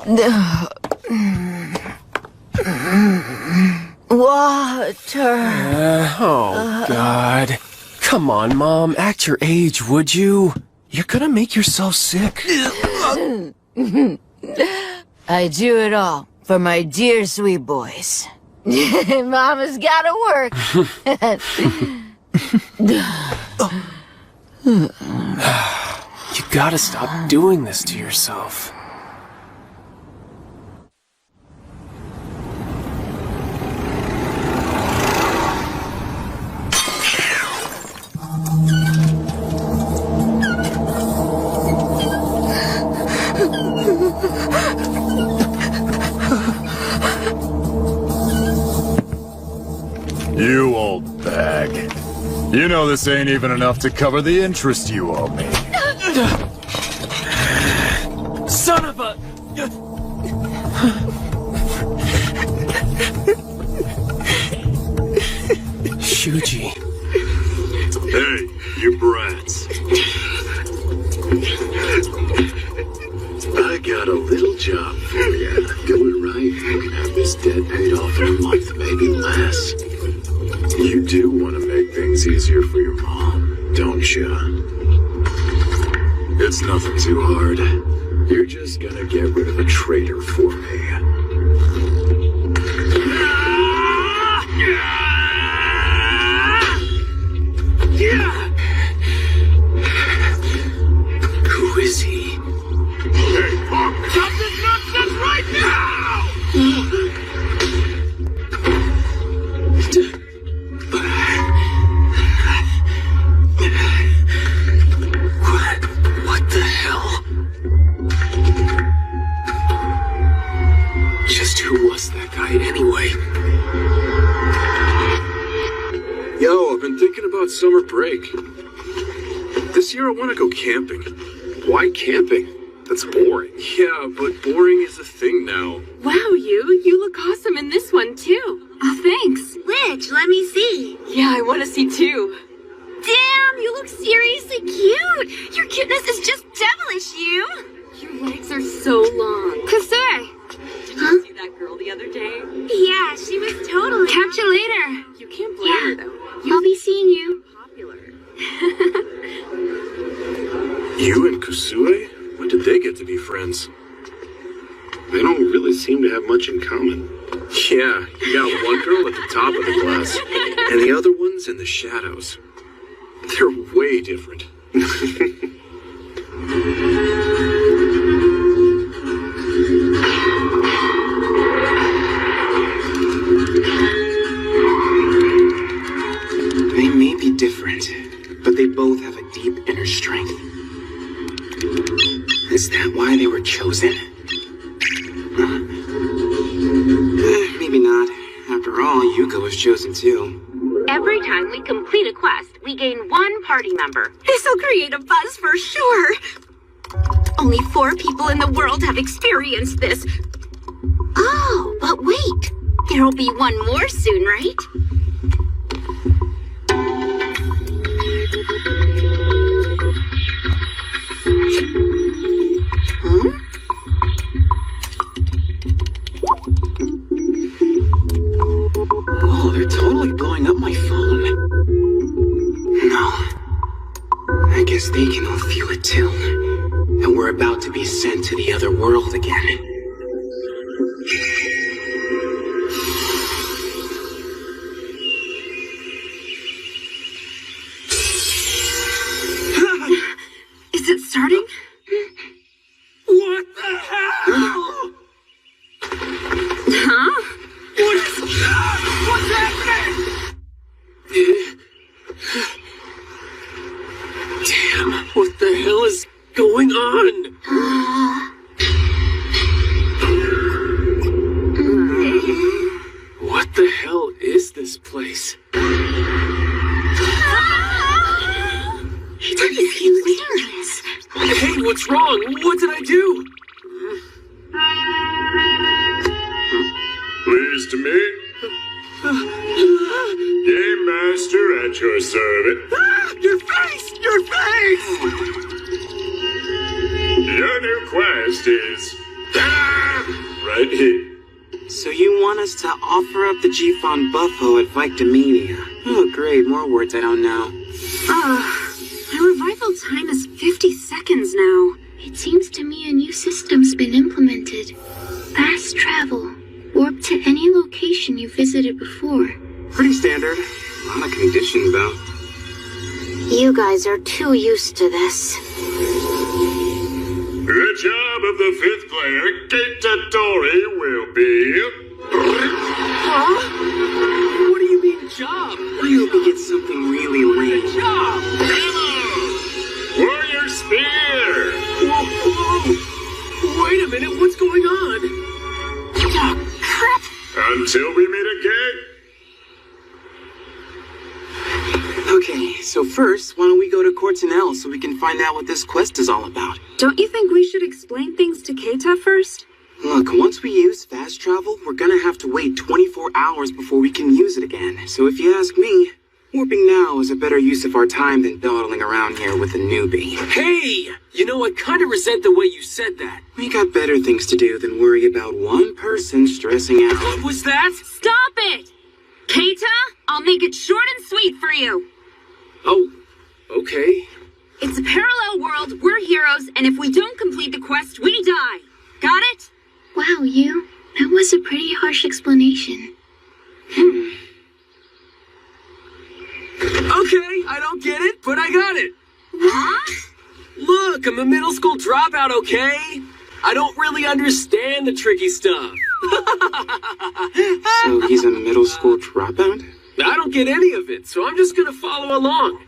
Water. Oh, God. Come on, Mom. Act your age, would you? You're gonna make yourself sick. I do it all for my dear sweet boys. Mama's gotta work. You gotta stop doing this to yourself. You old bag. You know this ain't even enough to cover the interest you owe me. Son of a... Shuji. Hey, you brats. I got a little job for you. Do it right, you can have this debt paid off in a month, maybe less. You do want to make things easier for your mom, don't you? It's nothing too hard. You're just gonna get rid of a traitor for me. Who is he? Hey, Punk! Stop this nonsense right now! What the hell? Just who was that guy anyway? Yo, I've been thinking about summer break. This year I want to go camping. Why camping? That's boring. Yeah, but boring is a thing now. Wow, you look awesome in this one too. Oh, thanks. Which? Let me see. Yeah, I want to see too. Damn, you look seriously cute. Your cuteness is just devilish, you. Your legs are so long. Kasui. Did you see that girl the other day? Yeah, she was totally. Catch you later. You can't blame her though. I'll be seeing you. Popular. You and Kusue? When did they get to be friends? They don't really seem to have much in common. Yeah, you got one girl at the top of the class, and the other one's in the shadows. They're way different. They may be different, but they both have a deep inner strength. Is that why they were chosen? Maybe not. After all, Yuka was chosen too. Every time we complete a quest, we gain one party member. This'll create a buzz for sure. Only 4 people in the world have experienced this. Oh, but wait. There'll be one more soon, right? Oh, they're totally blowing up my phone. No. I guess they can all feel it too. And we're about to be sent to the other world again. Is it starting? What the hell? Huh? What is that? What's happening? Damn, what the hell is going on? What the hell is this place? It's hilarious. Hey, what's wrong? What did I do? Pleased to meet. Game Master at your service. Ah, your face! Your face! Your new quest is... Ah! right here. So you want us to offer up the G-Fon Buffo at Victomania? Oh, great. More words I don't know. Our arrival time is 50 seconds now. It seems to me a new system's been implemented. Fast travel. Warp to any location you visited before. Pretty standard. A lot of conditions, though. You guys are too used to this. The job of the fifth player, Keita Tori, will be... Huh? What do you mean, job? I hope he gets something really lame. Job! Ammo! Warrior Spear! Whoa, whoa! Wait a minute, what's going on? Oh, crap! Until we meet again. Okay, so first, why don't we go to Cortinel so we can find out what this quest is all about? Don't you think we should explain things to Keita first? Look, once we use fast travel, we're gonna have to wait 24 hours before we can use it again. So if you ask me, warping now is a better use of our time than dawdling around here with a newbie. Hey! You know, I kind of resent the way you said that. We got better things to do than worry about one person stressing out. What was that? Stop it! Keita, I'll make it short and sweet for you. Oh, okay. It's a parallel world, we're heroes, and if we don't complete the quest, we die. Got it? Wow, you. That was a pretty harsh explanation. Okay, I don't get it, but I got it. What? Look, I'm a middle school dropout, okay? I don't really understand the tricky stuff. So he's a middle school dropout? I don't get any of it, so I'm just gonna follow along.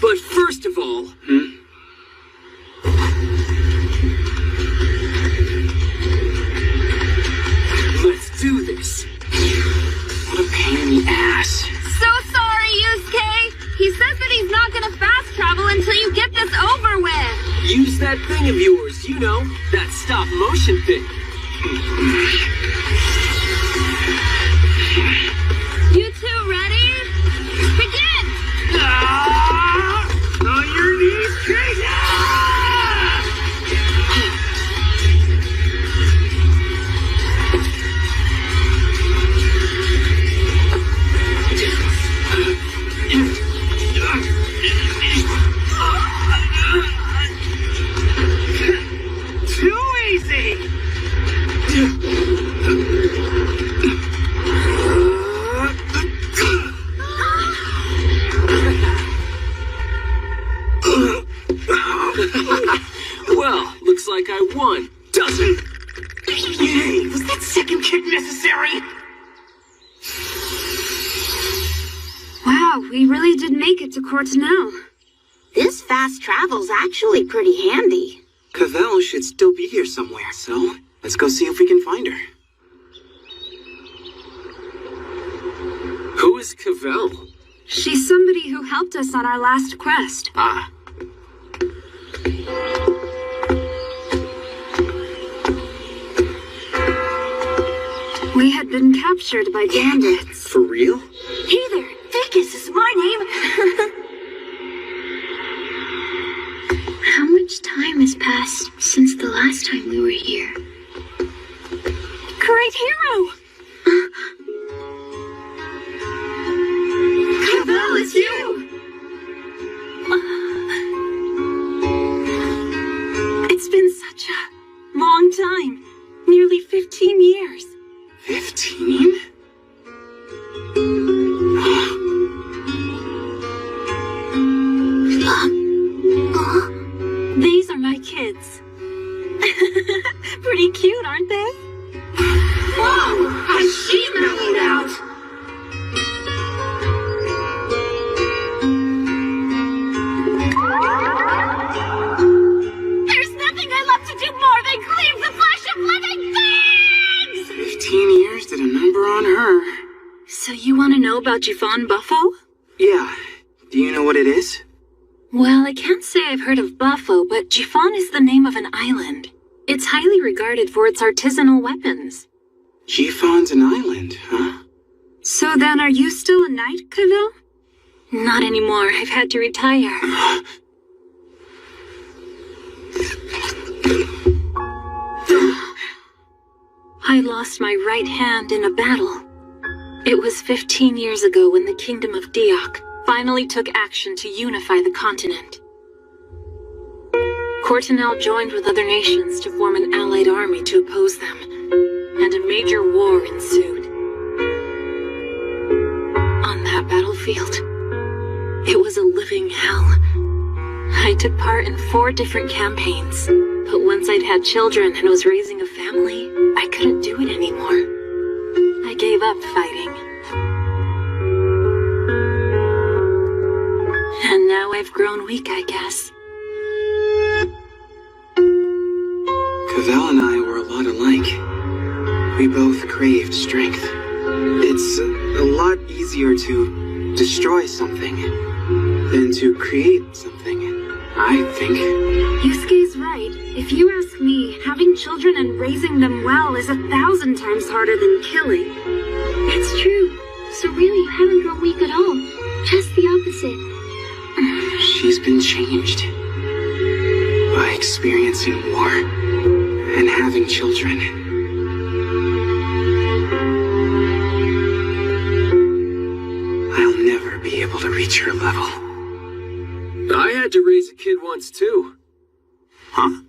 But first of all... Let's do this. What a pain in the ass. So sorry, Yusuke. He says that he's not gonna fast travel until you get this over with. Use that thing of yours, you know, that stop motion thing. You two ready? Begin! On your knees, Keita! Too easy! Well, looks like I won, doesn't it? Yay, was that second kick necessary? Wow, we really did make it to Cortinel. This fast travel's actually pretty handy. Cavell should still be here somewhere, so let's go see if we can find her. Who is Cavell? She's somebody who helped us on our last quest. Ah. We had been captured by bandits. For real? Hey there, Vegas is my name. How much time has passed since the last time we were here? Great hero. Cavell, it's you. It's been such a long time. Nearly 15 years. 15? These are my kids. Pretty cute, aren't they? Whoa, has she mellowed out? There's nothing I love to do more than cleave the flesh of living things! 15 years did a number on her. So you want to know about G-Fon Buffo? Yeah. Do you know what it is? Well, I can't say I've heard of Buffo, but G-Fon is the name of an island. It's highly regarded for its artisanal weapons. G-Fon's an island, huh? So then, are you still a knight, Cavell? Not anymore. I've had to retire. I I lost my right hand in a battle. It was 15 years ago when the Kingdom of Diok finally took action to unify the continent. Cortinel joined with other nations to form an allied army to oppose them, and a major war ensued. On that battlefield, it was a living hell. I took part in 4 different campaigns, but once I'd had children and was raising a family, I couldn't do it anymore. I gave up fighting. And now I've grown weak, I guess. Cavell and I were a lot alike. We both craved strength. It's a lot easier to destroy something than to create something, I think. Yusuke's right. If you ask me, having children and raising them well is 1,000 times harder than killing. That's true. So really you haven't grown weak at all. Just the opposite. She's been changed by experiencing war and having children. I'll never be able to reach her level. I had to raise a kid once too. Huh?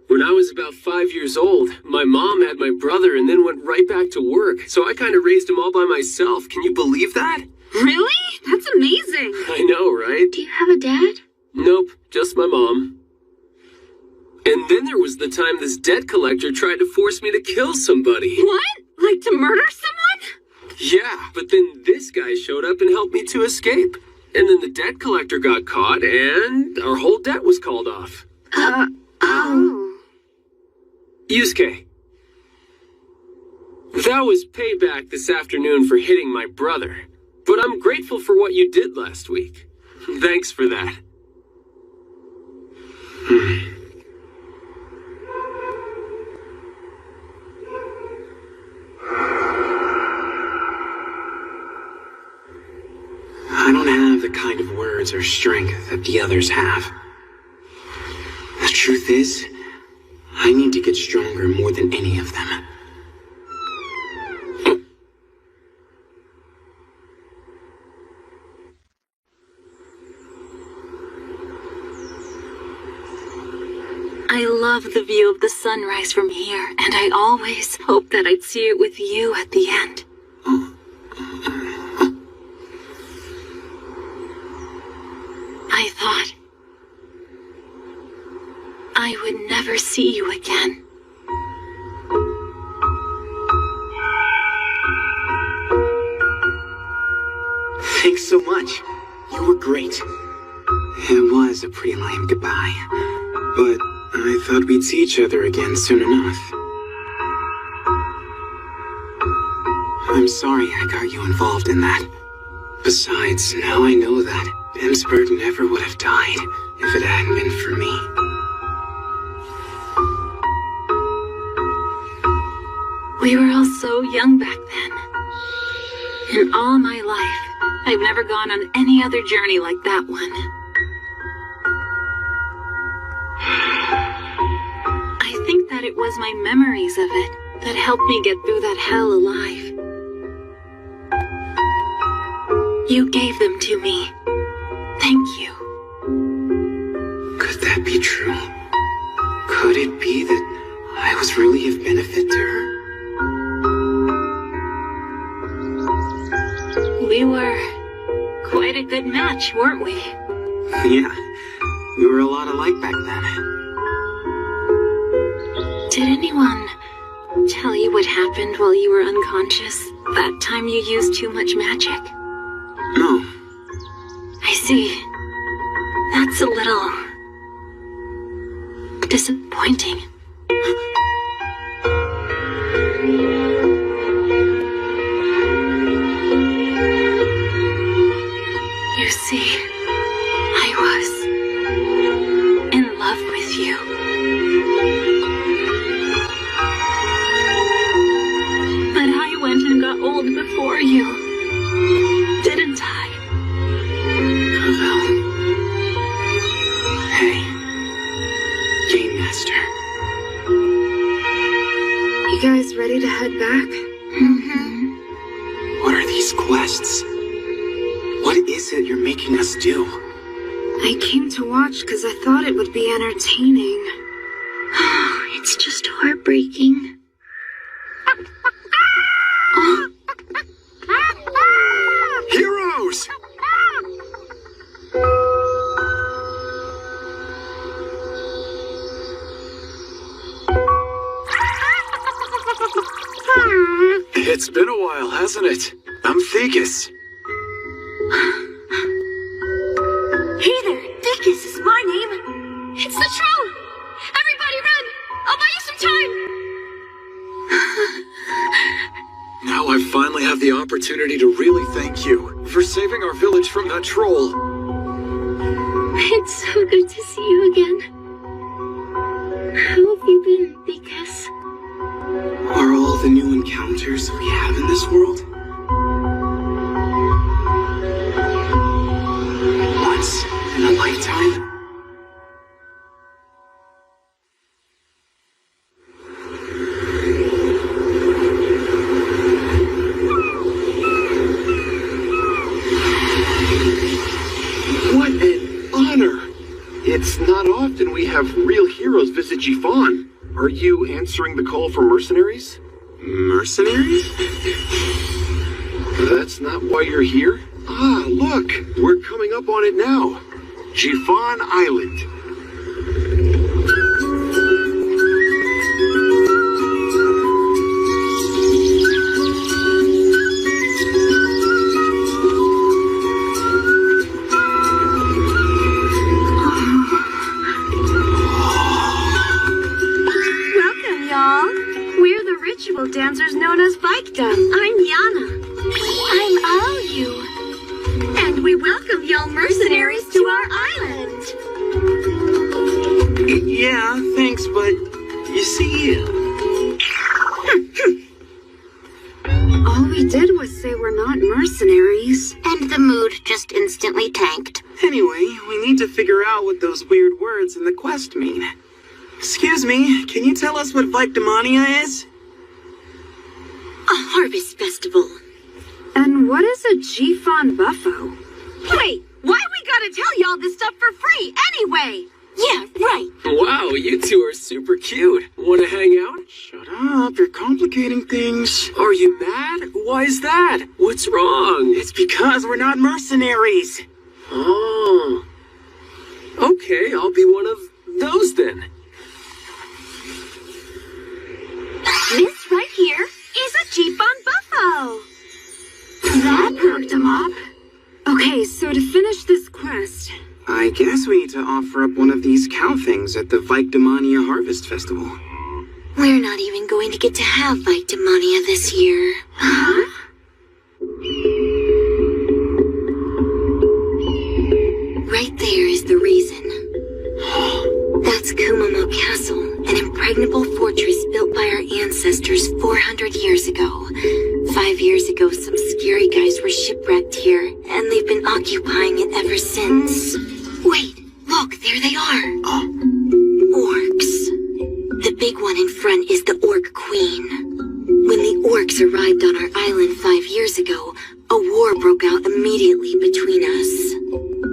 When I was about 5 years old, my mom had my brother and then went right back to work, so I kind of raised him all by myself. Can you believe that? Really? That's amazing. I know, right? Do you have a dad? Nope, just my mom. And then there was the time this debt collector tried to force me to kill somebody. What? Like to murder someone? Yeah, but then this guy showed up and helped me to escape. And then the debt collector got caught and our whole debt was called off. Oh. Yusuke. That was payback this afternoon for hitting my brother. But I'm grateful for what you did last week. Thanks for that. I don't have the kind of words or strength that the others have. The truth is, I need to get stronger more than any of them. I love the view of the sunrise from here, and I always hoped that I'd see it with you at the end. I thought I would never see you again. Thanks so much. You were great. It was a pretty lame goodbye, but I thought we'd see each other again soon enough. I'm sorry I got you involved in that. Besides, now I know that Bensberg never would have died if it hadn't been for me. We were all so young back then. In all my life, I've never gone on any other journey like that one. I think that it was my memories of it that helped me get through that hell alive. You gave them to me. Thank you. Could that be true? Could it be that I was really of benefit to her? We were quite a good match, weren't we? Yeah, we were a lot alike back then. Did anyone tell you what happened while you were unconscious? That time you used too much magic? No. I see. That's a little disappointing. You see, I was in love with you. But I went and got old before you, didn't I? Cavell. Hey, Game Master. You guys ready to head back? What are these quests? What is it you're making us do? I came to watch because I thought it would be entertaining. It's just heartbreaking. Heroes! It's been a while, hasn't it? I'm Thegus. Hey there, Thegus is my name. It's the troll! Everybody run! I'll buy you some time! Now I finally have the opportunity to really thank you for saving our village from that troll. It's so good to see you again. How have you been, Thegus? Are all the new encounters we have in this world? Once in a lifetime? What an honor! It's not often we have real heroes visit Jifan. Are you answering the call for mercenaries? Mercenaries? That's not why you're here? Ah, look! We're coming up on it now. Jifan Island. Welcome, y'all. We're the ritual dancers known as Vikta. I'm Yana. I'm Aoyu. And we welcome y'all mercenaries to our island. Yeah, thanks, but you see... All we did was say we're not mercenaries. And the mood just instantly tanked. Anyway, we need to figure out what those weird words in the quest mean. Excuse me, can you tell us what Victimania is? A harvest festival. And what is a Jifan buffo? Wait, why we gotta tell y'all this stuff for free anyway? Yeah, right. Wow, you two are super cute. Wanna hang out? Shut up, you're complicating things. Are you mad? Why is that? What's wrong? It's because we're not mercenaries. Oh. Okay, I'll be one of those then. This right here is a Jifan buffo. That perked him up. Okay, so to finish this quest, I guess we need to offer up one of these cow things at the Victimania Harvest Festival. We're not even going to get to have Victimania this year. Huh? Right there is the reason. That's Kumamo Castle, an impregnable fortress built by our ancestors 400 years ago. 5 years ago, some scary guys were shipwrecked here, and they've been occupying it ever since. Wait, look, there they are. Orcs. The big one in front is the Orc Queen. When the orcs arrived on our island 5 years ago, a war broke out immediately between us.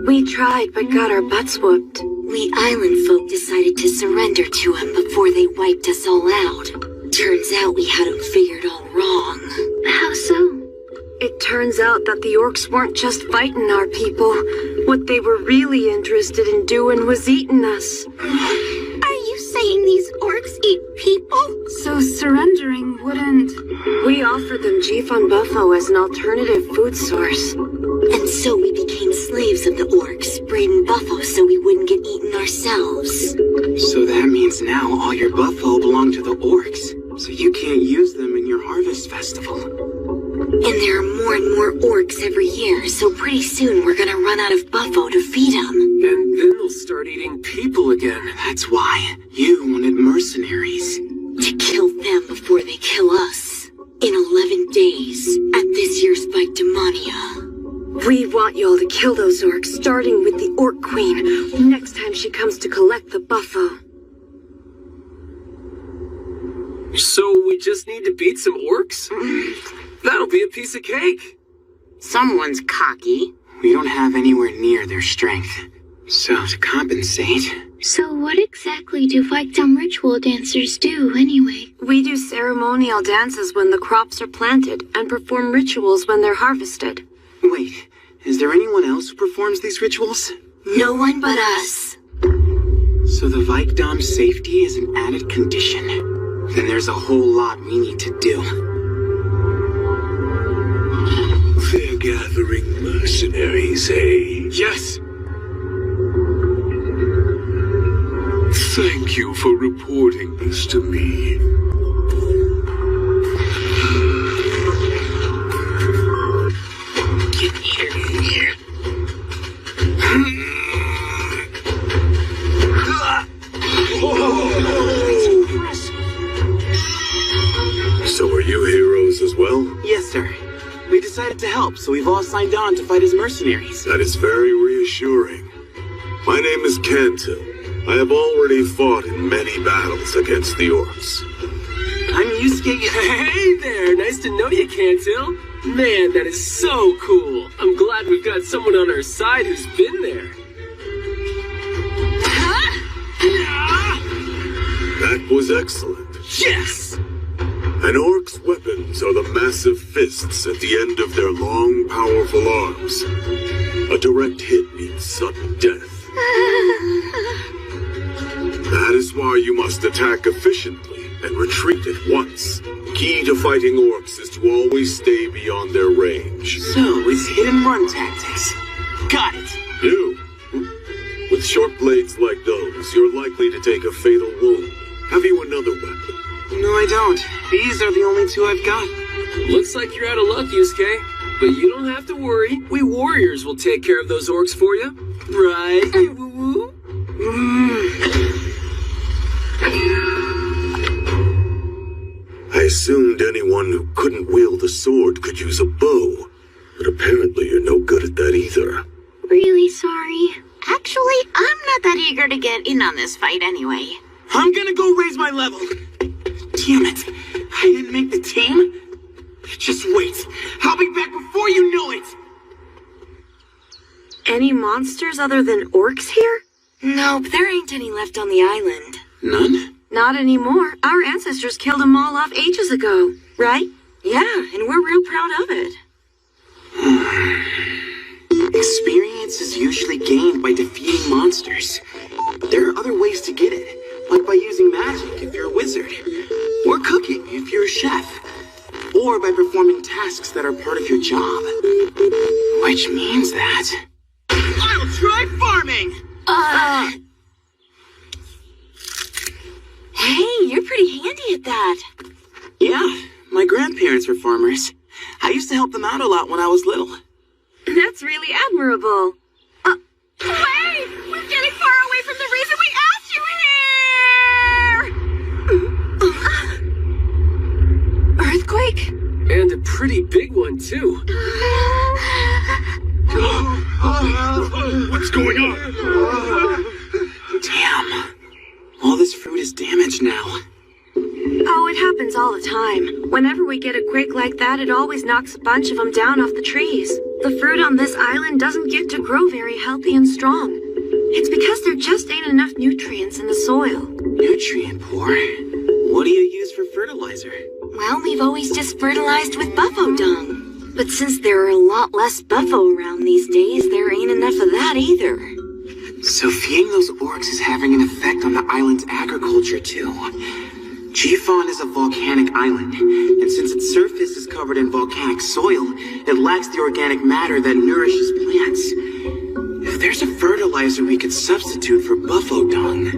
We tried but got our butts whooped. We island folk decided to surrender to them before they wiped us all out. Turns out we had them figured all wrong. How so? It turns out that the orcs weren't just fighting our people. What they were really interested in doing was eating us. Are you saying these orcs eat people? So surrendering wouldn't... We offered them Jifan buffo as an alternative food source. And so we became slaves of the orcs, breeding buffalo so we wouldn't get eaten ourselves. So that means now all your buffalo belong to the orcs, so you can't use them in your harvest festival. And there are more and more orcs every year, so pretty soon we're gonna run out of buffalo to feed them. And then they'll start eating people again. That's why you wanted mercenaries. To kill them before they kill us. In 11 days, at this year's Victimania. We want y'all to kill those orcs, starting with the Orc Queen, next time she comes to collect the buffo. So we just need to beat some orcs? That'll be a piece of cake. Someone's cocky. We don't have anywhere near their strength. So to compensate... So what exactly do Vikdom ritual dancers do, anyway? We do ceremonial dances when the crops are planted and perform rituals when they're harvested. Wait, is there anyone else who performs these rituals? No one but us. So the Vikdom's safety is an added condition. Then there's a whole lot we need to do. They're gathering mercenaries, eh? Yes! Thank you for reporting this to me. Get here. So are you heroes as well? Yes, sir. We decided to help, so we've all signed on to fight as mercenaries. That is very reassuring. My name is Cantil. I have already fought in many battles against the orcs. I'm Yusuke. Hey there, nice to know you, Cantil. Man, that is so cool. I'm glad we've got someone on our side who's been there. That was excellent. Yes! An orc's weapons are the massive fists at the end of their long, powerful arms. A direct hit means sudden death. That is why you must attack efficiently and retreat at once. Key to fighting orcs is to always stay beyond their range. So, it's hit and run tactics. Got it. You? With short blades like those, you're likely to take a fatal wound. Have you another weapon? No, I don't. These are the only two I've got. Looks like you're out of luck, Yusuke. But you don't have to worry. We warriors will take care of those orcs for you. Right, you woo-woo? I assumed anyone who couldn't wield a sword could use a bow, but apparently you're no good at that either. Really sorry. Actually, I'm not that eager to get in on this fight anyway. I'm gonna go raise my level. Damn it. I didn't make the team. Just wait. I'll be back before you know it. Any monsters other than orcs here? Nope, there ain't any left on the island. None? Not anymore. Our ancestors killed them all off ages ago, right? Yeah, and we're real proud of it. Experience is usually gained by defeating monsters. But there are other ways to get it, like by using magic if you're a wizard, or cooking if you're a chef, or by performing tasks that are part of your job. Which means that... I'll try farming! Hey, you're pretty handy at that. Yeah, my grandparents were farmers. I used to help them out a lot when I was little. That's really admirable. Wait! We're getting far away from the reason we asked you here! Earthquake? And a pretty big one, too. What's going on? Damn. All this fruit is damaged now. Oh, it happens all the time. Whenever we get a quake like that, it always knocks a bunch of them down off the trees. The fruit on this island doesn't get to grow very healthy and strong. It's because there just ain't enough nutrients in the soil. Nutrient poor. What do you use for fertilizer? Well, we've always just fertilized with buffalo dung. But since there are a lot less buffalo around these days, there ain't enough of that either. So feeding those orcs is having an effect on the island's agriculture too. G-Fon is a volcanic island, and since its surface is covered in volcanic soil, it lacks the organic matter that nourishes plants. If there's a fertilizer we could substitute for buffalo dung...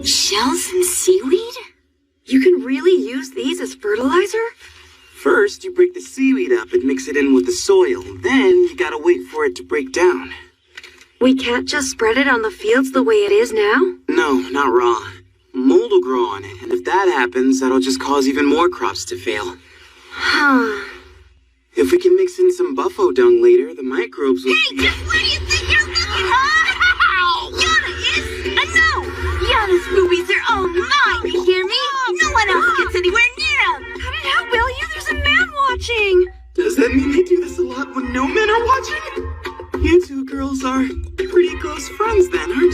Shells and seaweed? You can really use these as fertilizer? First, you break the seaweed up and mix it in with the soil. Then, you gotta wait for it to break down. We can't just spread it on the fields the way it is now? No, not raw. Mold will grow on it, and if that happens, that'll just cause even more crops to fail. Huh. If we can mix in some buffalo dung later, the microbes will... Hey, just where do you think you're looking, huh? Yana is a no! Yana's movies are all mine, you hear me?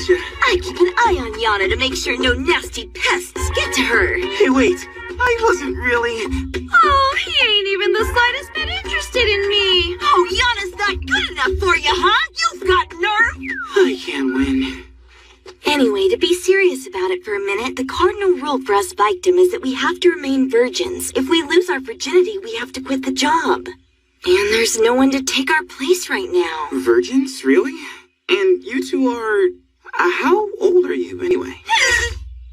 ya. I keep an eye on Yana to make sure no nasty pests get to her. Hey, wait. I wasn't really... Oh, he ain't even the slightest bit interested in me. Oh, Yana's not good enough for you, huh? You've got nerve. I can't win. Anyway, to be serious about it for a minute, the cardinal rule for us Victim is that we have to remain virgins. If we lose our virginity, we have to quit the job. And there's no one to take our place right now. Virgins? Really? And you two are... how old are you, anyway?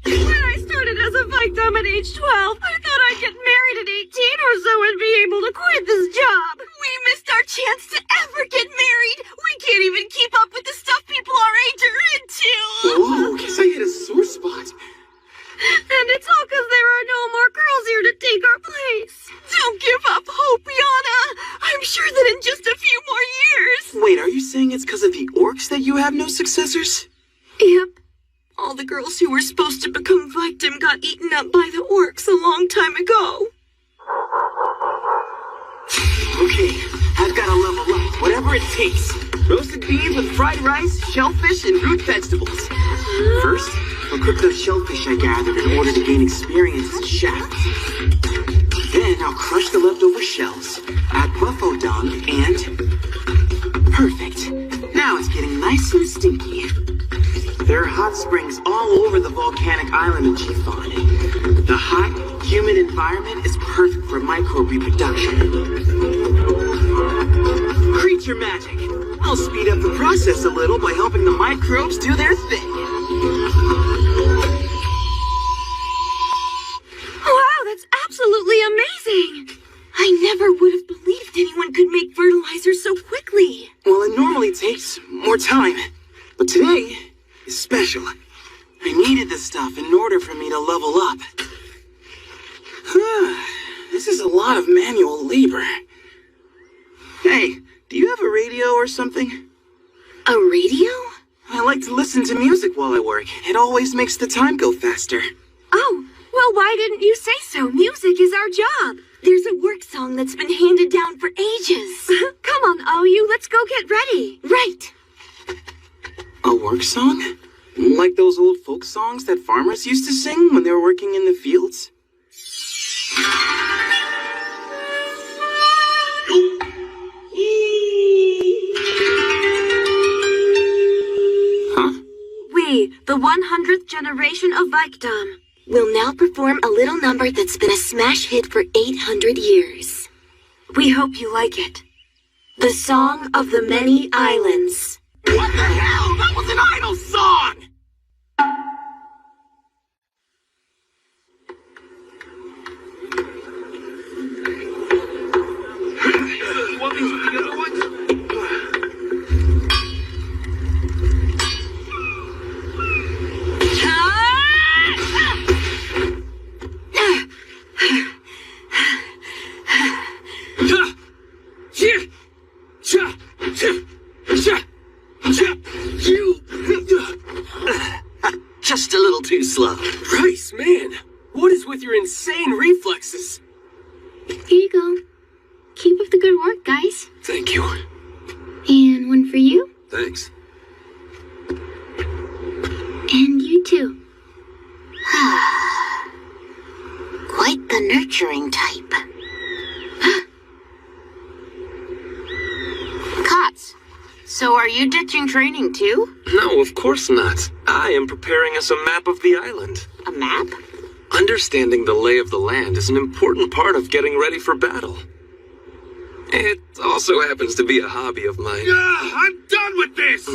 When I started as a Victim at age 12, I thought I'd get married at 18 or so and be able to quit this job. We missed our chance to ever get married. We can't even keep up with the stuff people our age are into. Whoa, guess I hit a sore spot. And it's all because there are no more girls here to take our place. Don't give up hope, Yana. I'm sure that in just a few more years. Wait, are you saying it's because of the orcs that you have no successors? Yep. All the girls who were supposed to become Victim got eaten up by the orcs a long time ago. Okay, I've got to level up, whatever it takes. Roasted beans with fried rice, shellfish, and root vegetables. First, I'll cook those shellfish I gathered in order to gain experience as a chef. Then I'll crush the leftover shells, add buffalo dung, and... perfect. Now it's getting nice and stinky. There are hot springs all over the volcanic island of Chiffon. The hot, humid environment is perfect for microbe reproduction. Creature magic. I'll speed up the process a little by helping the microbes do their thing. Wow, that's absolutely amazing. I never would have believed anyone could make fertilizer so quickly. Well, it normally takes more time. But today is special. I needed this stuff in order for me to level up. This is a lot of manual labor. Hey, do you have a radio or something? A radio? I like to listen to music while I work. It always makes the time go faster. Oh, well, why didn't you say so? Music is our job. There's a work song that's been handed down for ages. Come on, all you, let's go get ready. Right. A work song? Like those old folk songs that farmers used to sing when they were working in the fields? Huh? We, the 100th generation of Victim, will now perform a little number that's been a smash hit for 800 years. We hope you like it. The Song of the Many Islands. What the hell? That was an idol song! Want these with the other ones? Just a little too slow. Bryce, man, what is with your insane reflexes? Here you go. Keep up the good work, guys. Thank you. And one for you. Thanks. And you too. Quite the nurturing type. Cots, so are you ditching training too? No, of course not. I am preparing us a map of the island. A map? Understanding the lay of the land is an important part of getting ready for battle. It also happens to be a hobby of mine. I'm done with this!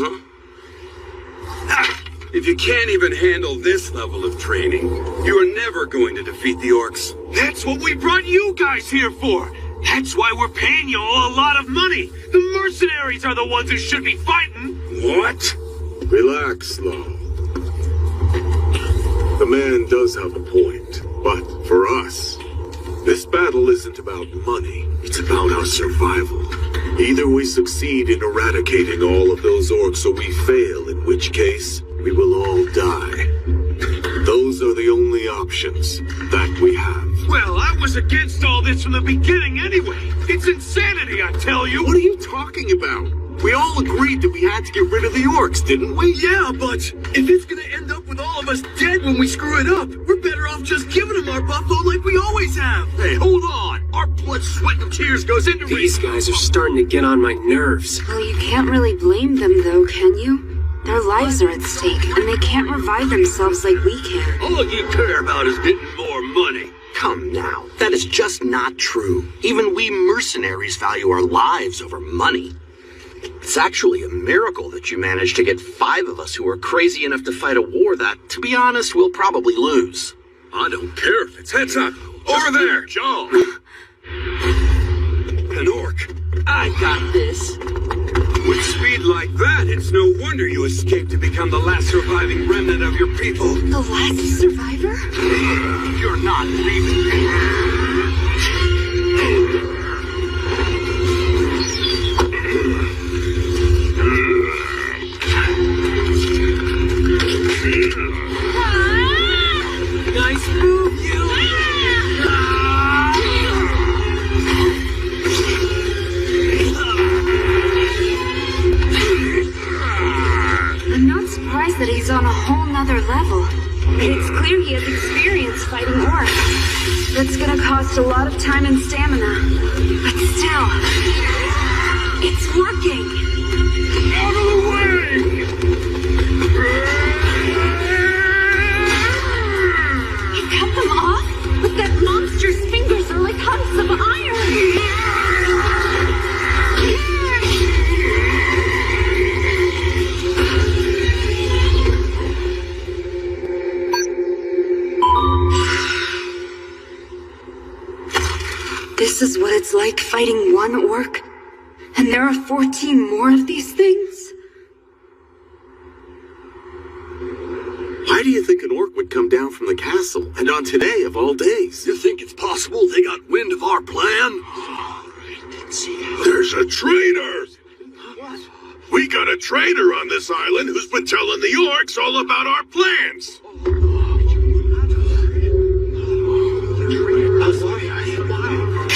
If you can't even handle this level of training, you are never going to defeat the orcs. That's what we brought you guys here for. That's why we're paying you all a lot of money. The mercenaries are the ones who should be fighting. What? Relax, Slow. The man does have a point, but for us, this battle isn't about money. It's about our survival. Either we succeed in eradicating all of those orcs or we fail, in which case, we will all die. Those are the only options that we have. Well, I was against all this from the beginning anyway. It's insanity, I tell you. What are you talking about? We all agreed that we had to get rid of the orcs, didn't we? Yeah, but if it's gonna end up with all of us dead when we screw it up, we're better off just giving them our buffalo like we always have. Hey, hold on. Our blood, sweat, and tears goes into These guys are starting to get on my nerves. Well, you can't really blame them, though, can you? Their lives are at stake, and they can't revive themselves like we can. All you care about is getting more money. Come now, that is just not true. Even we mercenaries value our lives over money. It's actually a miracle that you managed to get 5 of us who are crazy enough to fight a war that, to be honest, we'll probably lose. I don't care if it's heads up. Over there, Joe. An orc. I got this. With speed like that, it's no wonder you escaped to become the last surviving remnant of your people. The last survivor? You're not leaving. Nice move, you! I'm not surprised that he's on a whole nother level. It's clear he has experience fighting orcs. That's gonna cost a lot of time and stamina. But still, it's working. Out of the way! He cut them off? But that monster's fingers are like hunks of iron. This is what it's like fighting one orc, and there are 14 more of these things? Why do you think an orc would come down from the castle, and on today of all days? You think it's possible they got wind of our plan? There's a traitor! What? We got a traitor on this island who's been telling the orcs all about our plans!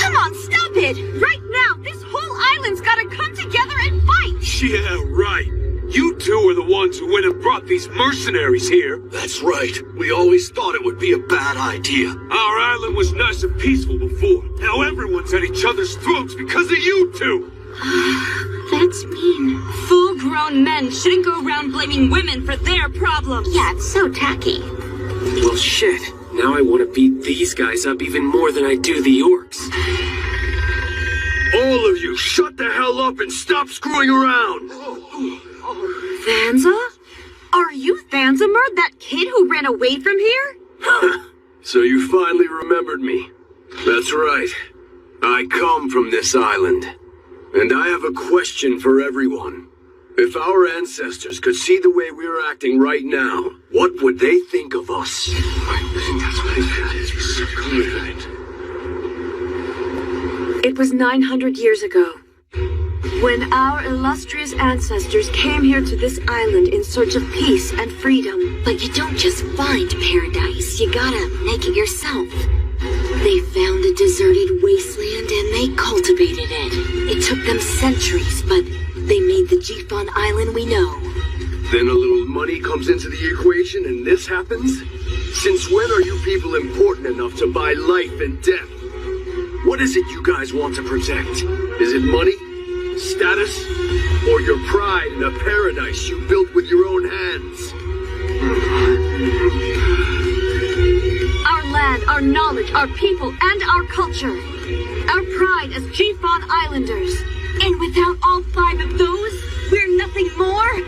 Come on, stop it! Right now, this whole island's gotta come together and fight! Yeah, right. You two are the ones who went and brought these mercenaries here. That's right. We always thought it would be a bad idea. Our island was nice and peaceful before. Now everyone's at each other's throats because of you two. That's mean. Full-grown men shouldn't go around blaming women for their problems. Yeah, it's so tacky. Well, shit. Now I want to beat these guys up even more than I do the orcs. All of you, shut the hell up and stop screwing around. Thanza? Are you Thanzamer, that kid who ran away from here? So you finally remembered me. That's right. I come from this island. And I have a question for everyone. If our ancestors could see the way we're acting right now, what would they think of us? It was 900 years ago, when our illustrious ancestors came here to this island in search of peace and freedom. But you don't just find paradise, you gotta make it yourself. They found a deserted wasteland and they cultivated it. It took them centuries, but they made the Jifon Island we know. Then a little money comes into the equation and this happens? Since when are you people important enough to buy life and death? What is it you guys want to protect? Is it money? Status? Or your pride in a paradise you built with your own hands? Our land, our knowledge, our people, and our culture. Our pride as Jifon Islanders. And without all 5 of those, we're nothing more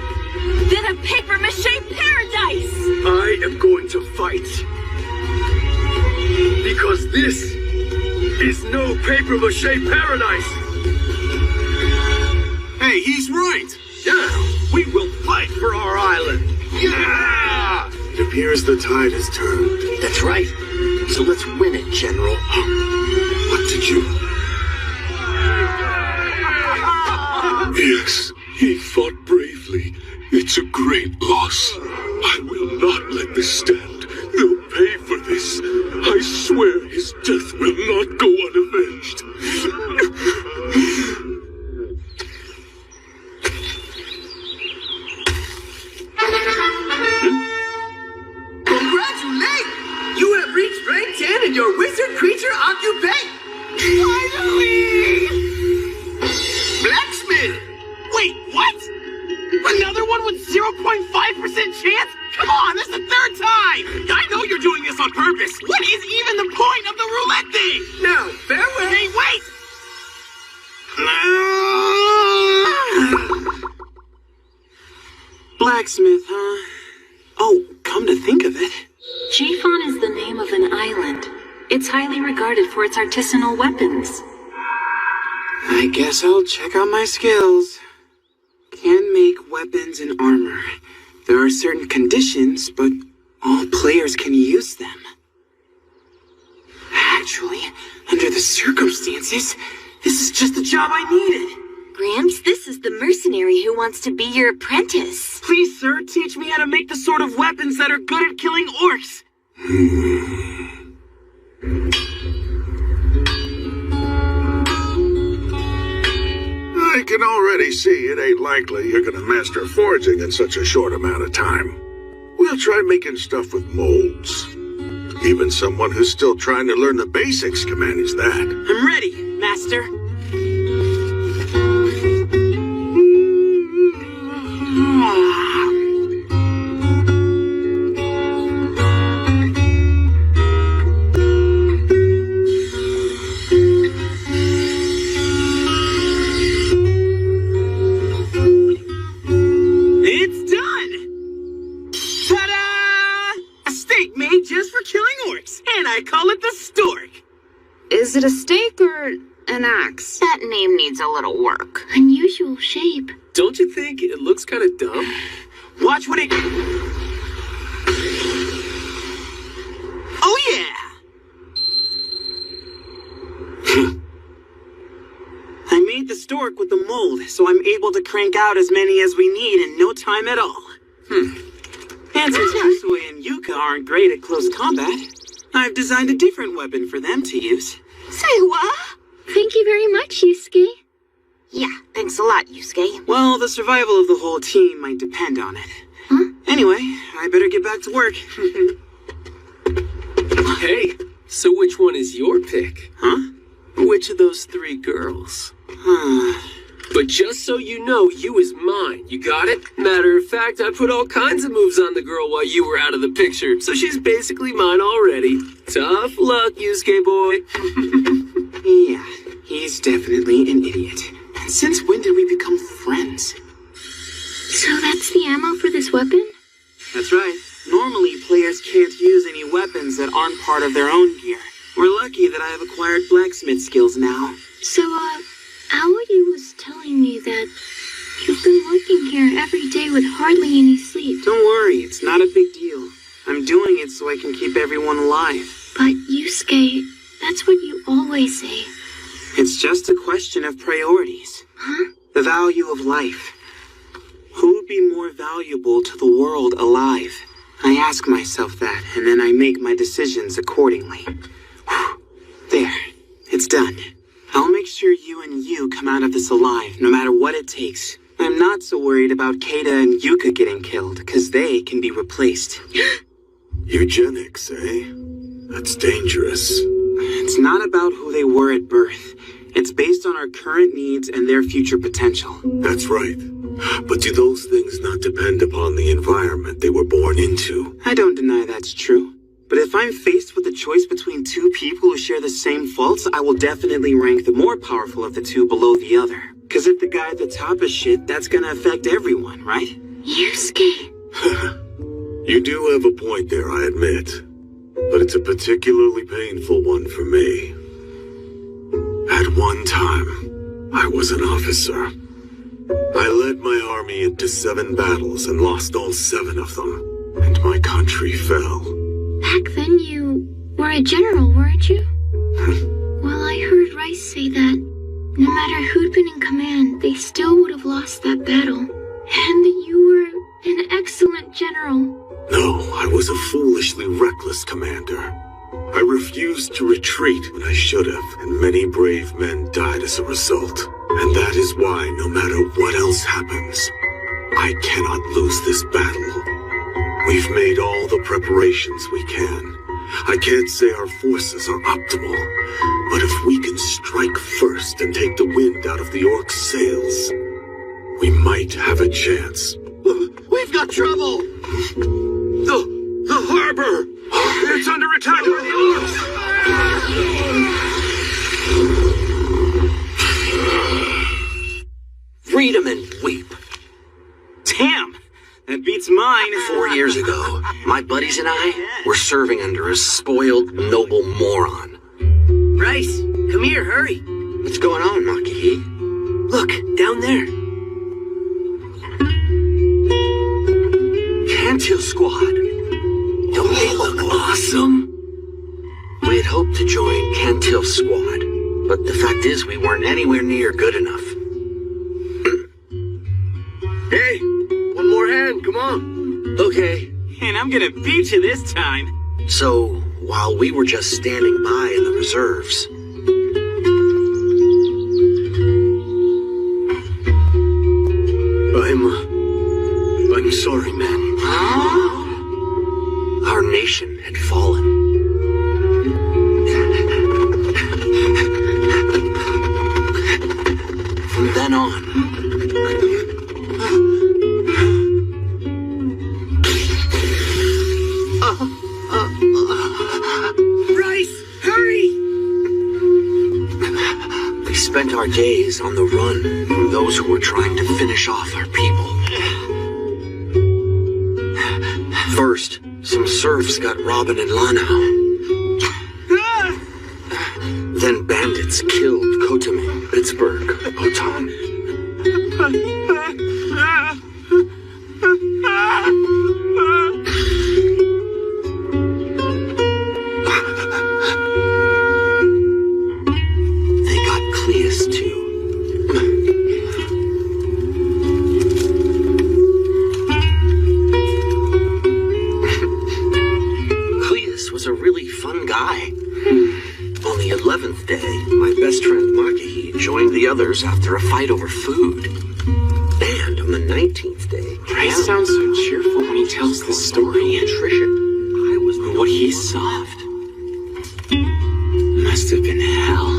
than a papier-mâché paradise! I am going to fight. Because this is no papier-mâché paradise! Hey, he's right! Yeah, we will fight for our island! Yeah! It appears the tide has turned. That's right. So let's win it, General. What did you... Yes, he fought bravely. It's a great loss. I will not let this stand. They'll pay for this. I swear his death will not go unavenged. and your wizard creature occupation. Finally! Blacksmith! Wait, what? Another one with 0.5% chance? Come on, this is the third time! I know you're doing this on purpose. What is even the point of the roulette thing? No, farewell. Hey, wait! Blacksmith, huh? Oh, come to think of it. Jiefon is the name of an island. It's highly regarded for its artisanal weapons. I guess I'll check out my skills. Can make weapons and armor. There are certain conditions, but all players can use them. Actually, under the circumstances, this is just the job I needed. Gramps, this is the mercenary who wants to be your apprentice. Please, sir, teach me how to make the sort of weapons that are good at killing orcs. I can already see it ain't likely you're gonna master forging in such a short amount of time. We'll try making stuff with molds. Even someone who's still trying to learn the basics can manage that. I'm ready, master. It's done! Ta-da! A steak made just for killing orcs, and I call it the stork. Is it a steak or an axe? That name needs a little work. Unusual shape. Don't you think it looks kind of dumb? Watch what it... Oh, yeah! I made the stork with the mold, so I'm able to crank out as many as we need in no time at all. And since Kusue and Yuka aren't great at close combat, I've designed a different weapon for them to use. Say what? Thank you very much, Yusuke. Yeah, thanks a lot, Yusuke. Well, the survival of the whole team might depend on it. Huh? Anyway, I better get back to work. Hey, so which one is your pick? Huh? Which of those three girls? But just so you know, you is mine. You got it? Matter of fact, I put all kinds of moves on the girl while you were out of the picture, so she's basically mine already. Tough luck, Yusuke boy. Yeah, he's definitely an idiot. And since when did we become friends? So that's the ammo for this weapon? That's right. Normally, players can't use any weapons that aren't part of their own gear. We're lucky that I have acquired blacksmith skills now. So, Aoi was telling me that you've been working here every day with hardly any sleep. Don't worry, it's not a big deal. I'm doing it so I can keep everyone alive. But, Yusuke, that's what you always say. It's just a question of priorities. Huh? The value of life. Who would be more valuable to the world alive? I ask myself that, and then I make my decisions accordingly. Whew. There. It's done. I'll make sure you and you come out of this alive, no matter what it takes. I'm not so worried about Keita and Yuka getting killed, because they can be replaced. Eugenics, eh? That's dangerous. It's not about who they were at birth. It's based on our current needs and their future potential. That's right. But do those things not depend upon the environment they were born into? I don't deny that's true. But if I'm faced with a choice between two people who share the same faults, I will definitely rank the more powerful of the two below the other. Because if the guy at the top is shit, that's gonna affect everyone, right? Yusuke. You do have a point there, I admit. But it's a particularly painful one for me. At one time, I was an officer. I led my army into 7 battles and lost all 7 of them. And my country fell. Back then you were a general, weren't you? Well, I heard Rice say that no matter who'd been in command, they still would have lost that battle. And that you were an excellent general. No, I was a foolishly reckless commander. I refused to retreat when I should have, and many brave men died as a result. And that is why, no matter what else happens, I cannot lose this battle. We've made all the preparations we can, I can't say our forces are optimal, but if we can strike first and take the wind out of the orcs' sails, we might have a chance. We've got trouble! The harbor! It's under attack by the orcs! Read 'em and weep. Damn! That beats mine. 4 years ago, my buddies and I were serving under a spoiled, noble moron. Rice, come here, hurry. What's going on, Maki? Look, down there. Cantil Squad. Don't they look awesome? We had hoped to join Cantil Squad, but the fact is we weren't anywhere near good enough. Hey, one more hand, come on. Okay. And I'm gonna beat you this time. So, while we were just standing by in the reserves, I'm sorry, man. our nation had fallen. From then on, Rice, hurry! we spent our days on the run from those who were trying to finish off our people. First, some serfs got Robin and Lano. Then bandits killed Kotamin, Pittsburgh, Potan. They got Cleus too. Cleus was a really fun guy. On the 11th day, my best friend Maki joined the others after a fight over food. And on the 19th day, Rice sounds so cheerful when he tells the story. Nutrition. I was the What he solved must have been hell.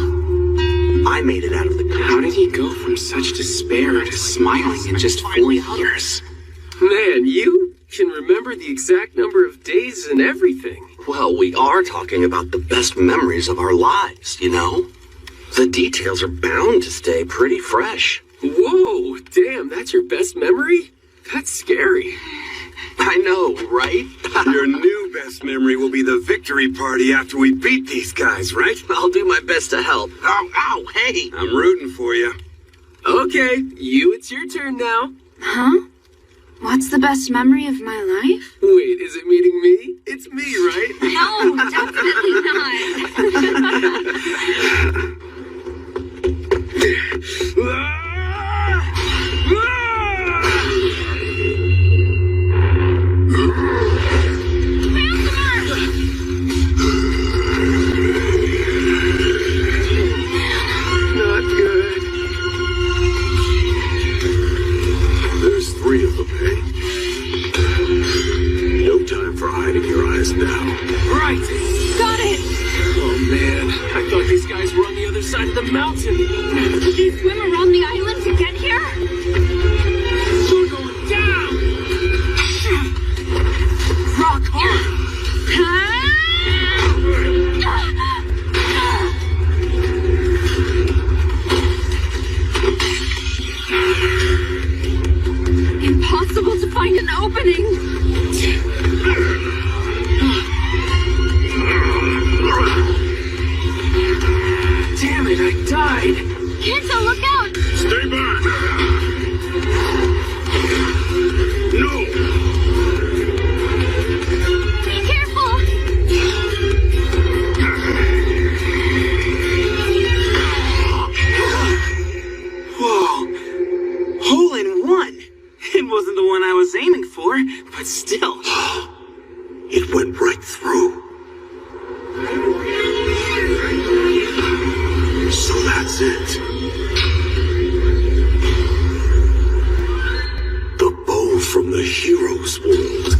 I made it out of the country. How did he go from such despair to smiling in just 4 years? Man, you can remember the exact number of days and everything. Well, we are talking about the best memories of our lives, you know? The details are bound to stay pretty fresh. Whoa, damn, that's your best memory? That's scary. I know, right? Your new best memory will be the victory party after we beat these guys, right? I'll do my best to help. Ow, ow, hey! I'm rooting for you. Okay, it's your turn now. Huh? What's the best memory of my life? Wait, is it meeting me? It's me, right? No, definitely not. Not good. There's 3 of them, hey? No time for hiding your eyes now. Right! Got it! Oh man, I thought these guys were on the other side of the mountain. Did they swim around the island to get here? We're going down! Rock hard! Impossible to find an opening. Damn it, I died! Kenta, look out! Stay back! No! Be careful! Whoa! Hole in one! It wasn't the one I was aiming for, but still. It went right through. So that's it. The bow from the hero's world.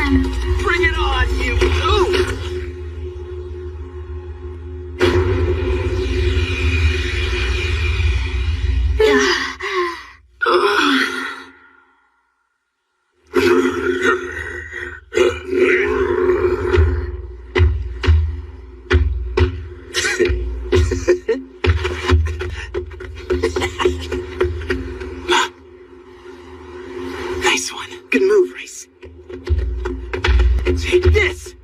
Bring it on, you! Ooh. Nice one. Good move, Rice. Take this!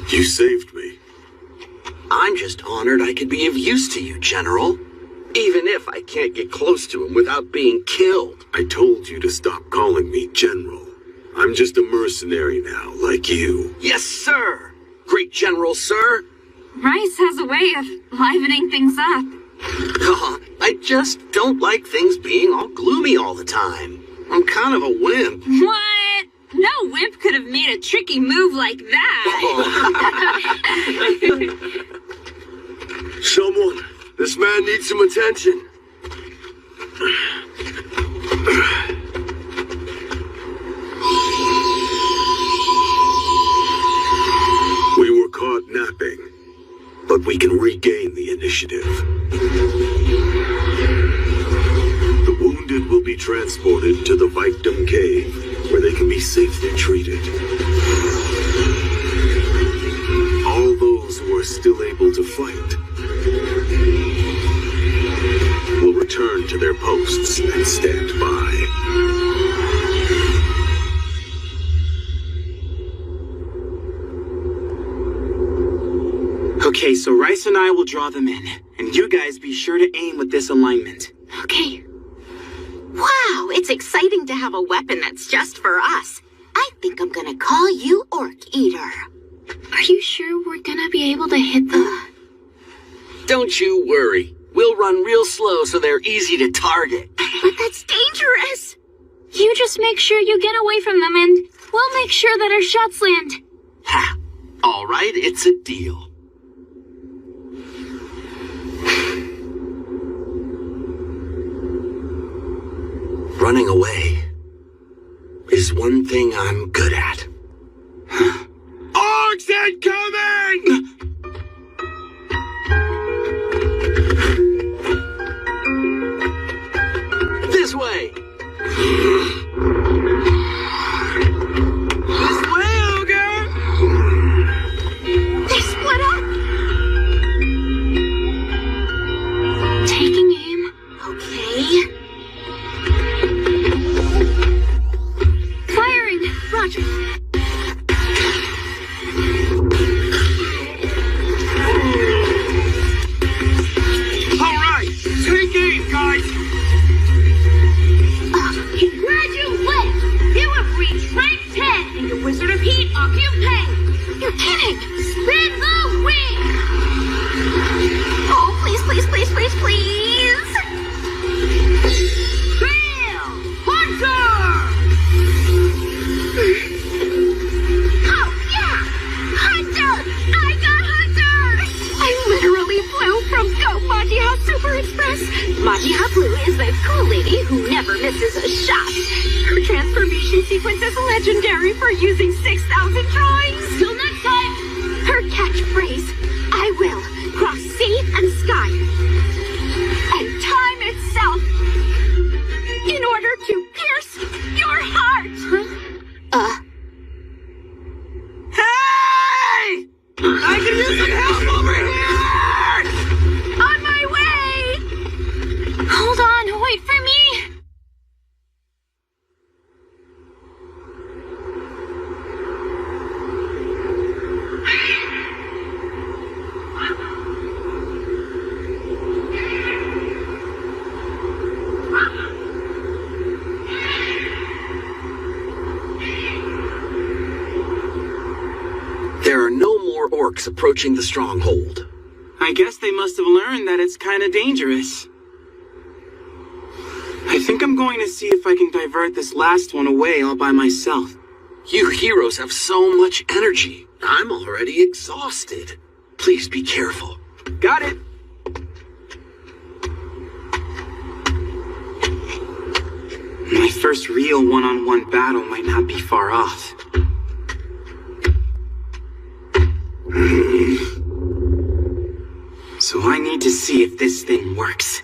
You saved me. I'm just honored I could be of use to you, General. Even if I can't get close to him without being killed. I told you to stop calling me General. I'm just a mercenary now, like you. Yes, sir. Great General, sir. Rice has a way of livening things up. I just don't like things being all gloomy all the time. I'm kind of a wimp. What? No wimp could have made a tricky move like that. Someone, this man needs some attention. We were caught napping, but we can regain the initiative. The wounded will be transported to the Victim Cave, where they can be safely treated. All those who are still able to fight will return to their posts and stand by. Okay, so Rice and I will draw them in, and you guys be sure to aim with this alignment. Okay. Wow, it's exciting to have a weapon that's just for us. I think I'm gonna call you Orc Eater. Are you sure we're gonna be able to hit them? Don't you worry. We'll run real slow so they're easy to target. But that's dangerous. You just make sure you get away from them and we'll make sure that our shots land. Ha! All right, it's a deal. Running away is one thing I'm good at. Orcs incoming! This way! This way, Ogre! They split up. Taking aim. Okay. Firing. Roger. All right, take aim, guys! Congratulations! You have reached rank 10 in your Wizard of Heat occupation. You're kidding! Spin the wheel! Oh, please, please, please, please, please! Bill! Hunter! Oh, yeah! Hunter! I got Hunter! I literally flew from Go Majiha Super Express. Majiha Blue is the cool lady who never misses a shot. Her transformation sequence is legendary for using 6,000 drawings. Till next time! Her catchphrase, I will cross sea and sky. And time itself. In order to pierce your heart. Hey! I can use some help over here! On my way! Hold on, wait for me. There are no more orcs approaching the stronghold. I guess they must have learned that it's kind of dangerous. I think I'm going to see if I can divert this last one away all by myself. You heroes have so much energy. I'm already exhausted. Please be careful. Got it. My first real one-on-one battle might not be far off. So I need to see if this thing works.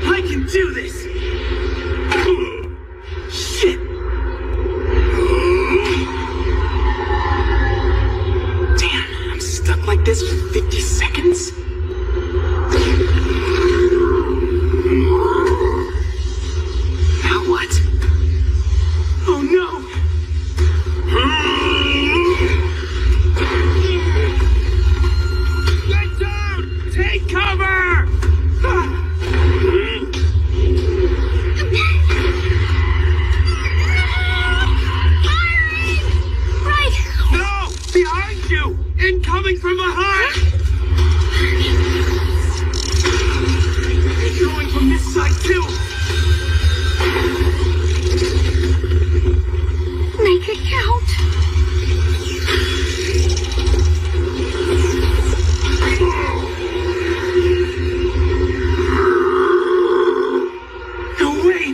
I can do this! Shit! Damn, I'm stuck like this for 50 seconds? Now what? Oh no! Get down! Take cover! No! Behind you! Incoming from behind! They're going from this side too! Make it count. No way!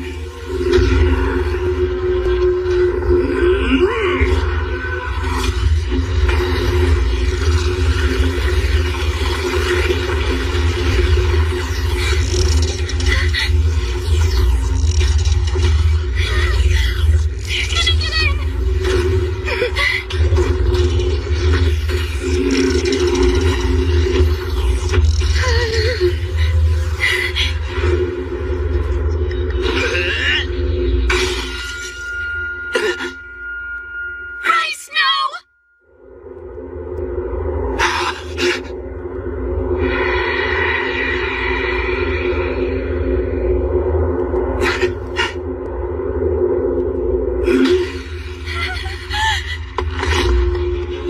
Rice, no!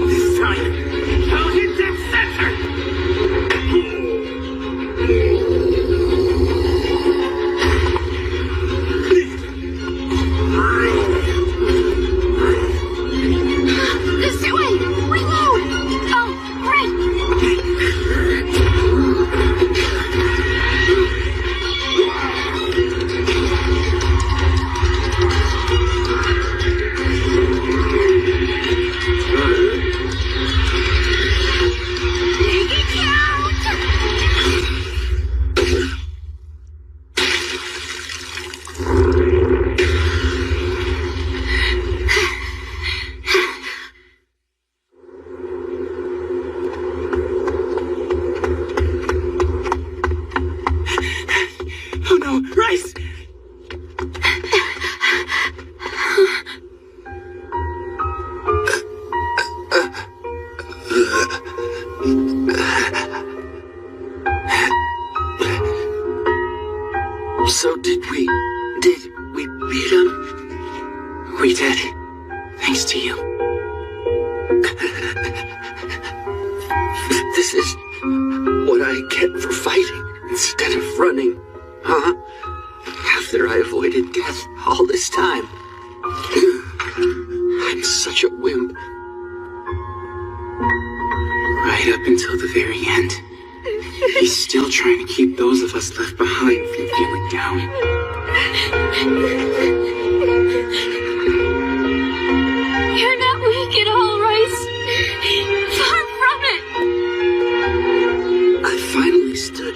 This time, I'll hit that center! This way! Reload! Oh, great! Make it count! Oh no, Rice! So did we beat him? We did. Thanks to you. This is what I get for fighting instead of running, huh? After I avoided death all this time. I'm such a wimp. Right up until the very end. He's still trying to keep those of us left behind from feeling down. You're not weak at all, Rice. Far from it. I finally stood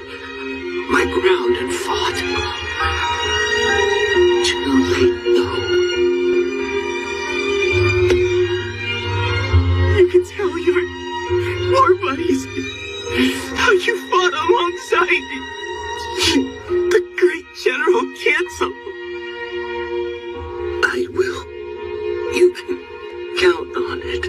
my ground and fought. Too late, though. You can tell your war buddies how you fought alongside the great General Cancel. I will. You can count on it.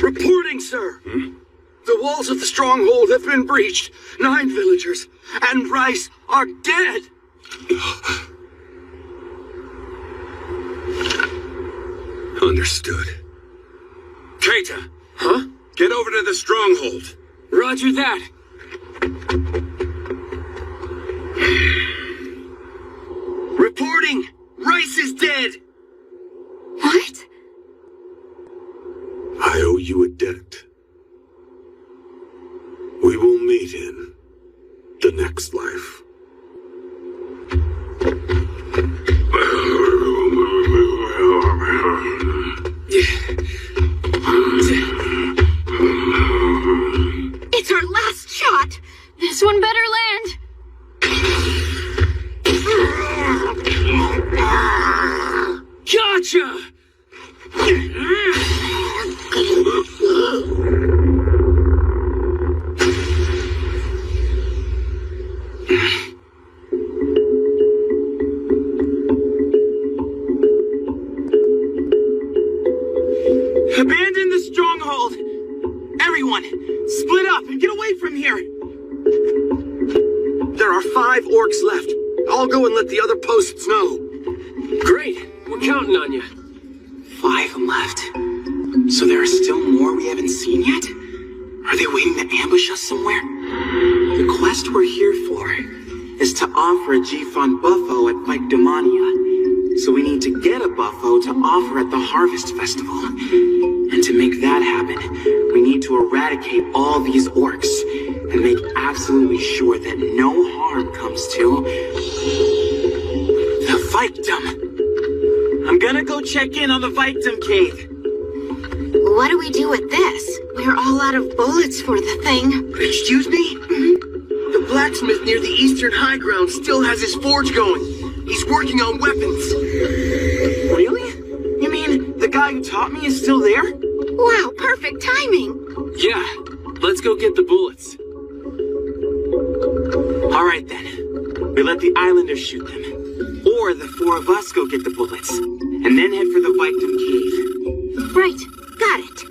Reporting, sir. The walls of the stronghold have been breached. 9 villagers and Rice are dead! Understood. Keita! Huh? Get over to the stronghold. Roger that. Reporting! Rice is dead! What? I owe you a debt. We will meet in the next life. It's our last shot! This one better land. Gotcha! Abandon the stronghold! Everyone, split up and get away from here! There are 5 orcs left. I'll go and let the other posts know. Great. We're counting on you. 5 left. So there are still more we haven't seen yet? Are they waiting to ambush us somewhere? The quest we're here for is to offer a G-Fun buffo at Victomania. So we need to get a buffo to offer at the Harvest Festival. And to make that happen, we need to eradicate all these orcs and make absolutely sure that no harm comes to the Victim. I'm gonna go check in on the Victim cave. What do we do with this? We're all out of bullets for the thing. Excuse me? The blacksmith near the Eastern High Ground still has his forge going. He's working on weapons. Really? You mean the guy who taught me is still there? Wow, perfect timing. Yeah. Let's go get the bullets. All right then. We let the islanders shoot them. Or the 4 of us go get the bullets. And then head for the Victim cave. Right, got it.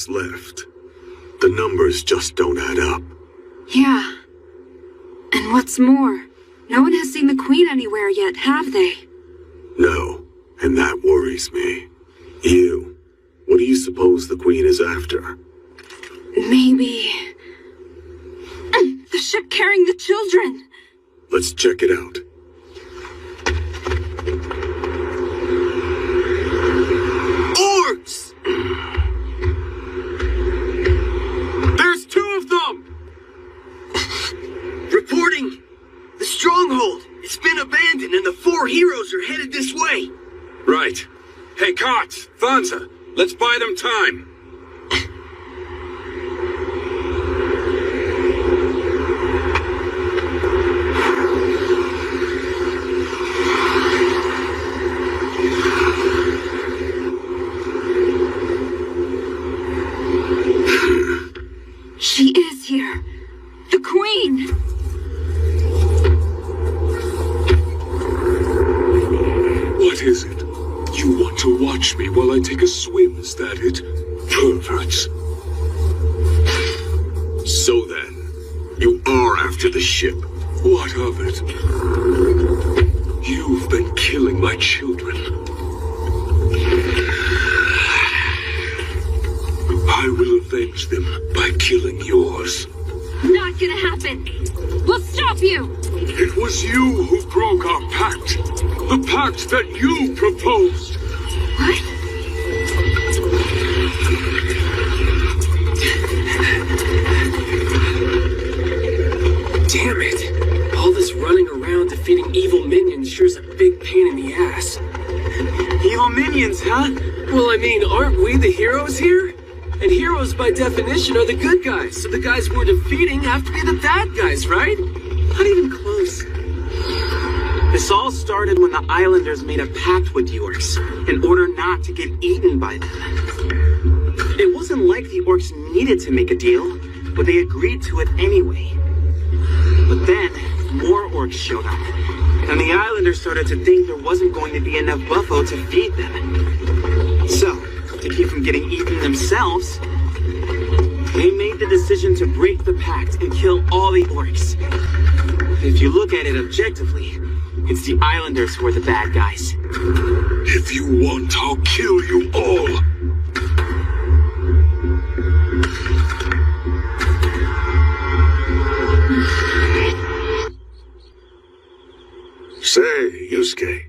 Left. The numbers just don't add up. Yeah. And what's more, no one has seen the Queen anywhere yet, have they? No, and that worries me. You, what do you suppose the Queen is after? Maybe... the ship carrying the children! Let's check it out. Orcs! There's 2 of them! Reporting! The stronghold! It's been abandoned and the 4 heroes are headed this way! Right. Hey, Cots, Thonsa, let's buy them time. She is here. The Queen! What is it? You want to watch me while I take a swim, is that it? Perverts. So then, you are after the ship. What of it? You've been killing my children. I will avenge them by killing yours. Not gonna happen. We'll stop you. It was you who broke our pact. The pact that you proposed. What? Damn it. All this defeating evil minions sure is a big pain in the ass. Evil minions, huh? Well, I mean, aren't we the heroes here? And heroes, by definition, are the good guys, so the guys we're defeating have to be the bad guys, right? Not even close. This all started when the Islanders made a pact with the Orcs in order not to get eaten by them. It wasn't like the Orcs needed to make a deal, but they agreed to it anyway. But then, more Orcs showed up, and the Islanders started to think there wasn't going to be enough buffalo to feed them. So, to keep from getting eaten themselves, they made the decision to break the pact and kill all the Orcs. If you look at it objectively, it's the Islanders who are the bad guys. If you want, I'll kill you all. Say, Yusuke.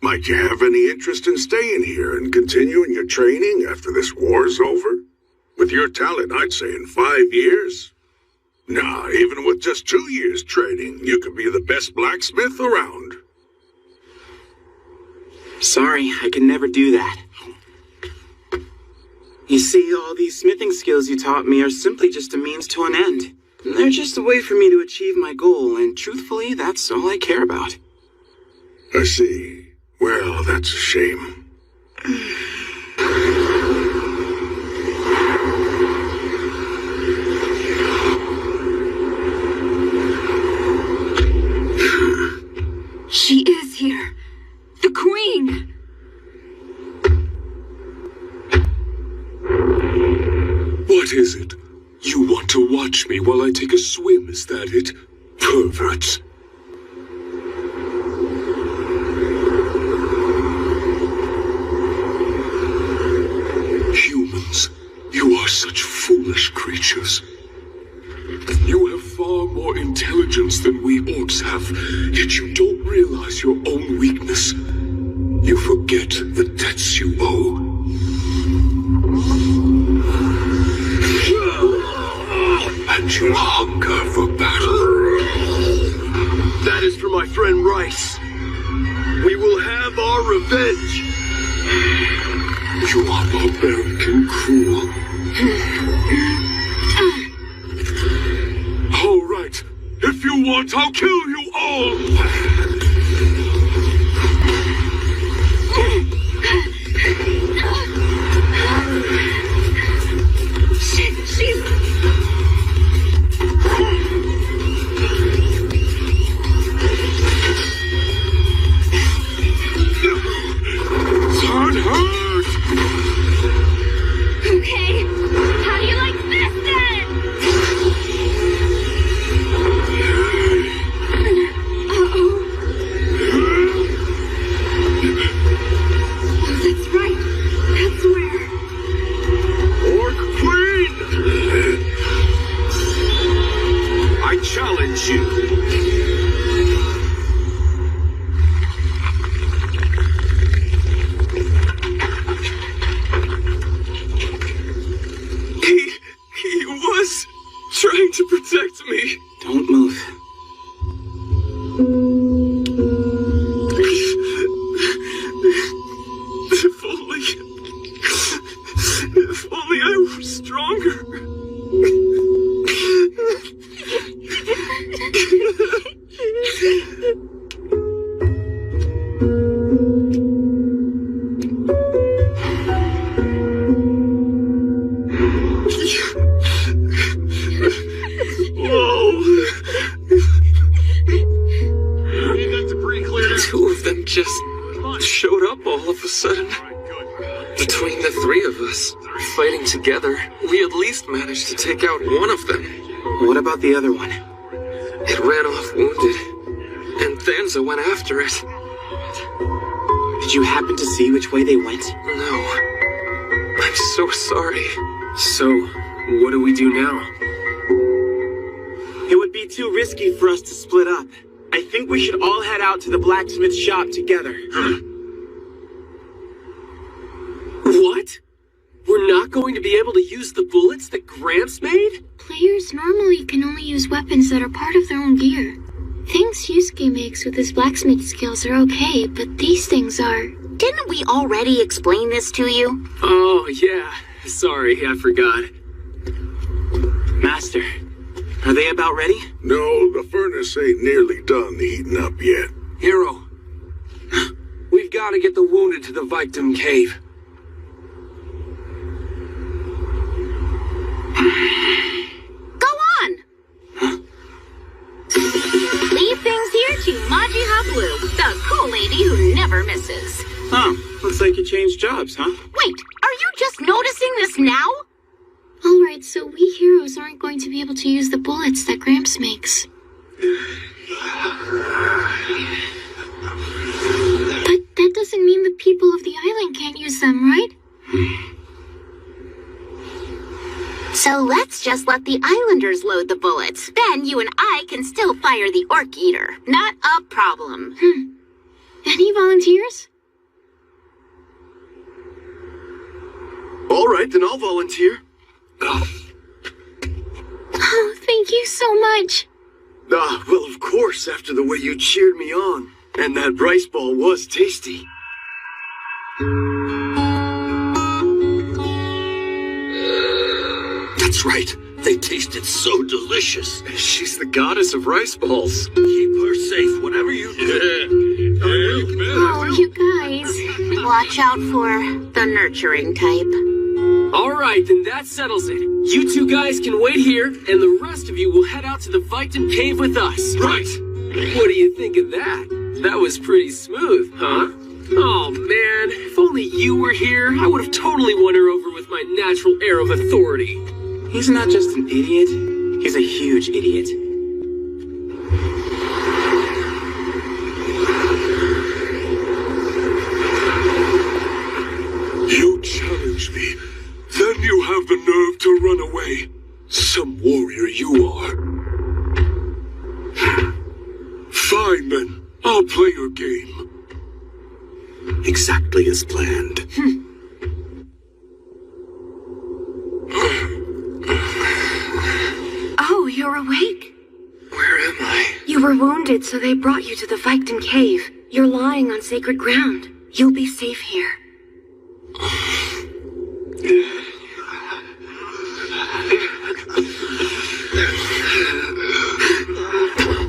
Might you have any interest in staying here and continuing your training after this war's over? With your talent, I'd say in 5 years. Nah, even with just 2 years training, you could be the best blacksmith around. Sorry, I can never do that. You see, all these smithing skills you taught me are simply just a means to an end. They're just a way for me to achieve my goal, and truthfully, that's all I care about. I see. Well, that's a shame. She is here. The Queen! What is it? You want to watch me while I take a swim, is that it? Perverts. Humans, you are such foolish creatures. You have far more intelligence than we orcs have, yet you don't realize your own weakness. You forget the debts you owe. And you hunger for battle. That is for my friend Rice. We will have our revenge. You are barbaric and cruel. All right. If you want, I'll kill you all. She's... That hurt! Okay, how do you like this then? Oh, that's right. That's where... Orc Queen! I challenge you. He was trying to protect me. Don't move. If only I were stronger. Two of them just showed up all of a sudden. Between the three of us, fighting together, we at least managed to take out one of them. What about the other one? It ran off wounded, and Thanza went after it. Did you happen to see which way they went? No. I'm so sorry. So, what do we do now? It would be too risky for us to split up. I think we should all head out to the blacksmith shop together. What? We're not going to be able to use the bullets that Gramps made? Players normally can only use weapons that are part of their own gear. Things used Sasuke makes with his blacksmith skills are okay, but these things are... Didn't we already explain this to you? Oh, yeah. Sorry, I forgot. Master, are they about ready? No, the furnace ain't nearly done heating up yet. Hero, we've got to get the wounded to the victim cave. Go on! Leave things here to Maji Hablu, the cool lady who never misses. Huh, looks like you changed jobs, huh? Wait, are you just noticing this now? Alright, so we heroes aren't going to be able to use the bullets that Gramps makes. But that doesn't mean the people of the island can't use them, right? So let's just let the islanders load the bullets. Then you and I can still fire the Orc Eater. Not a problem. Any volunteers? All right, then I'll volunteer. Oh, thank you so much. Well, of course, after the way you cheered me on. And that rice ball was tasty. That's right. They tasted so delicious. She's the goddess of rice balls. Keep her safe, whatever you do. Oh, you guys. Watch out for the nurturing type. Alright, then that settles it. You two guys can wait here, and the rest of you will head out to the victim cave with us. Right. What do you think of that? That was pretty smooth, huh? Oh man, if only you were here, I would have totally won her over with my natural air of authority. He's not just an idiot, he's a huge idiot. You challenge me, then you have the nerve to run away. Some warrior you are. Fine then, I'll play your game. Exactly as planned. Oh, you're awake? Where am I? You were wounded, so they brought you to the Victim Cave. You're lying on sacred ground. You'll be safe here.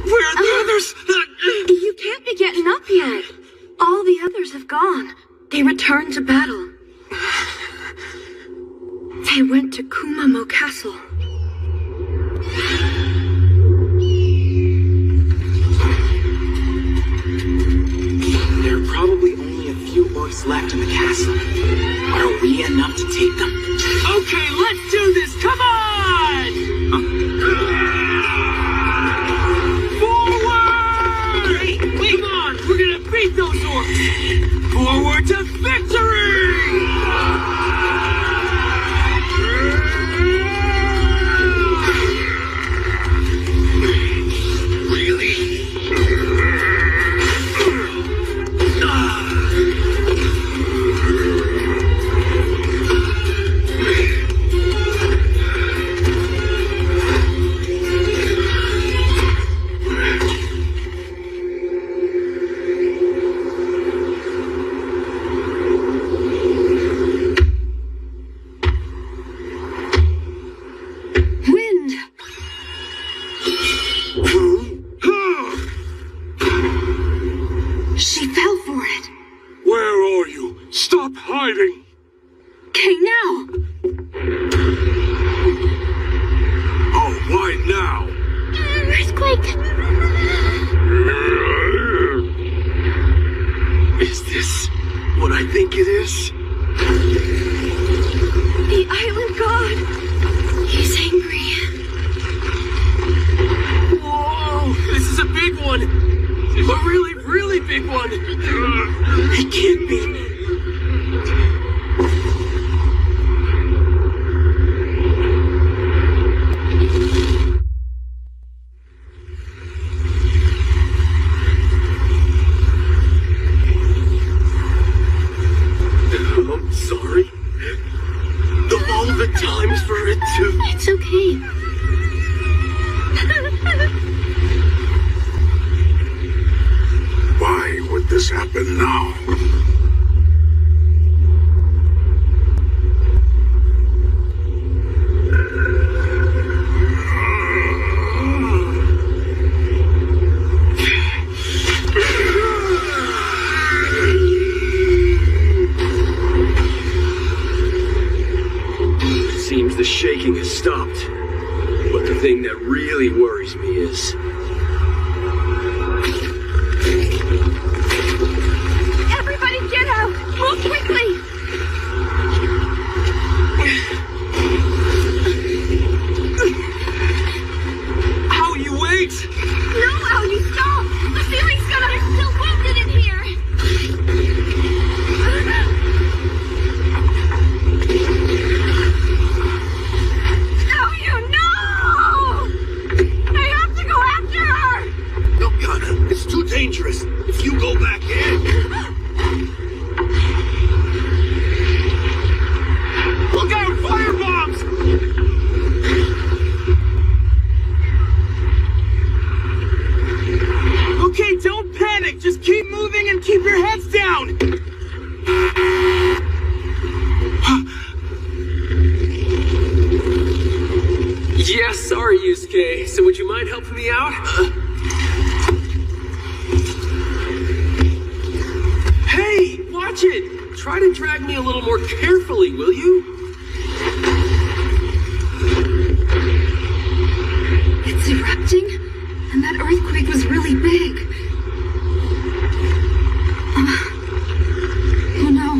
Where are the others? You can't be getting up yet. All the others have gone. They returned to battle. They went to Kumamo Castle. There are probably only a few orcs left in the castle. Are we enough to take them? Okay, let's do this! Come on! Forward! Hey, wait! Come on, we're gonna beat those orcs! Forward to victory! Really? Wind! She fell for it. Where are you? Stop hiding! Okay, now! Oh, why now? Earthquake! Is this what I think it is? The island god! He's angry. Whoa! This is a big one! A really, really big one! It can't be. I'm sorry. Of all the times for it to... It's okay. this happen now? Seems the shaking has stopped. But the thing that really worries me is... Everybody get out! Move quickly! Ow, you wait! No, Al, you stop! The ceiling's gonna... You're still wounded in here! Oh, you know! I have to go after her! No, Gunna, it's too dangerous. If you go back in... Look out! Firebombs! Okay, don't panic. Just keep moving and keep your heads down. Yeah, sorry, Yusuke. So would you mind helping me out? Hey, watch it! Try to drag me a little more carefully, will you? It's erupting, and that earthquake was really big. Oh no.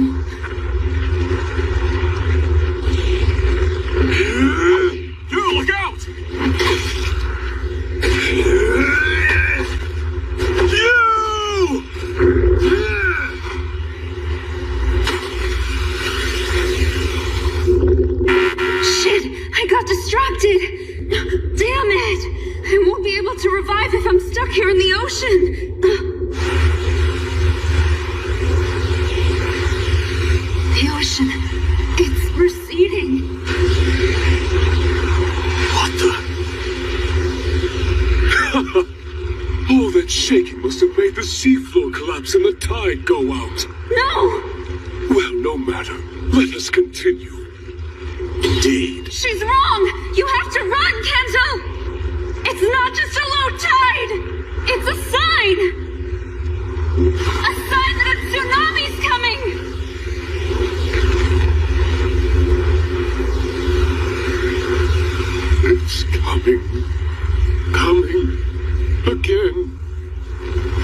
Dude, look out! Shit, I got distracted. Damn it! I won't be able to revive if I'm stuck here in the ocean. The ocean, it's receding. What the? Oh, that shaking must have made the seafloor collapse and the tide go out. No! Well, no matter. Let us continue. Indeed. She's wrong! You have to run, Kento! It's not just a low tide! It's a sign! A sign that a tsunami's coming! It's coming. Coming. Again.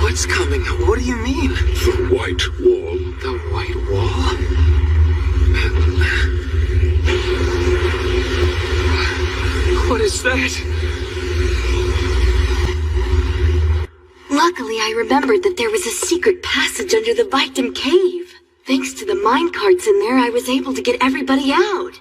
What's coming? What do you mean? The white wall. The white wall? What is that? Luckily, I remembered that there was a secret passage under the Victim Cave. Thanks to the mine carts in there, I was able to get everybody out.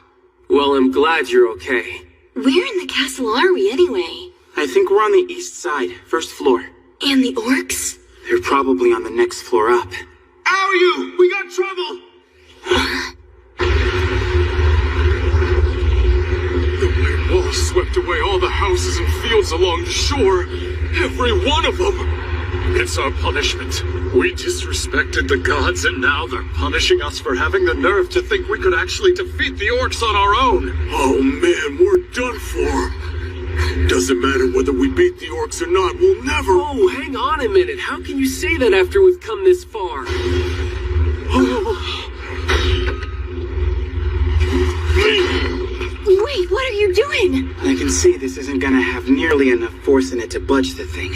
Well, I'm glad you're okay. Where in the castle are we, anyway? I think we're on the east side, first floor. And the orcs? They're probably on the next floor up. Ow, you! We got trouble! The white wall swept away all the houses and fields along the shore. Every one of them. It's our punishment. We disrespected the gods, and now they're punishing us for having the nerve to think we could actually defeat the orcs on our own. Oh man, we're done for. Doesn't matter whether we beat the orcs or not, we'll never... Oh, hang on a minute. How can you say that after we've come this far? Wait, what are you doing? I can see this isn't gonna have nearly enough force in it to budge the thing.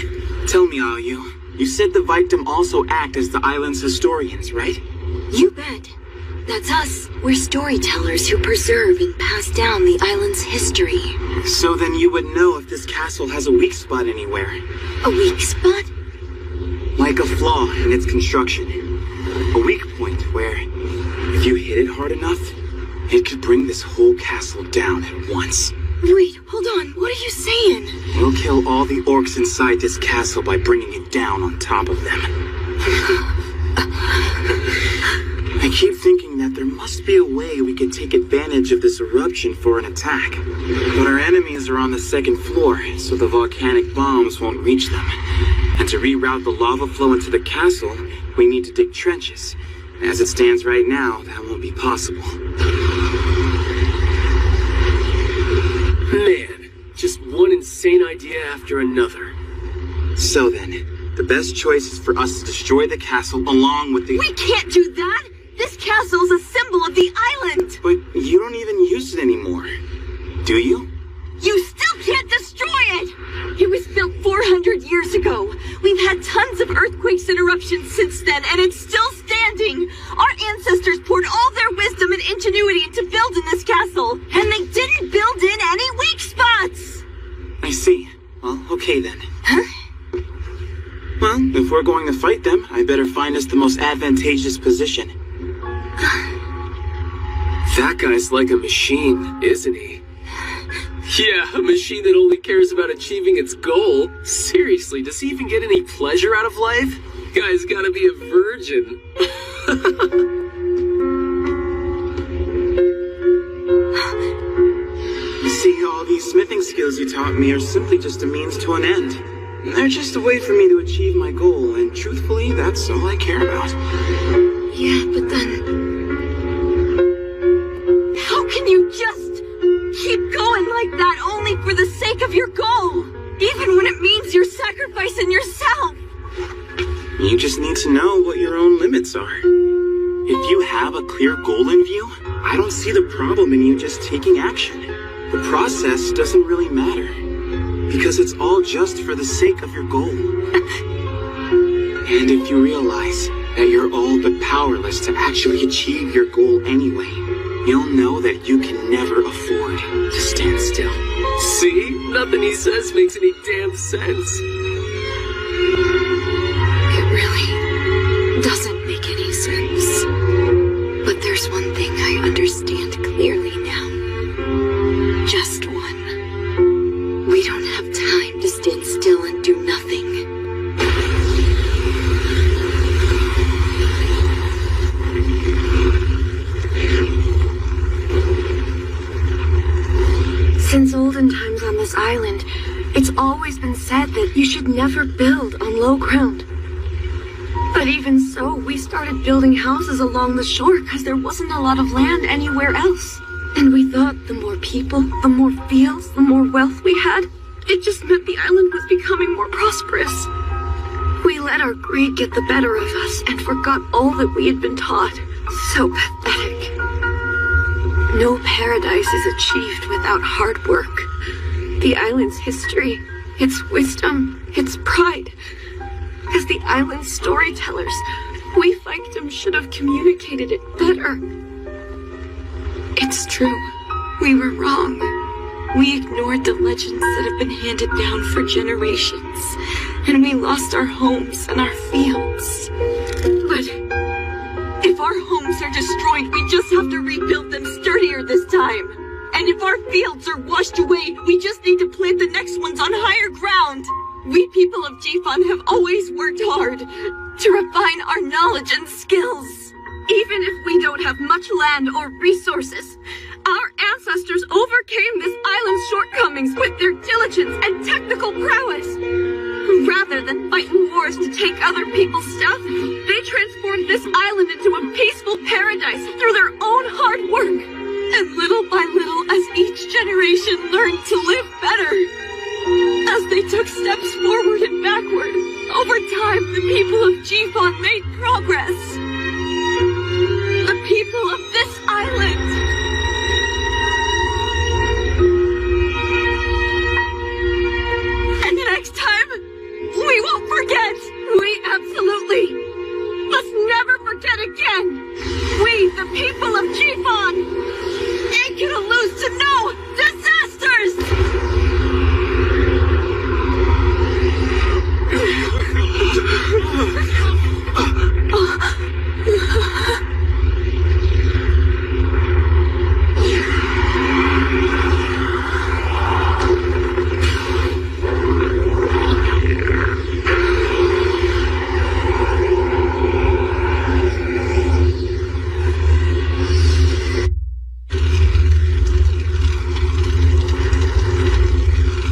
Tell me, Aoyu, you said the Victim also act as the island's historians, right? You bet. That's us. We're storytellers who preserve and pass down the island's history. So then you would know if this castle has a weak spot anywhere. A weak spot? Like a flaw in its construction. A weak point where, if you hit it hard enough, it could bring this whole castle down at once. Wait, hold on. What are you saying? We'll kill all the orcs inside this castle by bringing it down on top of them. I keep thinking that there must be a way we could take advantage of this eruption for an attack. But our enemies are on the second floor, so the volcanic bombs won't reach them. And to reroute the lava flow into the castle, we need to dig trenches. As it stands right now, that won't be possible. Man, just one insane idea after another. So then, the best choice is for us to destroy the castle along with the... We can't do that! This castle's a symbol of the island! But you don't even use it anymore, do you? You still can't destroy it! It was built 400 years ago. We've had tons of earthquakes and eruptions since then, and it's still standing. Our ancestors poured all their wisdom and ingenuity into building this castle, and they didn't build in any weak spots! I see. Well, okay then. Huh? Well, if we're going to fight them, I better find us the most advantageous position. That guy's like a machine, isn't he? Yeah, a machine that only cares about achieving its goal. Seriously, does he even get any pleasure out of life? Guy's gotta be a virgin. You see, all these smithing skills you taught me are simply just a means to an end. They're just a way for me to achieve my goal, and truthfully, that's all I care about. Yeah, but then... How can you just keep going like that only for the sake of your goal? Even when it means you're sacrificing yourself? You just need to know what your own limits are. If you have a clear goal in view, I don't see the problem in you just taking action. The process doesn't really matter, because it's all just for the sake of your goal. And if you realize that you're all but powerless to actually achieve your goal anyway, you'll know that you can never afford to stand still. See? Nothing he says makes any damn sense. It really doesn't make any sense. But there's one thing I understand clearly now. Just one. We don't have time to stand still and do nothing. Since olden times on this island, it's always been said that you should never build on low ground. But even so, we started building houses along the shore because there wasn't a lot of land anywhere else. And we thought the more people, the more fields, the more wealth we had, it just meant the island was becoming more prosperous. We let our greed get the better of us and forgot all that we had been taught. So pathetic. No paradise is achieved without hard work. The island's history, its wisdom, its pride. As the island's storytellers, we fiefdom should have communicated it better. It's true. We were wrong. We ignored the legends that have been handed down for generations, and we lost our homes and our fields. But if our homes are destroyed, we just have to rebuild them sturdier this time. And if our fields are washed away, we just need to plant the next ones on higher ground. We people of Jifan have always worked hard to refine our knowledge and skills. Even if we don't have much land or resources, our ancestors overcame this island's shortcomings with their diligence and technical prowess. Rather than fighting wars to take other people's stuff, they transformed this island into a peaceful paradise through their own hard work. And little by little, as each generation learned to live better, as they took steps forward and backward, over time the people of Jifan made progress. The people of this island. And next time, we won't forget. We absolutely must never forget again. We, the people of Jifan, ain't gonna lose to no disasters!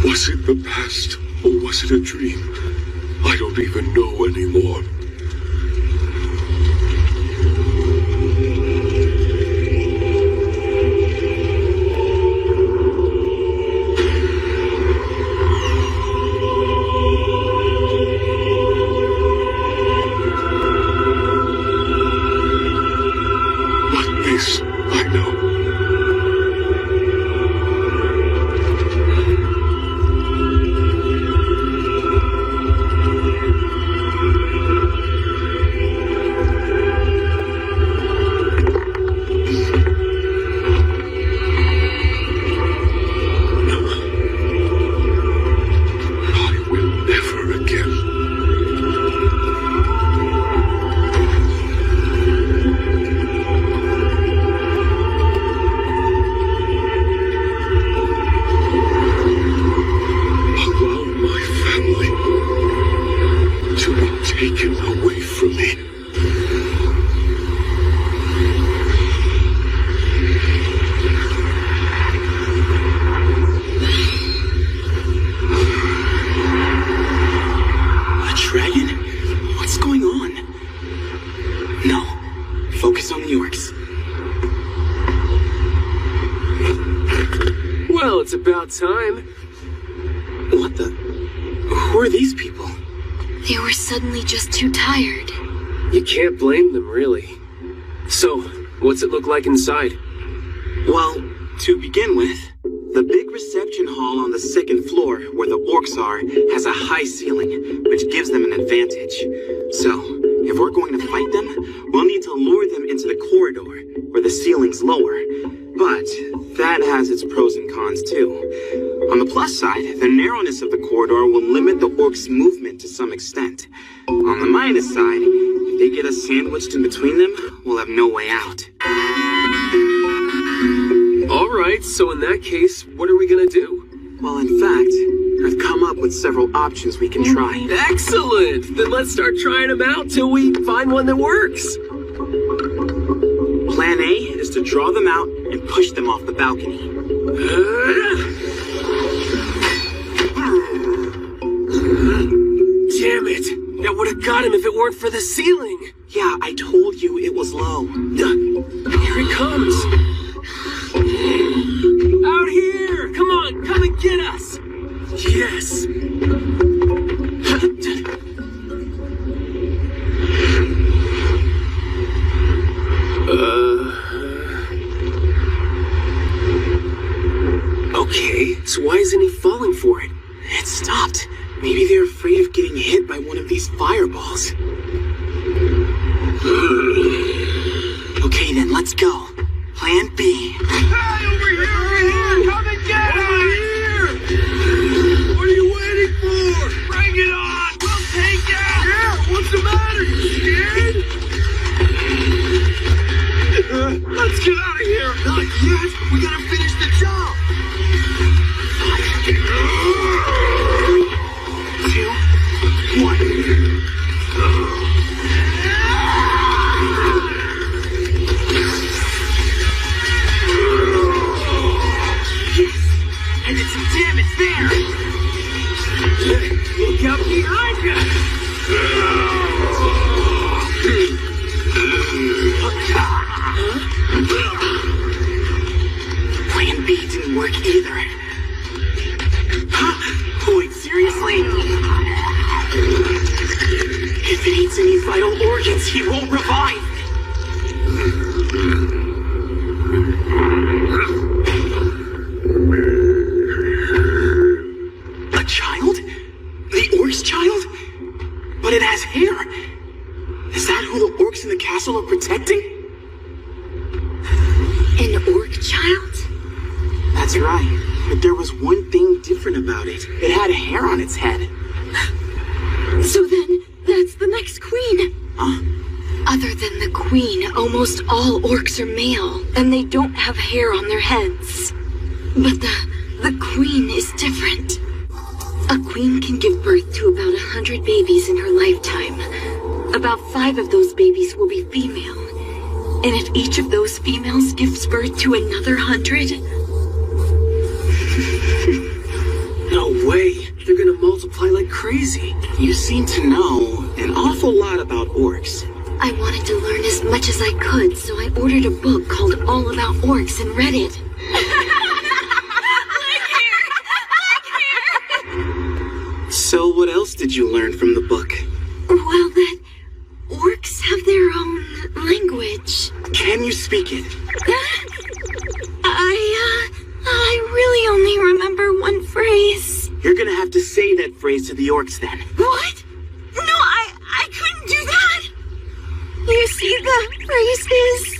Was it the past, or was it a dream? I don't even know anymore. taken away from me. A dragon? What's going on? No. Focus on the orcs. Well, it's about time. What the? Who are these people? They were suddenly just too tired. You can't blame them, really. So, what's it look like inside? Well, to begin with, the big reception hall on the second floor where the orcs are has a high ceiling, which gives them an advantage. So, if we're going to fight them, we'll need to lure them into the corridor, where the ceiling's lower. But that has its pros and cons too. On the plus side, the narrowness of the corridor will limit the orcs' movement to some extent. On the minus side, if they get us sandwiched in between them, we'll have no way out. Alright, so in that case, what are we gonna do? Well, in fact, I've come up with several options we can try. Excellent! Then let's start trying them out till we find one that works. Plan A is to draw them out and push them off the balcony. Damn it! That would have got him if it weren't for the ceiling! Yeah, I told you it was low. Here it comes! Out here! Come on, come and get us! Yes! Okay, so why isn't he falling for it? It stopped. Maybe they're afraid of getting hit by one of these fireballs. Okay then, let's go. Plan B. Hey, over here! Come and get us! What are you waiting for? Bring it on! We'll take it! Yeah, what's the matter? You scared? Let's get out of here! Not yet! We gotta finish the job! 3, 2, 1. I did some damage there! Look out behind you! Plan B didn't work either. Wait, seriously? If it eats any vital organs, he won't revive. A child? The orc's child? But it has hair. Is that who the orcs in the castle are protecting? An orc child? That's right. But there was one thing different about it. It had hair on its head. So then, that's the next queen. Huh? Other than the queen, almost all orcs are male, and they don't have hair on their heads. But the queen is different. A queen can give birth to about 100 babies in her lifetime. About 5 of those babies will be female. And if each of those females gives birth to another 100... No way! They're gonna multiply like crazy. You seem to know an awful lot about orcs. I wanted to learn as much as I could, so I ordered a book called All About Orcs and read it. So what else did you learn from the book? Well, that orcs have their own language. Can you speak it? I really only remember one phrase. You're gonna have to say that phrase to the orcs then. What? No, I couldn't do that. You see, the phrase is...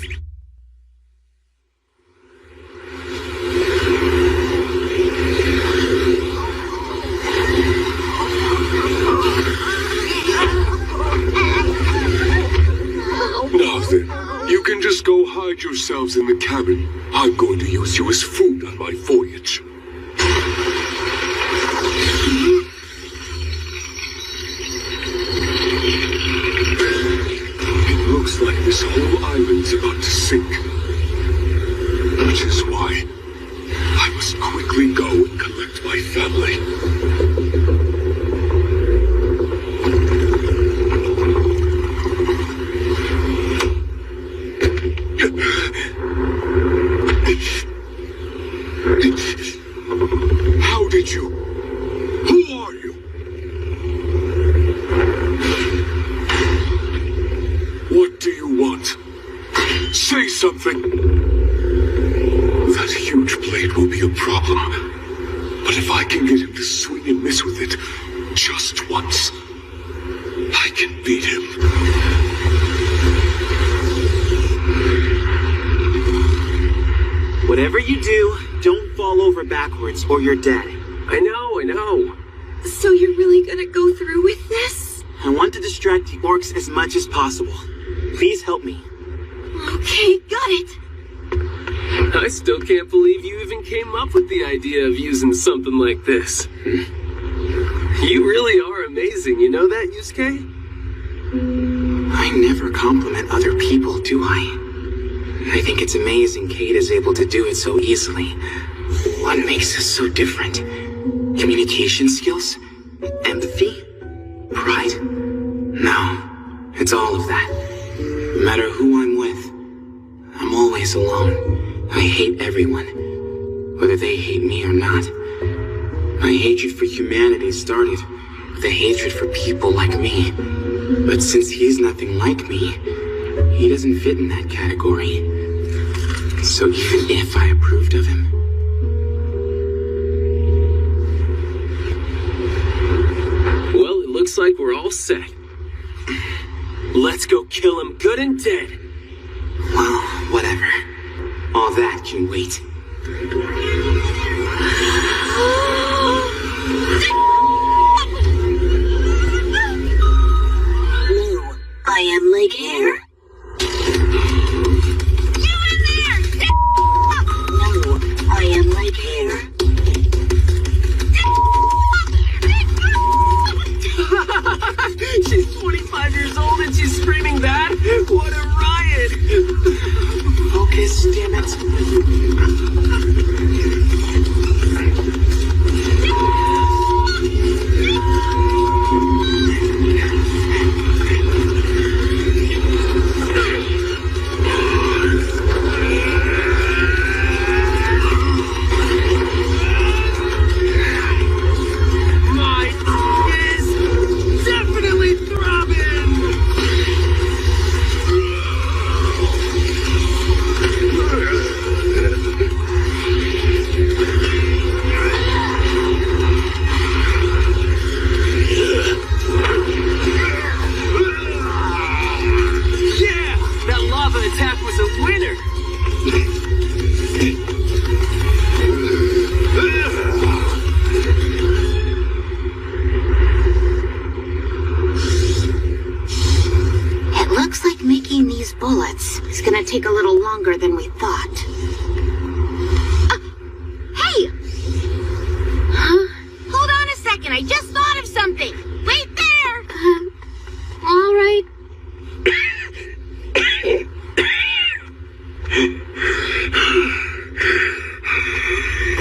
Now then, you can just go hide yourselves in the cabin. I'm going to use you as food on my voyage. sink. Which is why I must quickly go and collect my family. How did you? Who are you? What do you want? Say something. That huge blade will be a problem. But if I can get him to swing and miss with it just once, I can beat him. Whatever you do, don't fall over backwards or you're dead. I know. So you're really gonna go through with this? I want to distract the orcs as much as possible. Please help me. Okay, got it. I still can't believe you even came up with the idea of using something like this. You really are amazing, you know that, Yusuke? I never compliment other people, do I? I think it's amazing Kate is able to do it so easily. What makes us so different? Communication skills? Empathy? Pride? No, it's all of that. No matter who I'm with, I'm always alone. I hate everyone, whether they hate me or not. My hatred for humanity started with a hatred for people like me. But since he's nothing like me, he doesn't fit in that category. So even if I approved of him, well, it looks like we're all set. Let's go kill him good and dead. well, whatever. All that can wait. No, I am like hair. No, I am like hair. She's 25 years old and she's screaming that? What a riot! Focus, damn it. It's gonna take a little longer than we thought. Hey! Huh? Hold on a second, I just thought of something! Wait there! All right.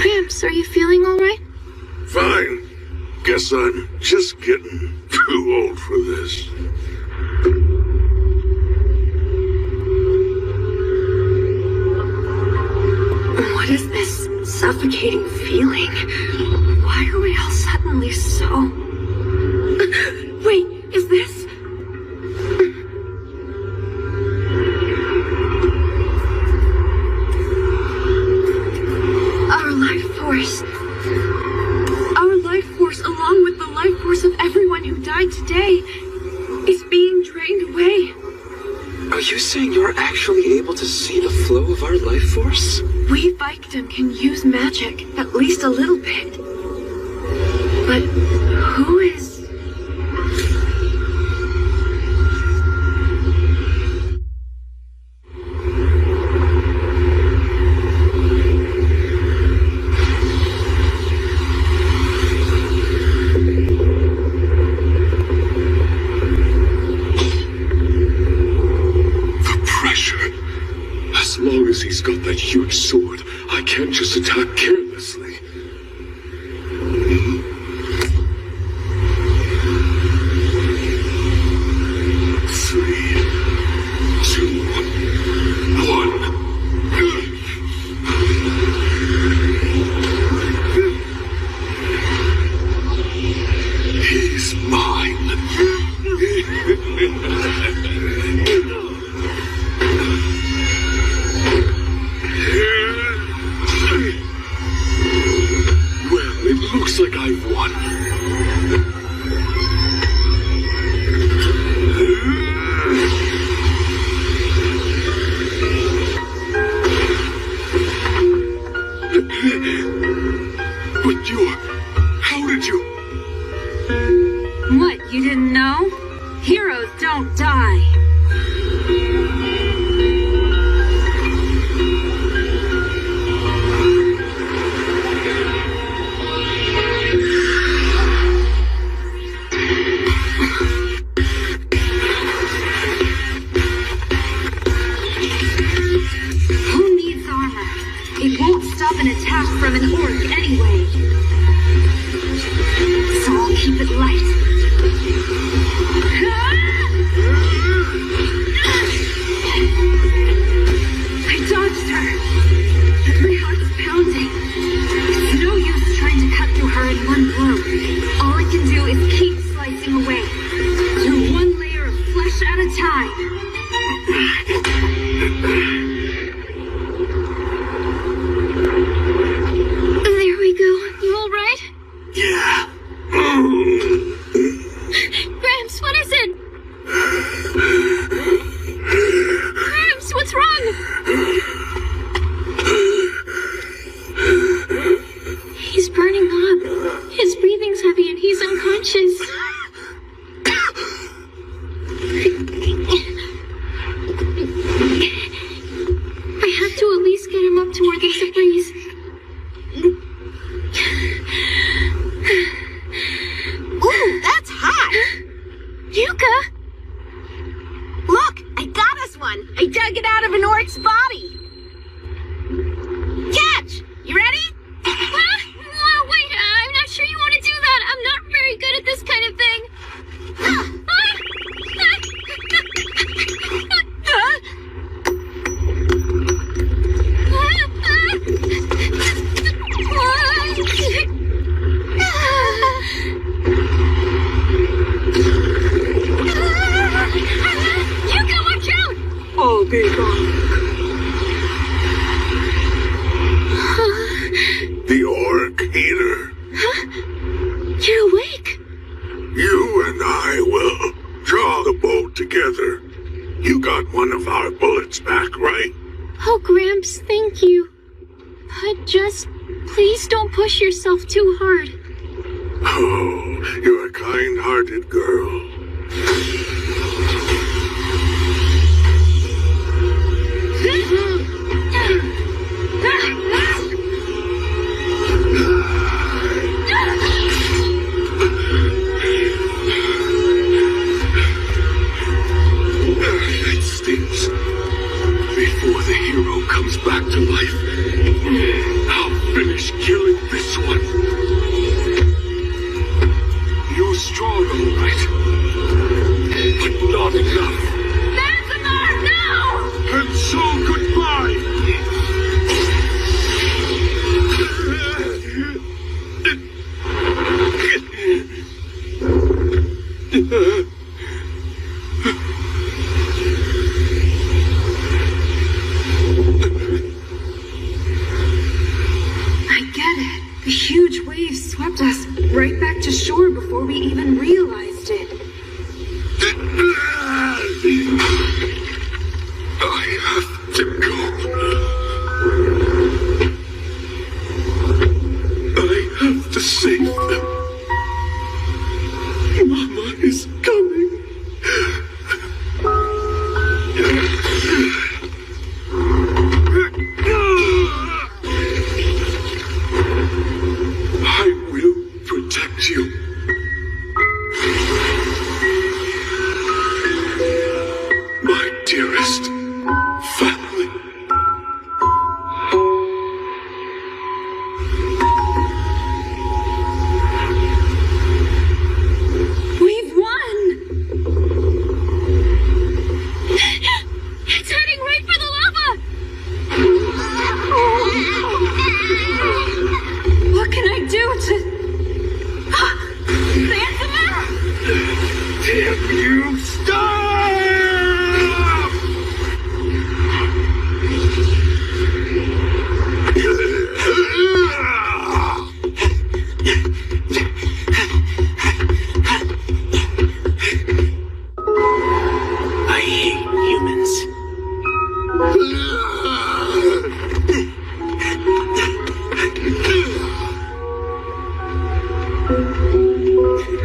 Gramps, are you feeling all right? Fine. Guess I'm just getting too old for this. What is this suffocating feeling? Why are we all suddenly so... Wait, is this... Our life force. Our life force, along with the life force of everyone who died today, is being drained away. Are you saying you're actually able to see the flow of our life force? We Viked can use magic, at least a little bit. But who is... The pressure has He's got that huge sword. I can't just attack carelessly. 3, 2, 1. He's mine. Well, it looks like I've won. But how did you? What, you didn't know? Heroes don't die. Who needs armor? It won't stop an attack from an orc anyway. So I'll keep it light. I dodged her. My heart's pounding. It's no use trying to cut through her in one blow. All I can do is keep slicing away. Through one layer of flesh at a time. There we go. You all right? Yeah. Gramps, what is it? Gramps, what's wrong? He's burning up. His breathing's heavy and he's unconscious. I have to at least get him up to where there's a breeze. Ooh, that's hot! Yuka! Look, I got us one! I dug it out of an orc's body! Catch! You ready? Wait, I'm not sure you want to do that. I'm not very good at this kind of thing. Yuka, watch out! Oh, Bebop. The orc healer. You're awake. You and I will draw the boat together. You got one of our bullets back, right? Oh, Gramps, thank you. But just please don't push yourself too hard. Oh, you're a kind-hearted girl. It stings. Before the hero comes back to life, I'll finish killing this one. You're strong, all right, but not enough. That's enough now! And so goodbye. I get it. The huge waves swept us right back to shore before we even realized it. I have to go. I have to save them. Mama is coming. I will protect you. My dearest family. You stop! I hate humans.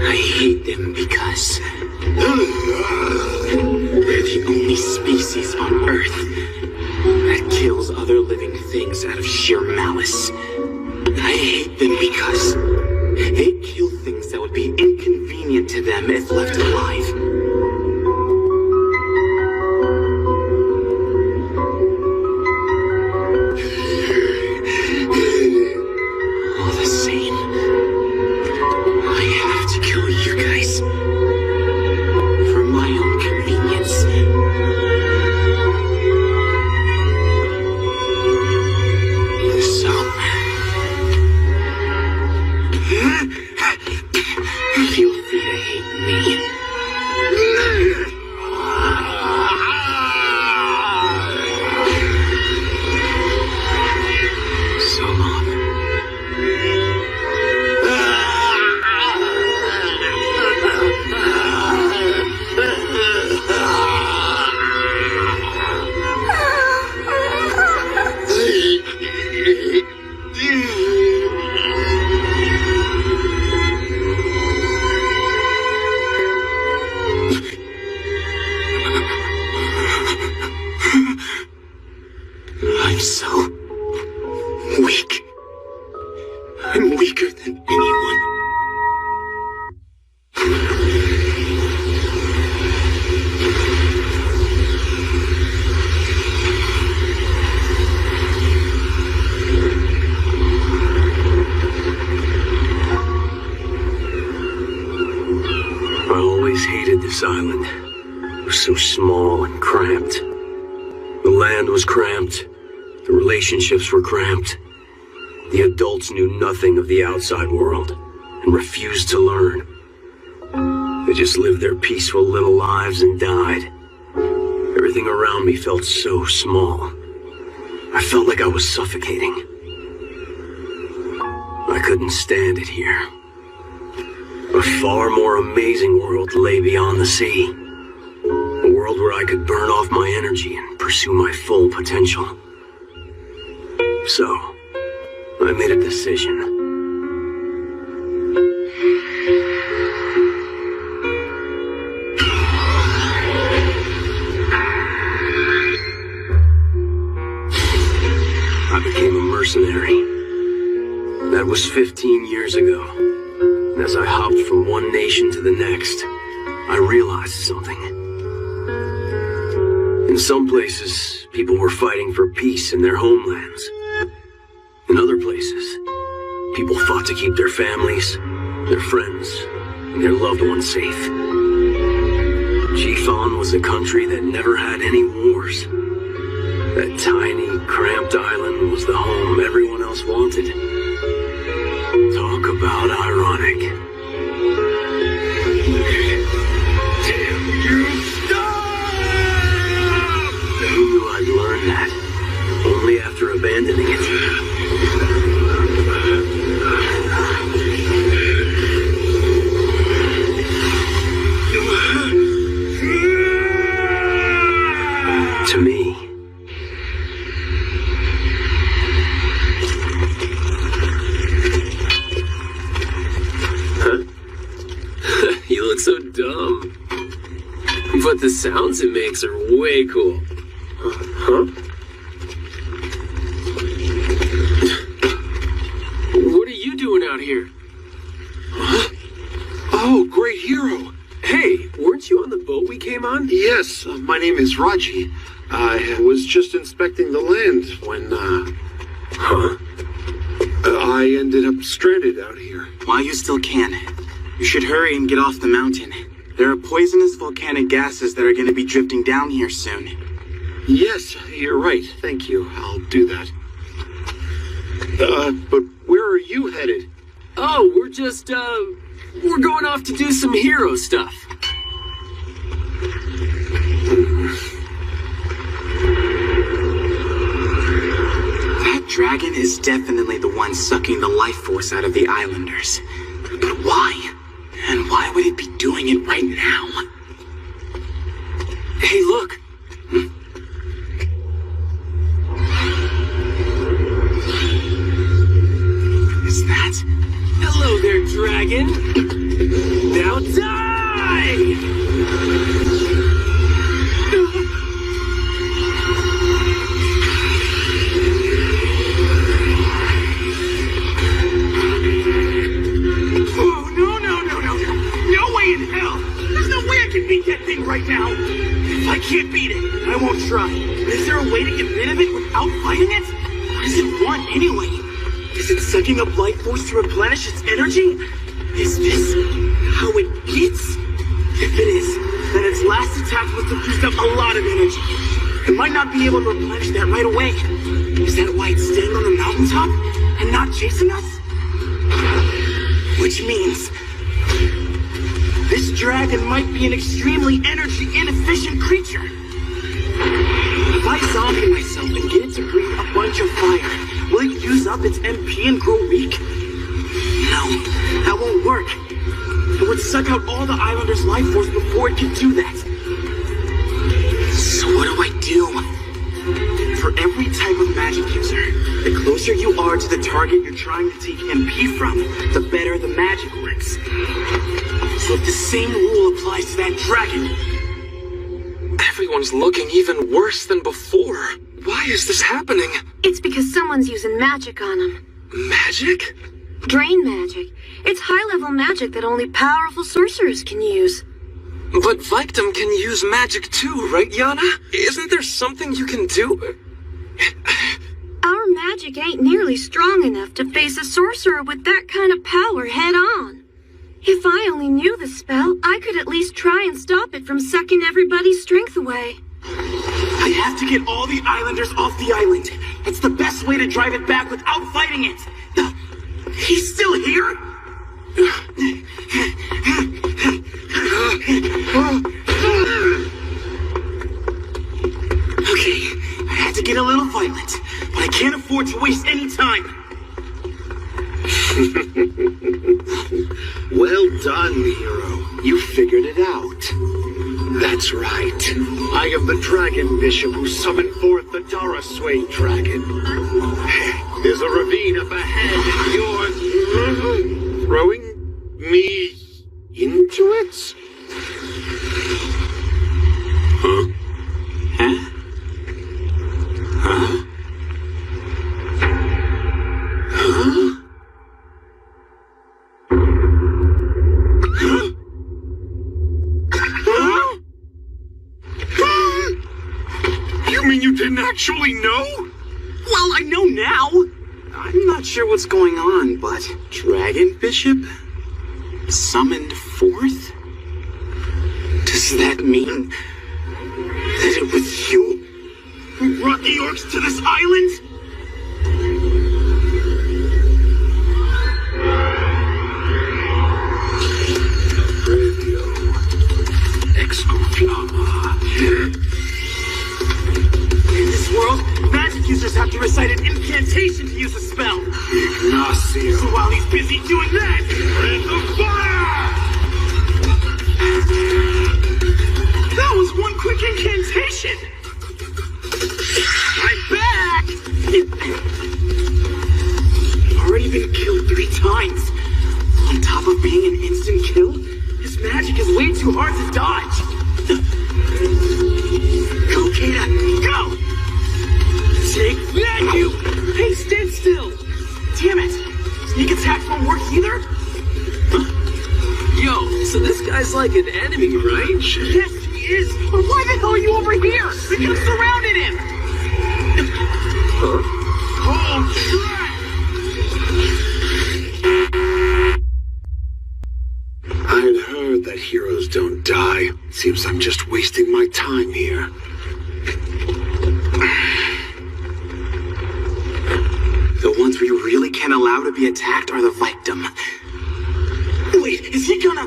I hate them because they're the only species on Earth that kills other living things out of sheer malice. I hate them because they kill things that would be inconvenient to them if left alive. All the same, I have to kill you guys for my own convenience. So, feel free to hate me. So long. I'm so weak. I'm weaker than anyone. I always hated this island. It was so small and cramped. The land was cramped. The relationships were cramped. The adults knew nothing of the outside world and refused to learn. They just lived their peaceful little lives and died. Everything around me felt so small. I felt like I was suffocating. I couldn't stand it here. A far more amazing world lay beyond the sea. A world where I could burn off my energy and pursue my full potential. So, I made a decision. I became a mercenary. That was 15 years ago. And as I hopped from one nation to the next, I realized something. In some places, people were fighting for peace in their homelands. In other places, people fought to keep their families, their friends, and their loved ones safe. G-Fon was a country that never had any wars. That tiny, cramped island was the home everyone else wanted. Talk about ironic. You stop! Who knew I'd learn that? Only after abandoning it. To me. Huh? You look so dumb. But the sounds it makes are way cool. Huh? What are you doing out here? Huh? Oh, great hero. Hey, weren't you on the boat we came on? Yes, my name is Raji. I was just inspecting the land when, I ended up stranded out here. While you still can, you should hurry and get off the mountain. There are poisonous volcanic gases that are going to be drifting down here soon. Yes, you're right. Thank you. I'll do that. But where are you headed? Oh, we're just, we're going off to do some hero stuff. is definitely the one sucking the life force out of the islanders. But why? And why would it be doing it right now? Hey, look! Is that... Hello there, dragon. Now die! Oh, no. No way in hell. There's no way I can beat that thing right now. If I can't beat it, I won't try. Is there a way to get rid of it without fighting it? What does it want anyway? Is it sucking up life force to replenish its energy? Is this how it eats? If it is, then its last attack must have used up a lot of energy. It might not be able to replenish that right away. Is that why it's staying on the mountaintop and not chasing us? Which means this dragon might be an extremely energy inefficient creature. If I zombie myself and get it to breathe a bunch of fire, will it use up its MP and grow weak? No, that won't work. It would suck out all the islanders' life force before it can do that. So what do I do? For every type of magic user, the closer you are to the target you're trying to take MP from, the better the magic works. So if the same rule applies to that dragon... Everyone's looking even worse than before. Why is this happening? It's because someone's using magic on them. Magic? Drain magic. It's high-level magic that only powerful sorcerers can use. But Victim can use magic too, right, Yana? Isn't there something you can do? Our magic ain't nearly strong enough to face a sorcerer with that kind of power head-on. If I only knew the spell, I could at least try and stop it from sucking everybody's strength away. I have to get all the islanders off the island. It's the best way to drive it back without fighting it. He's still here? Okay, I had to get a little violent, but I can't afford to waste any time. Well done, hero. You figured it out. That's right. I am the dragon bishop who summoned forth the Darasway dragon. There's a ravine up ahead. You're throwing me into it? Huh? Huh? Huh? Huh? You mean you didn't actually know? Well, I know now. I'm not sure what's going on, but Dragon Bishop summoned forth? Does that mean that it was you who brought the orcs to this island? In this world, magic users have to recite an incantation to use a spell. Ignacio. So while he's busy doing that, Breath of fire! that was one quick incantation. I'm back! I've already been killed 3 times. On top of being an instant kill, his magic is way too hard to dodge. Go, Kata, go! Take that, you! Hey, stand still! Damn it! Sneak attacks won't work either? Yo, so this guy's like an enemy, right? Yes, he is! But why the hell are you over here? We could have surrounded him! Oh, I'd heard that heroes don't die. Seems I'm just wasting my time here. The ones we really can't allow to be attacked are the victim. Wait, is he gonna...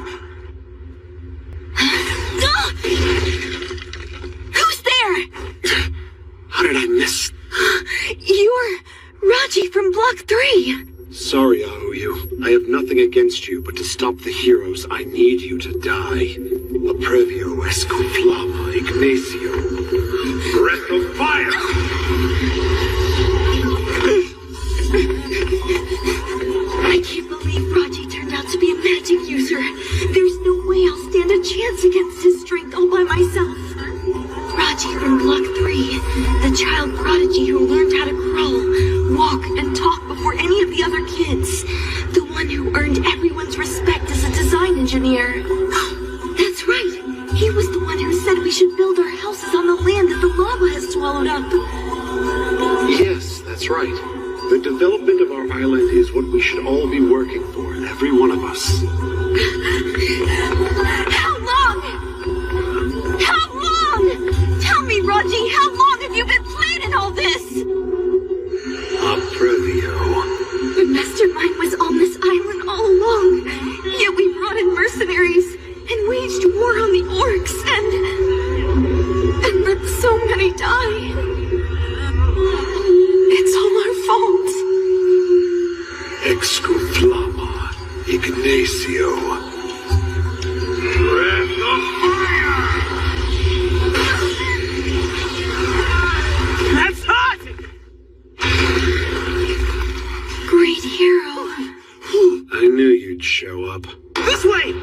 Who's there? How did I miss? You're Raji from Block 3! Sorry, Aoyu. I have nothing against you, but to stop the heroes, I need you to die. Aprevio escuflama ignacio. Breath of fire! I can't believe Raji turned out to be a magic user. There's no way I'll stand a chance against his strength all by myself. Raji from Block 3, the child prodigy who learned how to crawl, walk, and talk before any of the other kids. The one who earned everyone's respect as a design engineer. That's right. He was the one who said we should build our houses on the land that the lava has swallowed up. Yes, that's right. The development of our island is what we should all be working for, every one of us. How long? How long? Tell me, Raji, how long have you been planning all this? Aprevio. The mastermind was on this island all along. Yet we brought in mercenaries and waged war on the orcs and let so many die. It's all our fault. Excuflama ignacio. Breath of fire! That's hot! Great hero. I knew you'd show up. This way!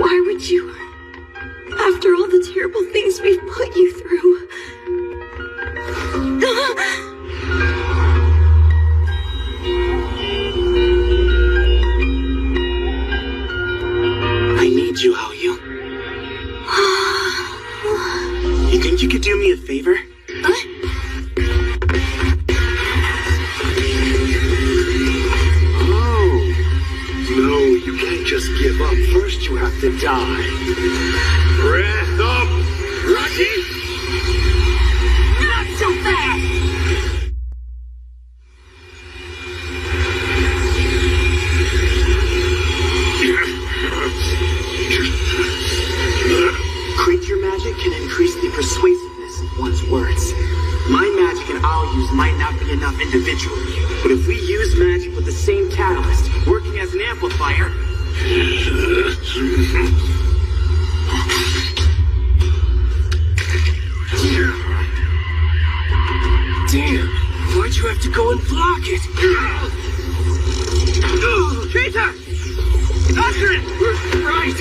Why would you? After all the terrible things we've put you through. I need you, Aoyu. You think you could do me a favor? No, you can't just give up. First you have to die. Breath up! Raji! Not so fast! Creature magic can increase the persuasiveness of one's words. My magic and Aoyu's might not be enough individually, but if we use magic with the same catalyst, working as an amplifier... Damn, why'd you have to go and block it? Peter! Doctor it! Right!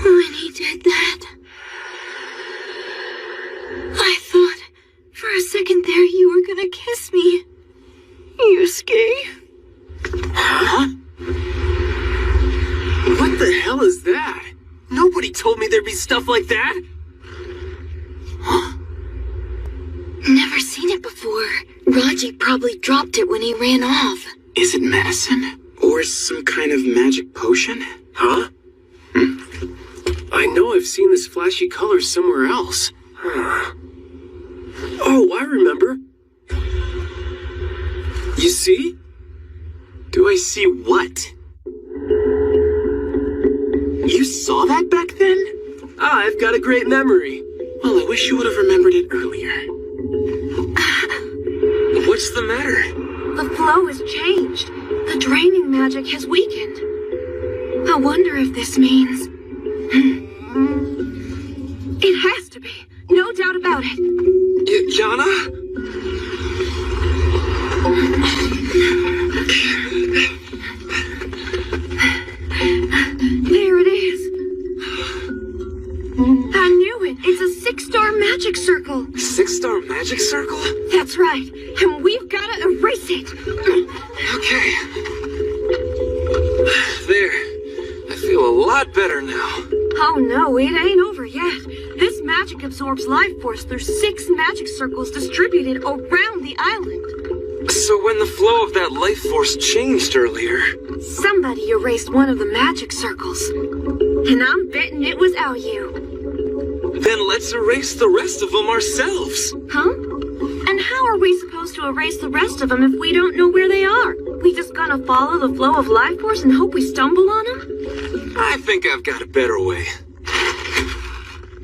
When he did that, I thought for a second there you were gonna kiss me. Yusuke. Huh? What the hell is that? Nobody told me there'd be stuff like that. Never seen it before. Raji probably dropped it when he ran off. Is it medicine? Or some kind of magic potion? Huh? I know I've seen this flashy color somewhere else. Oh, I remember. You see? Do I see what? You saw that back then? I've got a great memory. Well, I wish you would have remembered it earlier. What's the matter? The flow has changed. The draining magic has weakened. I wonder if this means... It has to be. No doubt about it. Yana? There it is. I knew it. It's a 6-star magic circle. 6-star magic circle? That's right. And we've got to erase it. Okay. There. I feel a lot better now. Oh no, it ain't over yet. This magic absorbs life force through 6 magic circles distributed around the island. So when the flow of that life force changed earlier... Somebody erased one of the magic circles. And I'm betting it was Aoyu. Then let's erase the rest of them ourselves. Huh? And how are we supposed to erase the rest of them if we don't know where they are? We just gonna follow the flow of life force and hope we stumble on them? I think I've got a better way.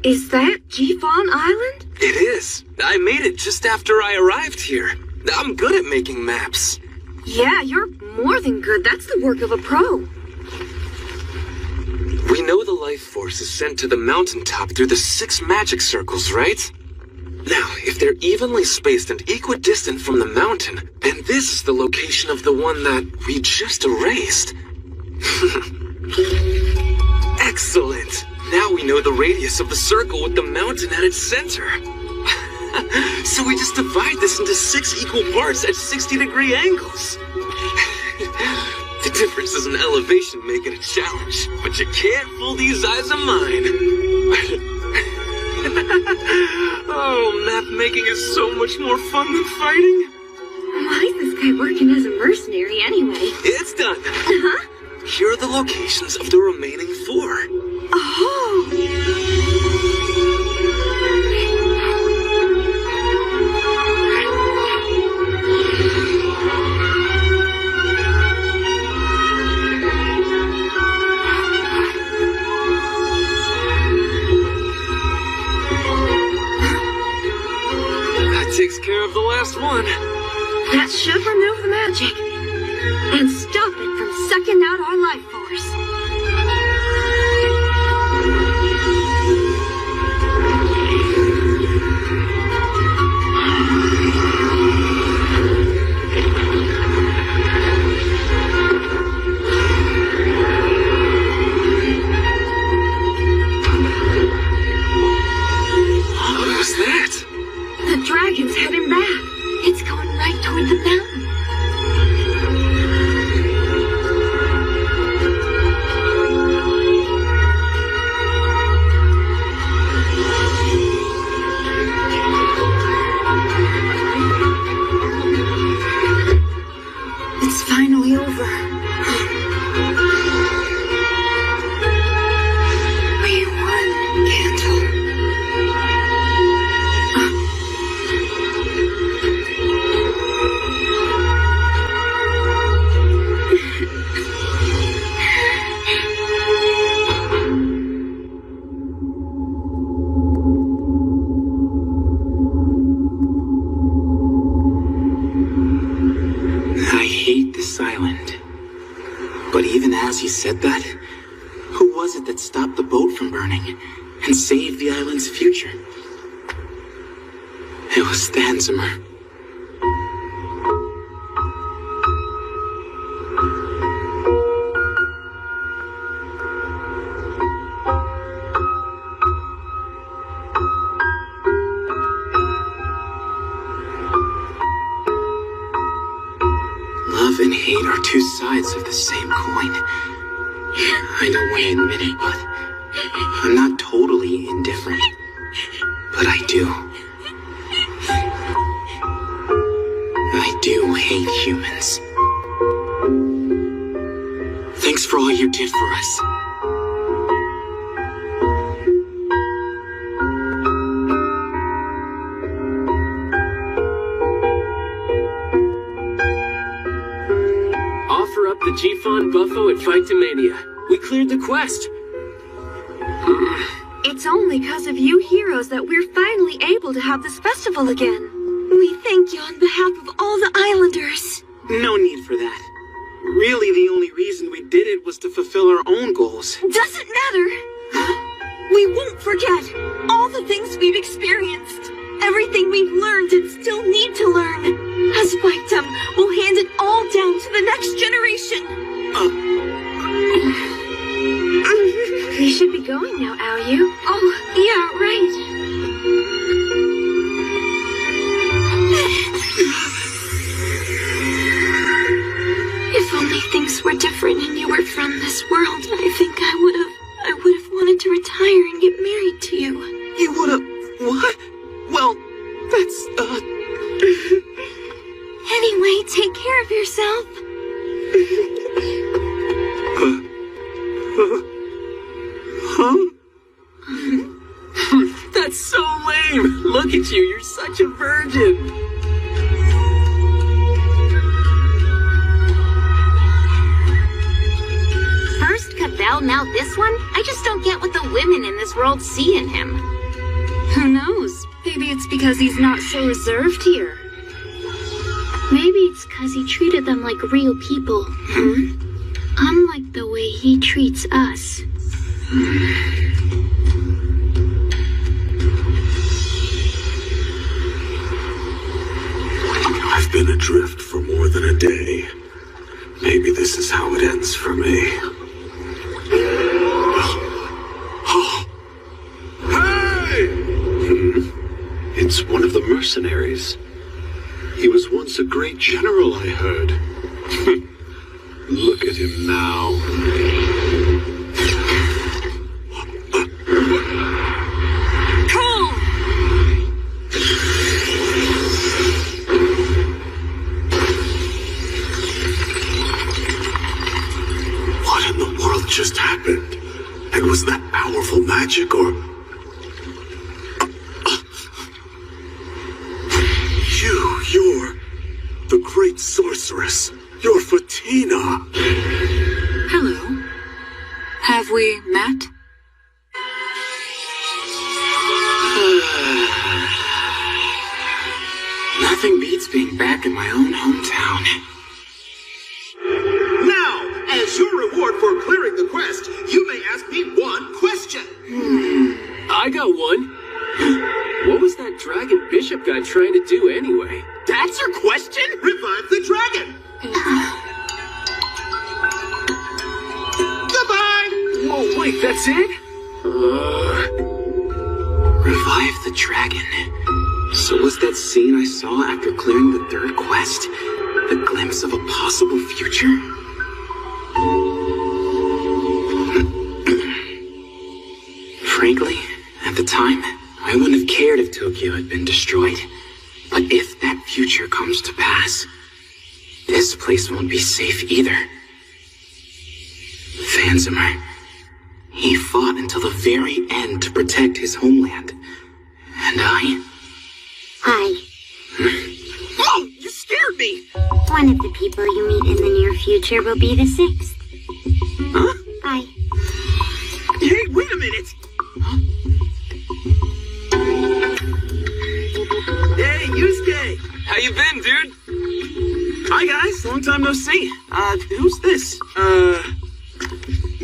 Is that G-Fawn Island? It is. I made it just after I arrived here. I'm good at making maps. Yeah, you're more than good. That's the work of a pro. We know the life force is sent to the mountaintop through the 6 magic circles, right? Now, if they're evenly spaced and equidistant from the mountain, and this is the location of the one that we just erased. Excellent! Now we know the radius of the circle with the mountain at its center. So we just divide this into 6 equal parts at 60-degree angles. The differences in elevation make it a challenge, but you can't fool these eyes of mine. Oh, map making is so much more fun than fighting. Why is this guy working as a mercenary anyway? It's done. Here are the locations of the remaining 4. Oh! That takes care of the last one. That should remove the magic. And stop it from sucking out our life force. What was that? The dragon's heading back. It's going right toward the mountain. It's finally over. We won, Candle. I hate this island. But even as he said that, who was it that stopped the boat from burning and saved the island's future? It was Stanzimer. Love and hate are 2 sides of the same coin. I don't want to admit it, but I'm not totally indifferent. But I do. I do hate humans. Thanks for all you did for us. Offer up the G-Fawn Buffo at Fightomania. We cleared the quest. It's only because of you heroes that we're finally able to have this festival again. We thank you on behalf of all the islanders. No need for that. Really, the only reason we did it was to fulfill our own goals. Doesn't matter. We won't forget all the things we've experienced. Everything we've learned and still need to learn. As Fightum, we'll hand it all down to the next generation. We should be going now, Aoyu. Oh, yeah, right. If only things were different and you were from this world, I think I would have wanted to retire and get married to you. You would have... What? Well, that's, Anyway, take care of yourself. Huh? That's so lame. Look at you. You're such a virgin. First Cabell Well, now this one, I just don't get what the women in this world see in him. Who knows? Maybe it's because he's not so reserved here. Maybe it's because he treated them like real people. Unlike the way he treats us. I've been adrift for more than a day. Maybe this is how it ends for me. Hey! It's one of the mercenaries. He was once a great general, I heard. Look at him now. What in the world just happened? And was that powerful magic or... You're the great sorceress. You're Fatina. Hello. Have we met? Nothing beats being back in my own hometown. Now, as your reward for clearing the quest, you may ask me one question. I got one. What was that dragon bishop guy trying to do anyway? That's your question? Revive the dragon. Goodbye. Whoa, wait, that's it? Revive the dragon. So was that scene I saw after clearing the third quest the glimpse of a possible future? Frankly, at the time, I wouldn't have cared if Tokyo had been destroyed. But if that future comes to pass, this place won't be safe either. Fanzimer, he fought until the very end to protect his homeland. And I... Whoa, you scared me! One of the people you meet in the near future will be the 6th. Huh? Bye. Hey, wait a minute. Hey, Yusuke. How you been, dude? Hi, guys. Long time no see. Who's this?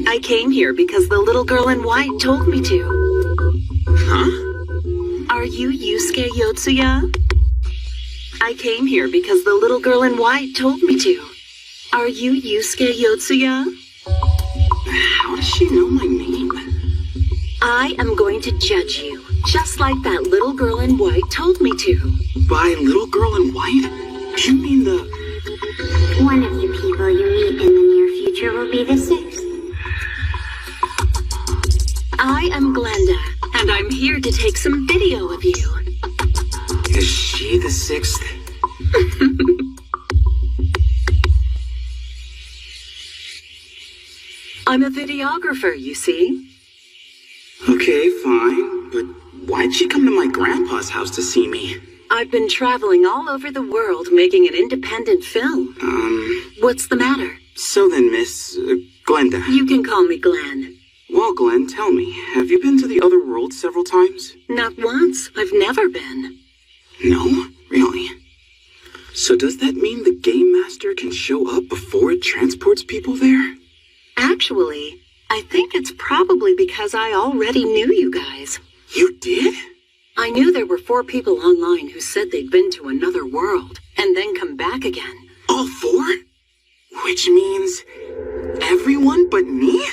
I came here because the little girl in white told me to. Huh? Are you Yusuke Yotsuya? I came here because the little girl in white told me to. Are you Yusuke Yotsuya? How does she know my name? I am going to judge you, just like that little girl in white told me to. By little girl in white? You mean the... One of the people you meet in the near future will be the 6th. I am Glenda, and I'm here to take some video of you. Is she the 6th? I'm a videographer, you see. Okay, fine. But why'd she come to my grandpa's house to see me? I've been traveling all over the world making an independent film. What's the matter? So then, Miss... Glenda. You can call me Glenn. Well, Glenn, tell me, have you been to the other world several times? Not once. I've never been. No? Really? So does that mean the Game Master can show up before it transports people there? Actually, I think it's probably because I already knew you guys. You did? I knew there were 4 people online who said they'd been to another world and then come back again. All 4? Which means everyone but me?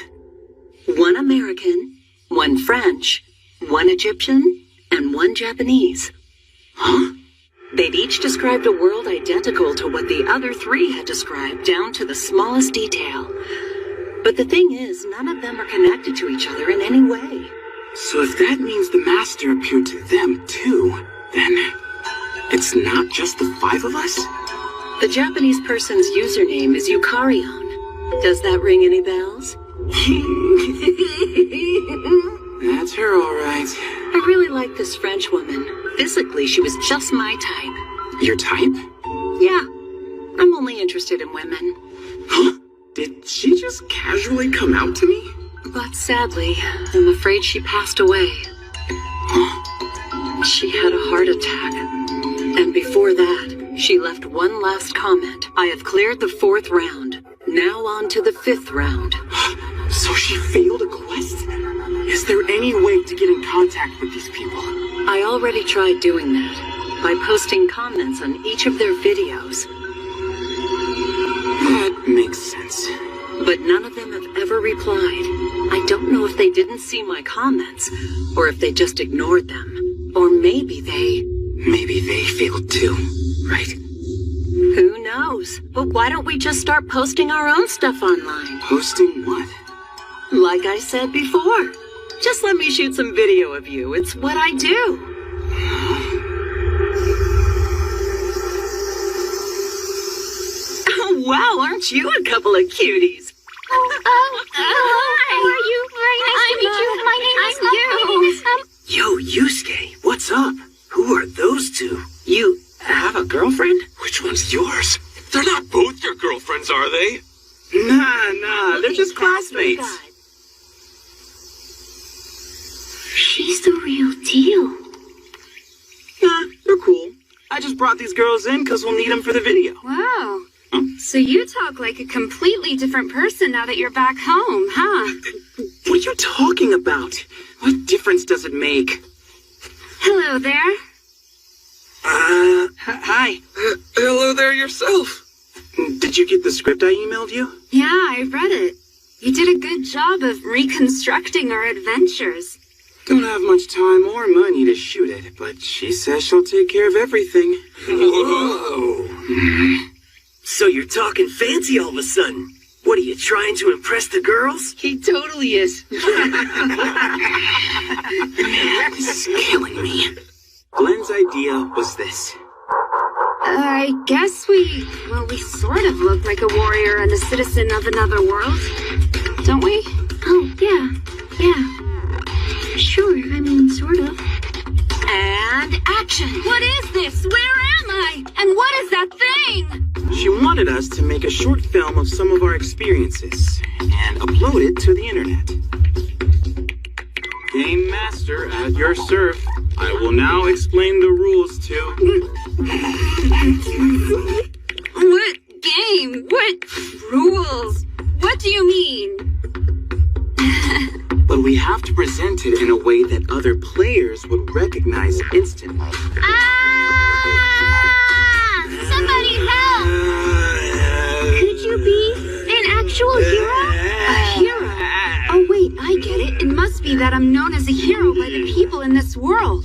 1 American, 1 French, 1 Egyptian, and 1 Japanese. Huh? They'd each described a world identical to what the other 3 had described, down to the smallest detail. But the thing is, none of them are connected to each other in any way. So if that means the Master appeared to them too, then it's not just the 5 of us? The Japanese person's username is Yukarion. Does that ring any bells? That's her, all right. I really like this French woman. Physically, she was just my type. Your type? Yeah. I'm only interested in women. Huh? Did she just casually come out to me? But sadly, I'm afraid she passed away. She had a heart attack. And before that, she left one last comment. I have cleared the 4th round. Now on to the 5th round. So she failed a quest? Is there any way to get in contact with these people? I already tried doing that by posting comments on each of their videos. That makes sense. But none of them have ever replied. I don't know if they didn't see my comments, or if they just ignored them. Or maybe they failed too, right? Who knows? But why don't we just start posting our own stuff online? Posting what? Like I said before. Just let me shoot some video of you. It's what I do. Oh, wow, aren't you a couple of cuties? How are you? Very nice to meet you. My name is Yo, Yusuke, what's up? Who are those two? You have a girlfriend? Which one's yours? They're not both your girlfriends, are they? Nah, they're just classmates. She's the real deal. Nah, they're cool. I just brought these girls in because we'll need them for the video. Wow. So you talk like a completely different person now that you're back home, huh? What are you talking about? What difference does it make? Hello there. Hi. Hello there yourself. Did you get the script I emailed you? Yeah, I read it. You did a good job of reconstructing our adventures. Don't have much time or money to shoot it, but she says she'll take care of everything. Whoa. So you're talking fancy all of a sudden. What, are you trying to impress the girls? He totally is. Man, this is killing me. Glenn's idea was this. I guess we sort of look like a warrior and a citizen of another world, don't we? Oh, yeah. Sure, I mean, sort of. And action! What is this? Where am I? And what is that thing? She wanted us to make a short film of some of our experiences and upload it to the internet. Game Master, at your serve. I will now explain the rules to... What game? What rules? What do you mean? But we have to present it in a way that other players would recognize instantly. Somebody help! Could you be an actual hero? A hero? Oh wait, I get it. It must be that I'm known as a hero by the people in this world.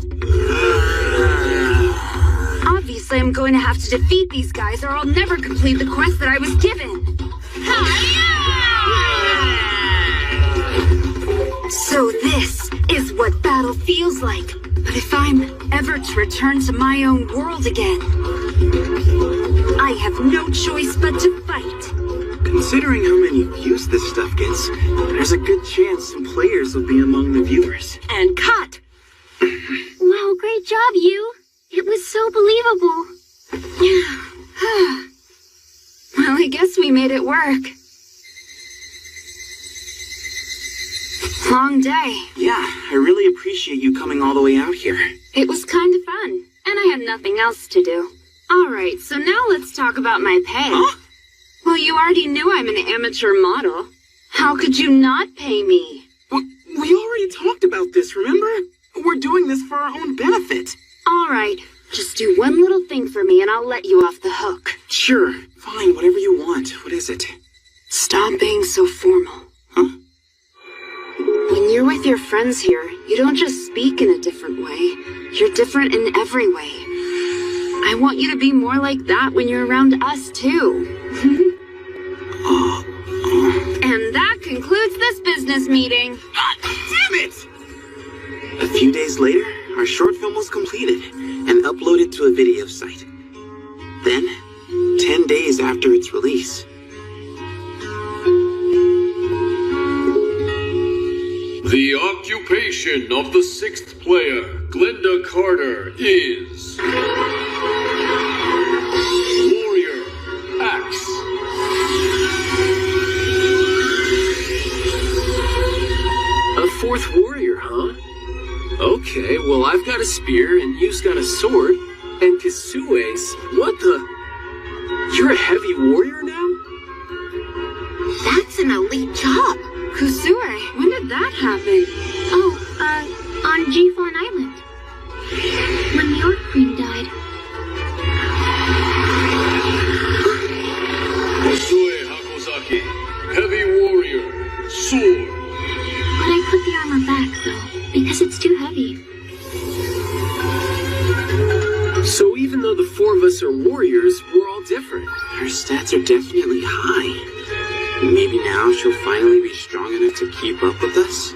Obviously, I'm going to have to defeat these guys or I'll never complete the quest that I was given. So this is what battle feels like. But if I'm ever to return to my own world again, I have no choice but to fight. Considering how many views this stuff gets, there's a good chance some players will be among the viewers. And cut! Wow, great job, you. It was so believable. Well, I guess we made it work. Long day. Yeah, I really appreciate you coming all the way out here. It was kind of fun, and I had nothing else to do. Alright, so now let's talk about my pay. Huh? Well, you already knew I'm an amateur model. How could you not pay me? We already talked about this, remember? We're doing this for our own benefit. Alright, just do one little thing for me and I'll let you off the hook. Sure, fine, whatever you want. What is it? Stop being so formal. Huh? When you're with your friends here, you don't just speak in a different way. You're different in every way. I want you to be more like that when you're around us, too. And that concludes this business meeting. God damn it! A few days later, our short film was completed and uploaded to a video site. Then, 10 days after its release, The occupation of the 6th player, Glenda Carter, is... Warrior Axe. Well, I've got a spear, and you've got a sword, and Kasue's... What the... You're a heavy warrior now? That's an elite job. Kusue, when did that happen? Oh, on G-Fawn Island. When the Orc Queen died. Kosue Hakozaki, heavy warrior, sword. But I put the armor back, though, because it's too heavy. So even though the four of us are warriors, we're all different. Her stats are definitely high. Maybe now she'll finally be strong enough to keep up with us?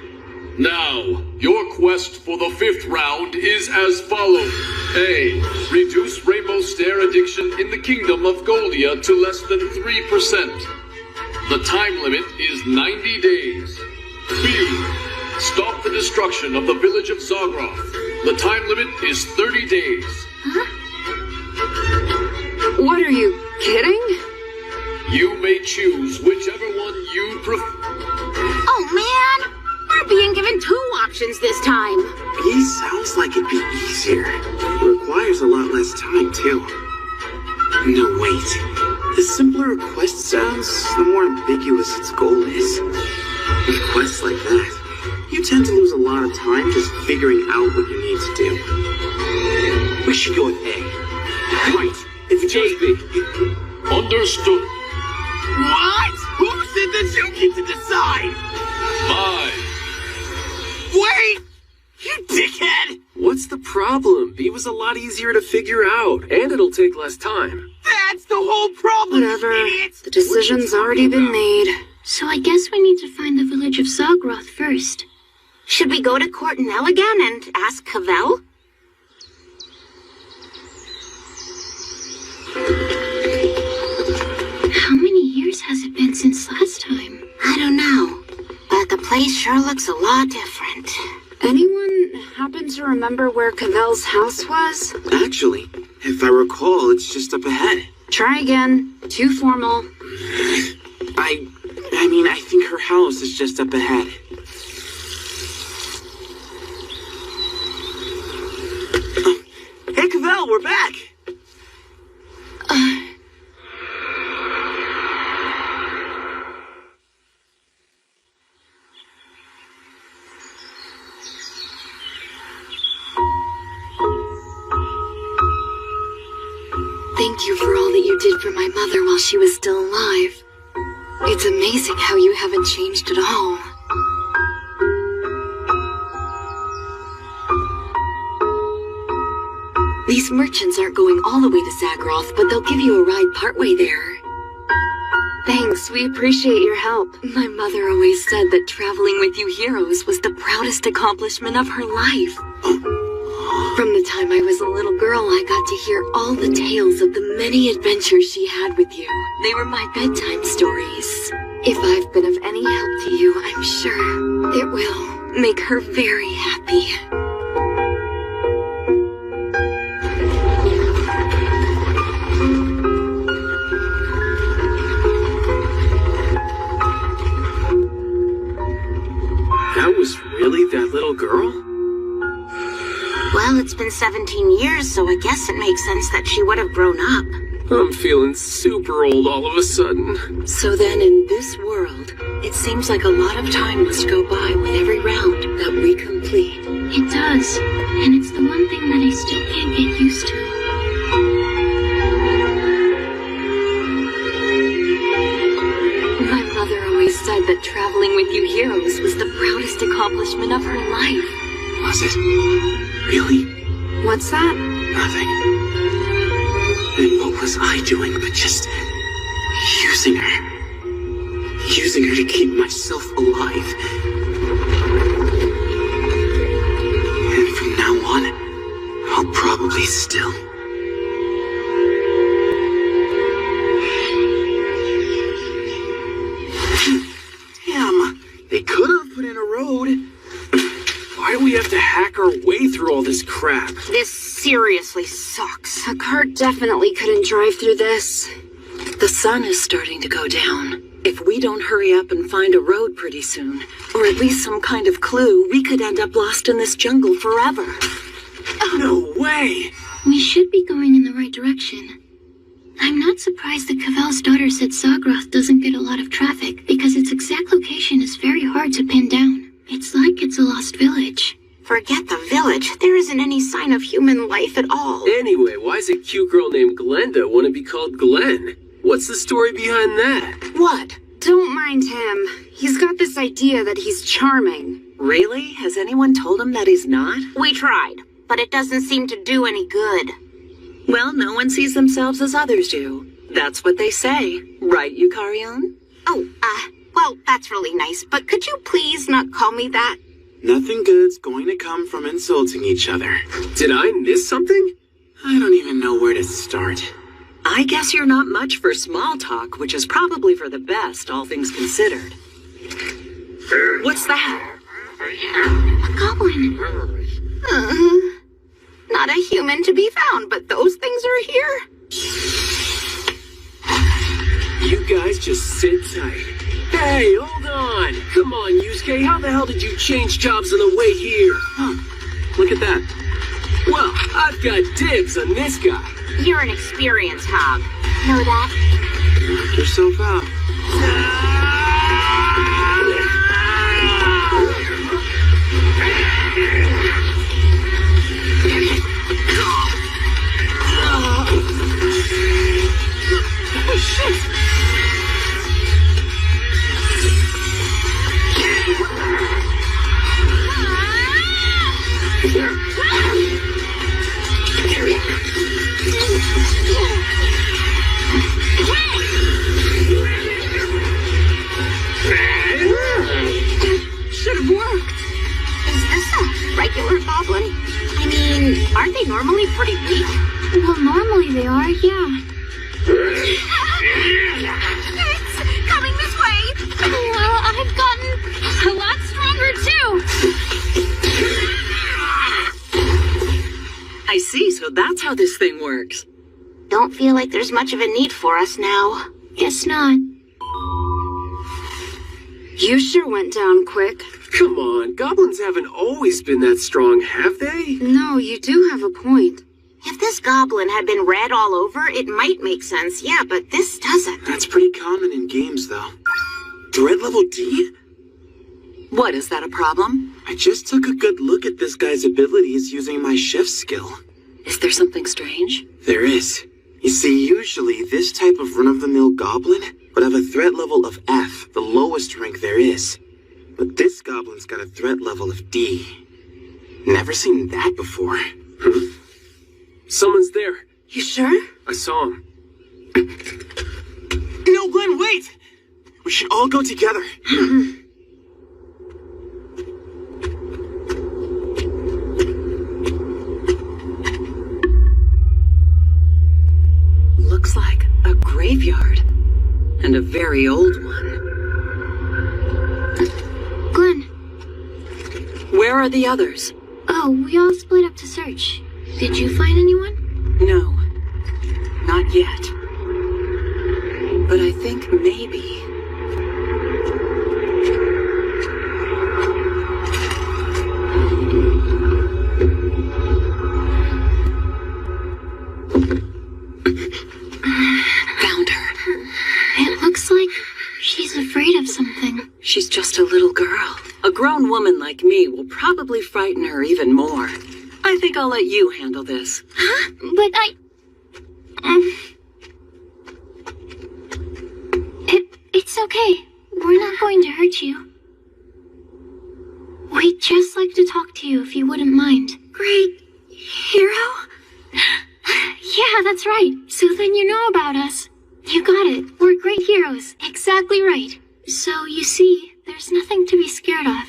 Now, your quest for the 5th round is as follows. A. Reduce Rainbow Stare addiction in the Kingdom of Goldia to less than 3%. The time limit is 90 days. B. Stop the destruction of the village of Zagroth. The time limit is 30 days. What are you kidding? You may choose whichever one you prefer. Oh, man! We're being given 2 options this time. B sounds like it'd be easier. It requires a lot less time, too. No, wait. The simpler a quest sounds, the more ambiguous its goal is. With quests like that, you tend to lose a lot of time just figuring out what you need to do. We should go with A. Right. It's A. Understood. What? Who said that you get to decide? 5. Wait! You dickhead! What's the problem? B was a lot easier to figure out, and it'll take less time. That's the whole problem, Whatever. idiot! The decision's already been made. So I guess we need to find the village of Zagroth first. Should we go to Cortinel again and ask Cavell? How many years has it been since last time? I don't know, but the place sure looks a lot different. Anyone happen to remember where Cavell's house was? Actually, if I recall, it's just up ahead. Try again. Too formal. I mean, I think her house is just up ahead. Hey, Cavell, we're back! Thank you for all that you did for my mother while she was still alive. It's amazing how you haven't changed at all. These merchants aren't going all the way to Zagroth, but they'll give you a ride partway there. Thanks, we appreciate your help. My mother always said that traveling with you heroes was the proudest accomplishment of her life. From the time I was a little girl, I got to hear all the tales of the many adventures she had with you. They were my bedtime stories. If I've been of any help to you, I'm sure it will make her very happy. That was really that little girl? Well, it's been 17 years, so I guess it makes sense that she would have grown up. I'm feeling super old all of a sudden. So then in this world, it seems like a lot of time must go by with every round that we complete. It does, and it's the one thing that I still can't get used to. My mother always said that traveling with you heroes was the proudest accomplishment of her life. Was it? Really? What's that? Nothing. And what was I doing but just using her? Using her to keep myself alive. And from now on, I'll probably still. Damn, they could have put in a road. Why do we have to hack our way through all this crap? This seriously sucks. A cart definitely couldn't drive through this. The sun is starting to go down. If we don't hurry up and find a road pretty soon, or at least some kind of clue, we could end up lost in this jungle forever. No way! We should be going in the right direction. I'm not surprised that Cavell's daughter said Zagroth doesn't get a lot of traffic, because its exact location is very hard to pin down. It's like it's a lost village. Forget the village. There isn't any sign of human life at all. Anyway, why does a cute girl named Glenda want to be called Glenn? What's the story behind that? What? Don't mind him. He's got this idea that he's charming. Really? Has anyone told him that he's not? We tried, but it doesn't seem to do any good. Well, no one sees themselves as others do. That's what they say. Right, Yukarion? Oh, well, that's really nice, but could you please not call me that? Nothing good's going to come from insulting each other. Did I miss something? I don't even know where to start. I guess you're not much for small talk, which is probably for the best, all things considered. What's that? A goblin. Not a human to be found, but those things are here. You guys just sit tight. Hey, hold on. Come on, Yusuke. How the hell did you change jobs on the way here? Look at that. Well, I've got dibs on this guy. You're an experienced hog. Know that? Knock yourself out. Oh, shit! Should have worked. Is this a regular goblin? I mean, aren't they normally pretty weak? Well, normally they are, yeah. It's coming this way! Well, I've gotten a lot stronger, too. I see, so that's how this thing works. Don't feel like there's much of a need for us now. Guess not. You sure went down quick. Come on, goblins haven't always been that strong, have they? No, you do have a point. If this goblin had been red all over, it might make sense, yeah, but this doesn't. That's pretty common in games, though. Threat level D? What, is that a problem? I just took a good look at this guy's abilities using my chef skill. Is there something strange? There is. You see, usually this type of run-of-the-mill goblin would have a threat level of F, the lowest rank there is. But this goblin's got a threat level of D. Never seen that before. Someone's there. You sure? I saw him. No, Glenn, wait! We should all go together. Looks like a graveyard. And a very old one. Glenn. Where are the others? Oh, we all split up to search. Did you find anyone? No. Not yet. But I think maybe... Found her. It looks like she's afraid of something. She's just a little girl. A grown woman like me will probably frighten her even more. I think I'll let you handle this. Huh? But It's okay. We're not going to hurt you. We'd just like to talk to you if you wouldn't mind. Great hero? Yeah, that's right. So then you know about us. You got it. We're great heroes. Exactly right. So, you see, there's nothing to be scared of.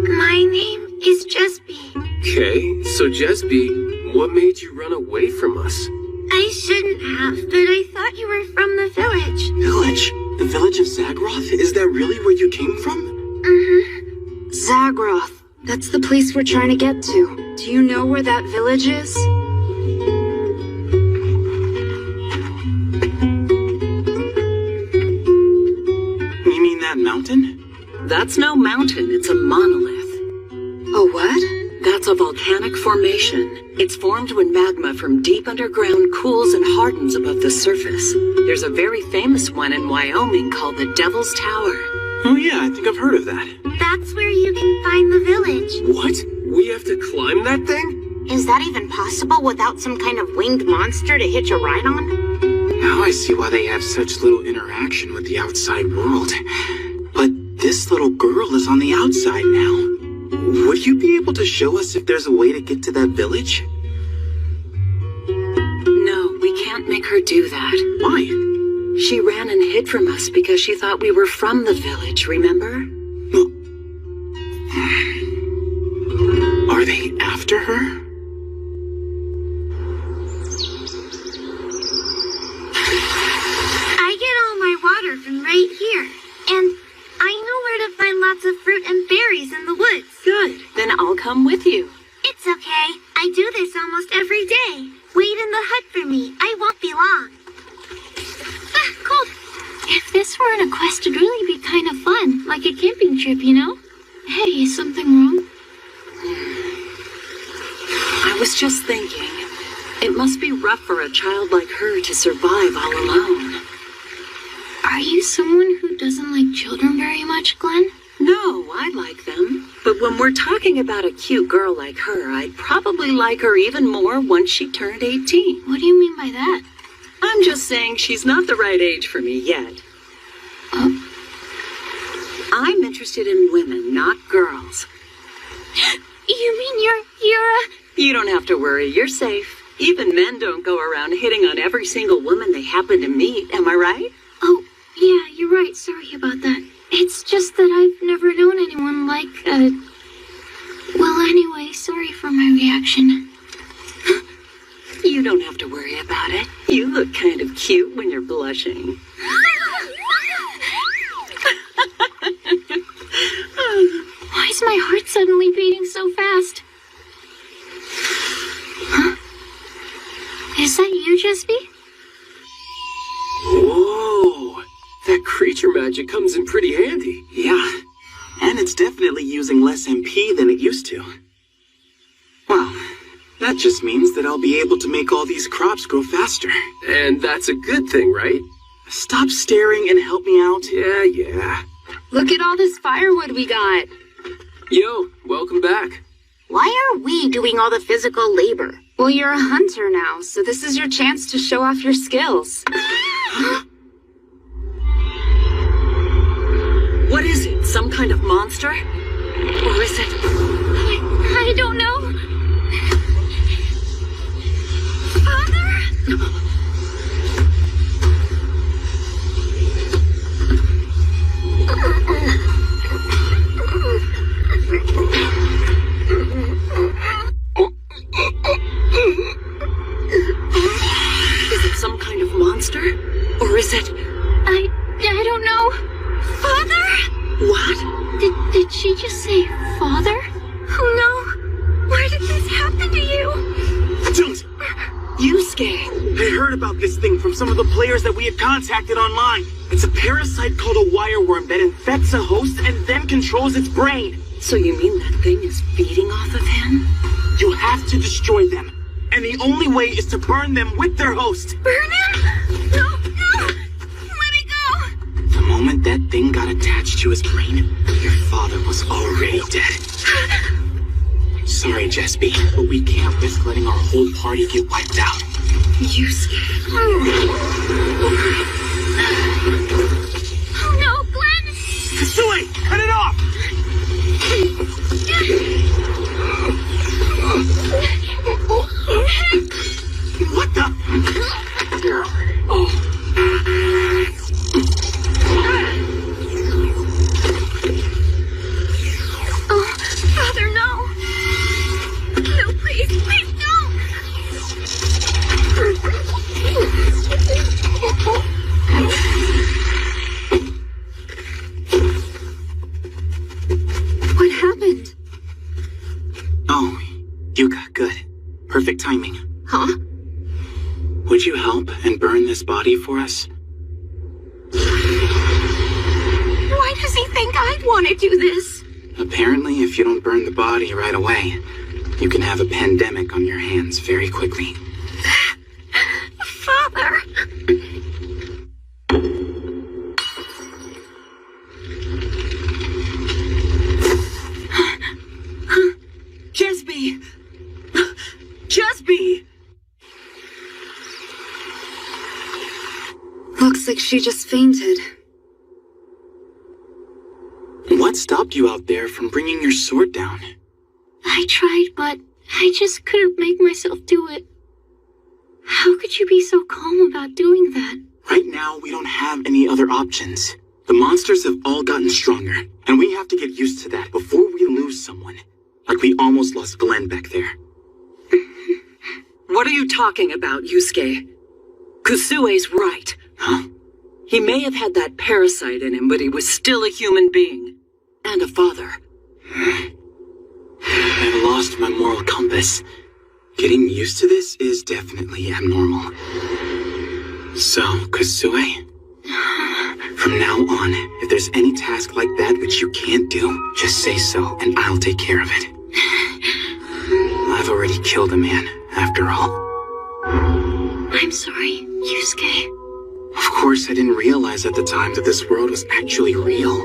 My name is Jesby. Okay, so Jesby, what made you run away from us? I shouldn't have, but I thought you were from the village. Village? The village of Zagroth? Is that really where you came from? Mm-hmm. Zagroth. That's the place we're trying to get to. Do you know where that village is? mountain? That's no mountain, it's a monolith. A what? That's a volcanic formation. It's formed when magma from deep underground cools and hardens above the surface. There's a very famous one in Wyoming called the Devil's Tower. Oh yeah, I think I've heard of that. That's where you can find the village. What? We have to climb that thing? Is that even possible without some kind of winged monster to hitch a ride on? Now I see why they have such little interaction with the outside world. But this little girl is on the outside now. Would you be able to show us if there's a way to get to that village? No, we can't make her do that. Why? She ran and hid from us because she thought we were from the village, remember? Are they after her? I get all my water from right here. And I know where to find lots of fruit and berries in the woods. Good. Then I'll come with you. It's okay. I do this almost every day. Wait in the hut for me. I won't be long. Cold. If this weren't a quest, it'd really be kind of fun. Like a camping trip, you know? Hey, is something wrong? I was just thinking, it must be rough for a child like her to survive all alone. Are you someone who doesn't like children very much, Glenn? No, I like them. But when we're talking about a cute girl like her, I'd probably like her even more once she turned 18. What do you mean by that? I'm just saying she's not the right age for me yet. I'm interested in women, not girls. You mean you're You don't have to worry, you're safe. Even men don't go around hitting on every single woman they happen to meet, am I right? Oh, yeah, you're right. Sorry about that. It's just that I've never known anyone like, Well, anyway, sorry for my reaction. You don't have to worry about it. You look kind of cute when you're blushing. Why is my heart suddenly beating so fast? Huh? Is that you, Jesby? Whoa! That creature magic comes in pretty handy. Yeah, and it's definitely using less MP than it used to. Well, that just means that I'll be able to make all these crops grow faster. And that's a good thing, right? Stop staring and help me out. Yeah. Look at all this firewood we got. Yo, welcome back. Why are we doing all the physical labor? Well, you're a hunter now, so this is your chance to show off your skills. What is it? Some kind of monster? Or is it... I don't know. Father? Is it some kind of monster? Or is it... I don't know. Father? What? Did she just say father? Oh no. Why did this happen to you? Don't! Yusuke! I heard about this thing from some of the players that we had contacted online. It's a parasite called a wireworm that infects a host and then controls its brain. So you mean that thing is feeding off of him? You have to destroy them. And the only way is to burn them with their host. Burn him? No! Let me go! The moment that thing got attached to his brain, your father was already dead. Sorry, Jesby, but we can't risk letting our whole party get wiped out. Yusuke. Oh no, Glenn! Kasui, cut it off! What the? Oh, Father, no! No, please, please don't! What happened? Oh, Yuka, good. Perfect timing. Huh? Would you help and burn this body for us? Why does he don't want to do this. Apparently, if you don't burn the body right away, you can have a pandemic on your hands very quickly. Father! Jesby! Jesby! Looks like she just fainted. What stopped you out there from bringing your sword down? I tried, but I just couldn't make myself do it. How could you be so calm about doing that? Right now, we don't have any other options. The monsters have all gotten stronger, and we have to get used to that before we lose someone. Like we almost lost Glenn back there. What are you talking about, Yusuke? Kusue's right. Huh? He may have had that parasite in him, but he was still a human being. And a father. I've lost my moral compass. Getting used to this is definitely abnormal. So, Kusue? From now on, if there's any task like that which you can't do, just say so and I'll take care of it. I've already killed a man, after all. I'm sorry, Yusuke. Of course, I didn't realize at the time that this world was actually real.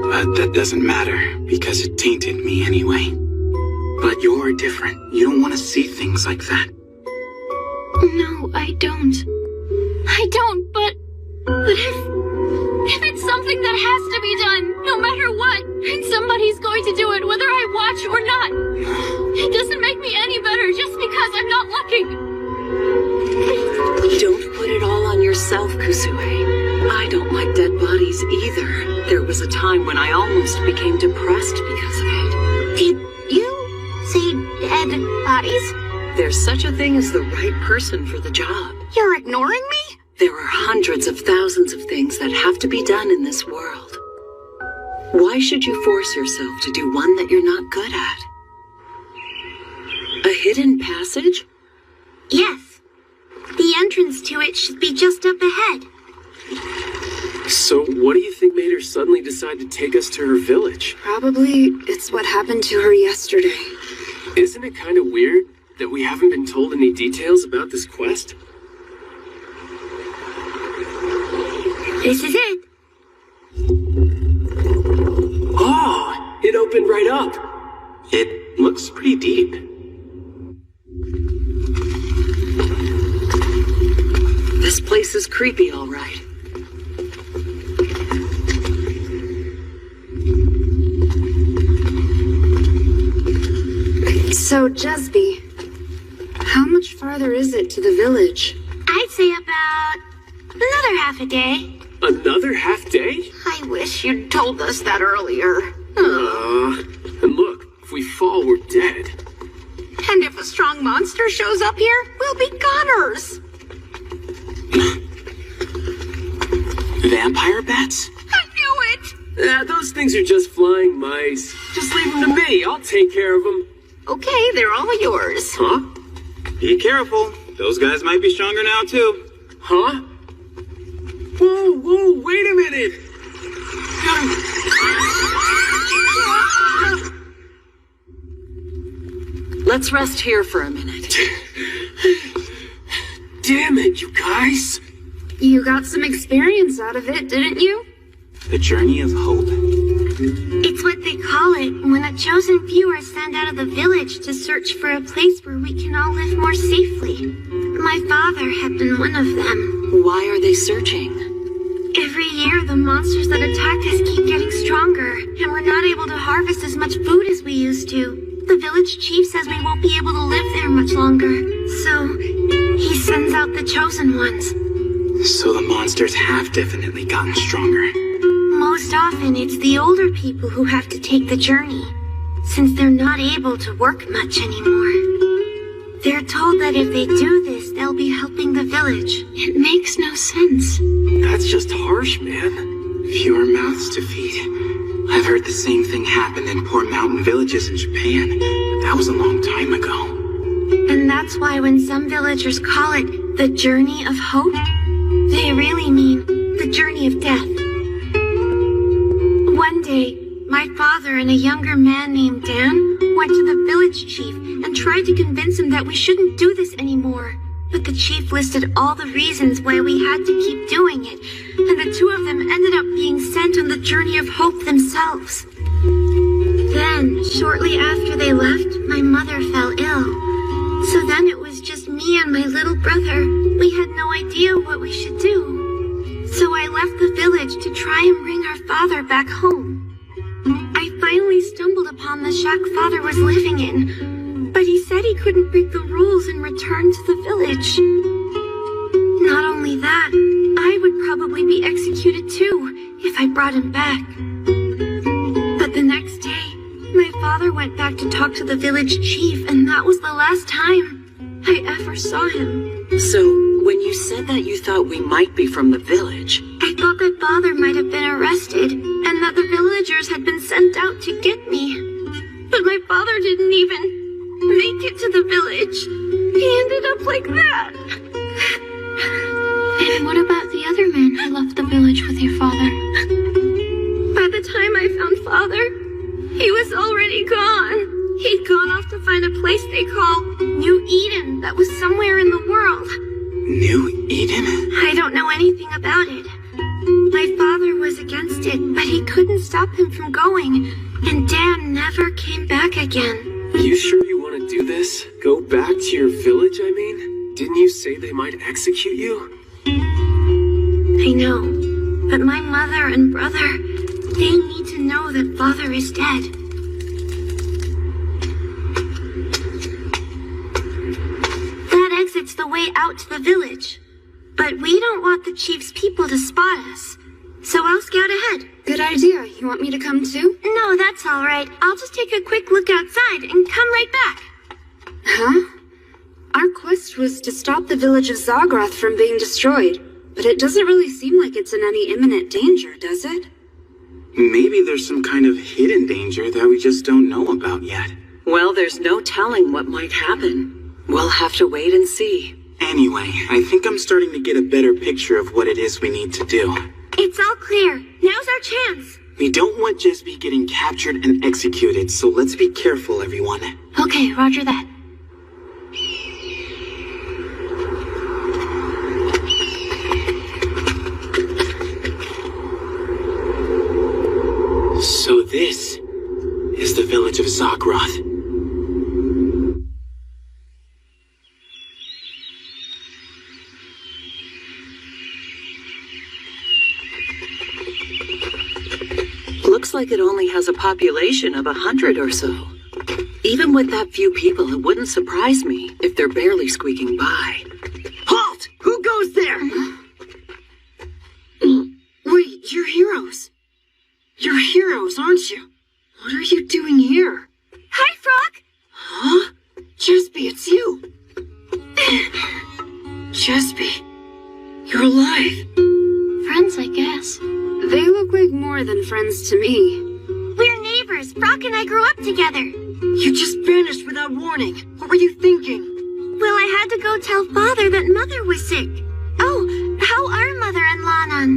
But that doesn't matter, because it tainted me anyway. But you're different. You don't want to see things like that. No, I don't. But if it's something that has to be done, no matter what, and somebody's going to do it whether I watch or not, it doesn't make me any better just because I'm not looking. Don't put it all on yourself, Kusue. I don't like dead bodies either. There was a time when I almost became depressed because of it. Did you say dead bodies? There's such a thing as the right person for the job. You're ignoring me? There are hundreds of thousands of things that have to be done in this world. Why should you force yourself to do one that you're not good at? A hidden passage? Yes. The entrance to it should be just up ahead. So, what do you think made her suddenly decide to take us to her village? Probably it's what happened to her yesterday. Isn't it kind of weird that we haven't been told any details about this quest? This is it. Oh, it opened right up. It looks pretty deep. This place is creepy, all right. So, Jesby, how much farther is it to the village? I'd say about another half a day. Another half day? I wish you'd told us that earlier. And look, if we fall, we're dead. And if a strong monster shows up here, we'll be goners. Vampire bats? I knew it! Those things are just flying mice. Just leave them to me. I'll take care of them. Okay, they're all yours. Huh? Be careful. Those guys might be stronger now, too. Huh? Whoa, wait a minute! Let's rest here for a minute. Damn it, you guys! You got some experience out of it, didn't you? The journey of hope. It's what they call it when a chosen few are sent out of the village to search for a place where we can all live more safely. My father had been one of them. Why are they searching? Every year, the monsters that attack us keep getting stronger, and we're not able to harvest as much food as we used to. The village chief says we won't be able to live there much longer, so he sends out the chosen ones. So the monsters have definitely gotten stronger. Most often, it's the older people who have to take the journey, since they're not able to work much anymore. They're told that if they do this, they'll be helping the village. It makes no sense. That's just harsh, man. Fewer mouths to feed. I've heard the same thing happened in poor mountain villages in Japan. That was a long time ago. And that's why when some villagers call it the journey of hope, they really mean the journey of death. One day, my father and a younger man named Dan went to the village chief and tried to convince him that we shouldn't do this anymore. But the chief listed all the reasons why we had to keep doing it, and the two of them ended up being sent on the journey of hope themselves. Then, shortly after they left, my mother fell ill. So then it was just me and my little brother. We had no idea what we should do. So I left the village to try and bring our father back home. I finally stumbled upon the shack father was living in, but he said he couldn't break the rules and return to the village. Not only that, I would probably be executed too if I brought him back. But the next day, my father went back to talk to the village chief, and that was the last time I ever saw him. So, when you said that you thought we might be from the village, I thought that father might have been arrested, and that the villagers had been sent out to get me. But my father didn't even make it to the village. He ended up like that. And what about the other man who left the village with your father? By the time I found father, he was already gone. He'd gone off to find a place they call New Eden that was somewhere in the world. New Eden? I don't know anything about it. My father was against it, but he couldn't stop him from going, and Dan never came back again. You sure you want to do this? Go back to your village, I mean? Didn't you say they might execute you? I know, but my mother and brother, they need to know that father is dead. That exits the way out to the village. But we don't want the chief's people to spot us. So I'll scout ahead. Good idea. You want me to come too? No, that's all right. I'll just take a quick look outside and come right back. Huh? Our quest was to stop the village of Zagroth from being destroyed. But it doesn't really seem like it's in any imminent danger, does it? Maybe there's some kind of hidden danger that we just don't know about yet. well, there's no telling what might happen. We'll have to wait and see. Anyway, I think I'm starting to get a better picture of what it is we need to do. It's all clear. Now's our chance. We don't want Jesby getting captured and executed, so let's be careful, everyone. Okay, roger that. So this is the village of Zagroth. Looks like it only has a population of 100 or so. Even with that few people, it wouldn't surprise me if they're barely squeaking by. Halt! Who goes there? Wait, you're heroes. You're heroes, aren't you? What are you doing here? Hi, Frog! Huh? Jesby, it's you. Jesby, you're alive. Friends, I guess. They look like more than friends to me. We're neighbors. Frog and I grew up together. You just vanished without warning. What were you thinking? Well, I had to go tell Father that Mother was sick. Oh, how are Mother and Lanan?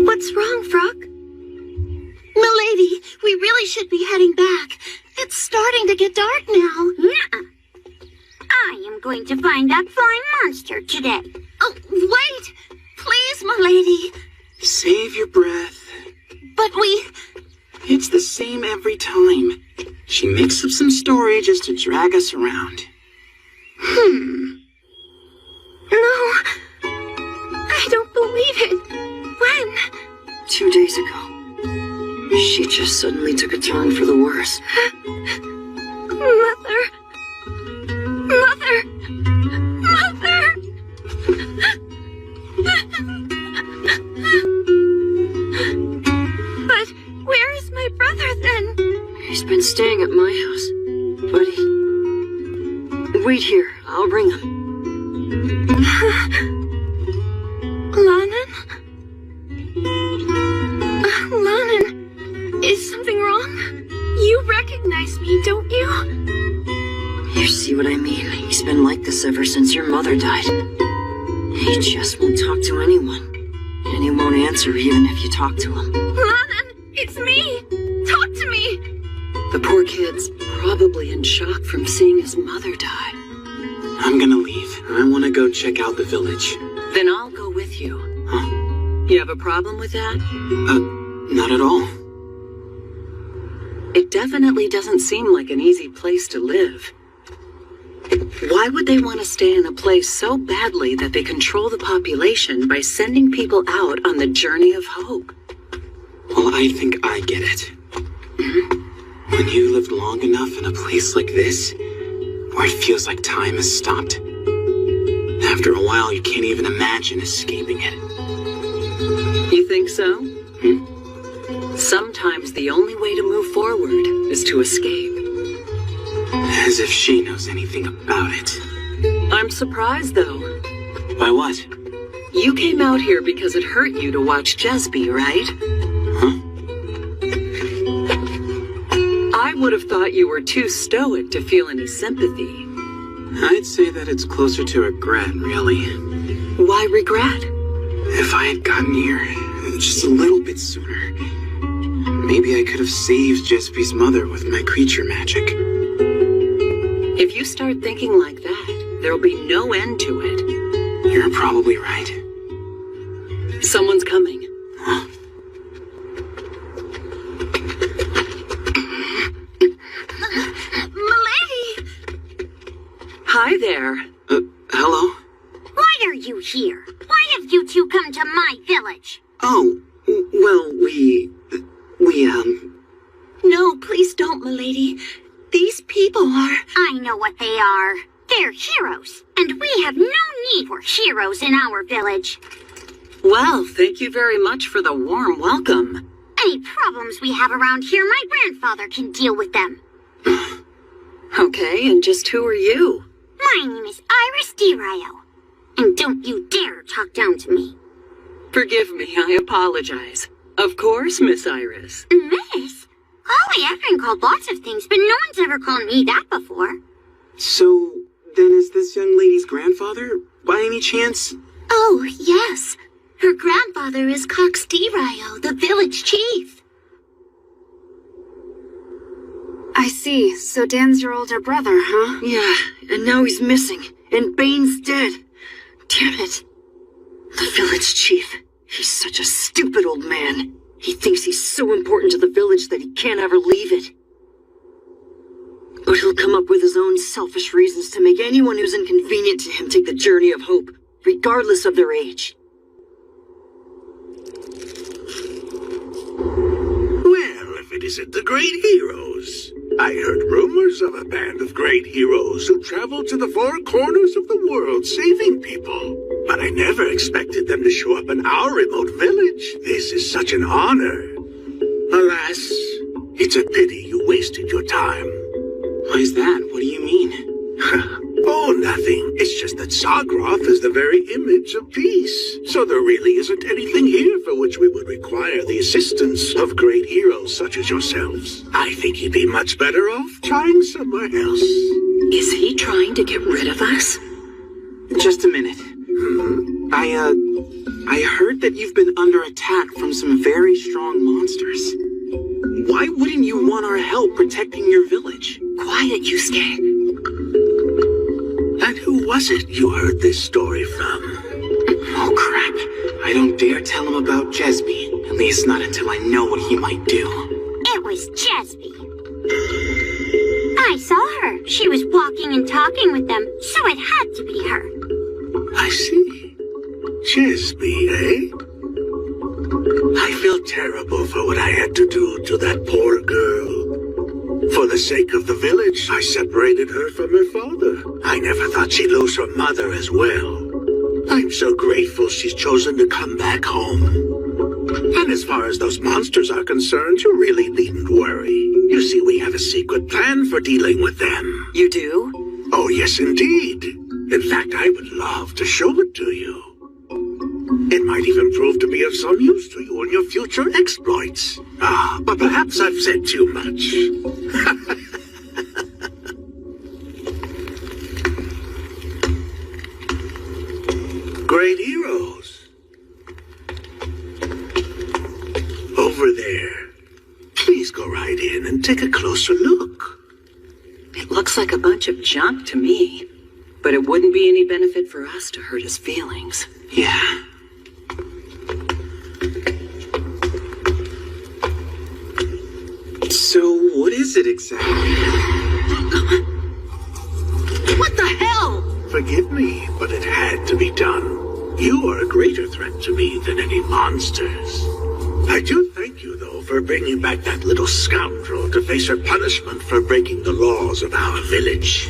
What's wrong, Frog? Milady, we really should be heading back. It's starting to get dark now. Nuh-uh. I am going to find that flying monster today. Oh, wait! Please, milady. Save your breath. But we... It's the same every time. She makes up some story just to drag us around. No. I don't believe it. When? 2 days ago. She just suddenly took a turn for the worse. Mother. Mother. Mother. But where is my brother then? He's been staying at my house. Buddy. Wait here. I'll bring him. Lanan? Lanan, is something wrong? You recognize me, don't you? You see what I mean? He's been like this ever since your mother died. He just won't talk to anyone. And he won't answer even if you talk to him. Lanan! The poor kid's probably in shock from seeing his mother die. I'm gonna leave. I want to go check out the village. Then I'll go with you. Huh? You have a problem with that? Not at all. It definitely doesn't seem like an easy place to live. Why would they want to stay in a place so badly that they control the population by sending people out on the journey of hope? Well, I think I get it. When you lived long enough in a place like this, where it feels like time has stopped, after a while you can't even imagine escaping it. You think so? Sometimes the only way to move forward is to escape. As if she knows anything about it. I'm surprised, though. By what? You came out here because it hurt you to watch Jesby, right? Huh? I would have thought you were too stoic to feel any sympathy. I'd say that it's closer to regret, really. Why regret? If I had gotten here just a little bit sooner, maybe I could have saved Jesby's mother with my creature magic. If you start thinking like that, there'll be no end to it. You're probably right. Someone's coming. Huh? Milady! Hi there. Hello? Why are you here? Why have you two come to my village? Oh, well, No, please don't, milady. These people are... I know what they are. They're heroes, and we have no need for heroes in our village. Well, thank you very much for the warm welcome. Any problems we have around here, my grandfather can deal with them. Okay, and just who are you? My name is Iris DeRio. And don't you dare talk down to me. Forgive me, I apologize. Of course, Miss Iris. Miss? Golly, I've been called lots of things, but no one's ever called me that before. So, then is this young lady's grandfather, by any chance? Oh, yes. Her grandfather is Cox DeRio, the village chief. I see. So Dan's your older brother, huh? Yeah, and now he's missing, and Bane's dead. Damn it. The village chief. He's such a stupid old man. He thinks he's so important to the village that he can't ever leave it. But he'll come up with his own selfish reasons to make anyone who's inconvenient to him take the journey of hope, regardless of their age. Well, if it isn't the great heroes. I heard rumors of a band of great heroes who traveled to the four corners of the world saving people. But I never expected them to show up in our remote village. This is such an honor. Alas, it's a pity you wasted your time. Why is that? What do you mean? Oh, nothing. It's just that Zagroth is the very image of peace. So there really isn't anything here for which we would require the assistance of great heroes such as yourselves. I think you'd be much better off trying somewhere else. Is he trying to get rid of us? Just a minute. I heard that you've been under attack from some very strong monsters. Why wouldn't you want our help protecting your village? Quiet, Yusuke. And who was it you heard this story from? Oh, crap. I don't dare tell him about Jesby. At least not until I know what he might do. It was Jesby. I saw her. She was walking and talking with them, so it had to be her. I see. Jesby, eh? I feel terrible for what I had to do to that poor girl. For the sake of the village, I separated her from her father. I never thought she'd lose her mother as well. I'm so grateful she's chosen to come back home. And as far as those monsters are concerned, you really needn't worry. You see, we have a secret plan for dealing with them. You do? Oh, yes, indeed. In fact, I would love to show it to you. It might even prove to be of some use to you in your future exploits. But perhaps I've said too much. Great heroes. Over there. Please go right in and take a closer look. It looks like a bunch of junk to me, but it wouldn't be any benefit for us to hurt his feelings. Yeah. So, what is it exactly? What the hell? Forgive me, but it had to be done. You are a greater threat to me than any monsters. I do thank you, though, for bringing back that little scoundrel to face her punishment for breaking the laws of our village.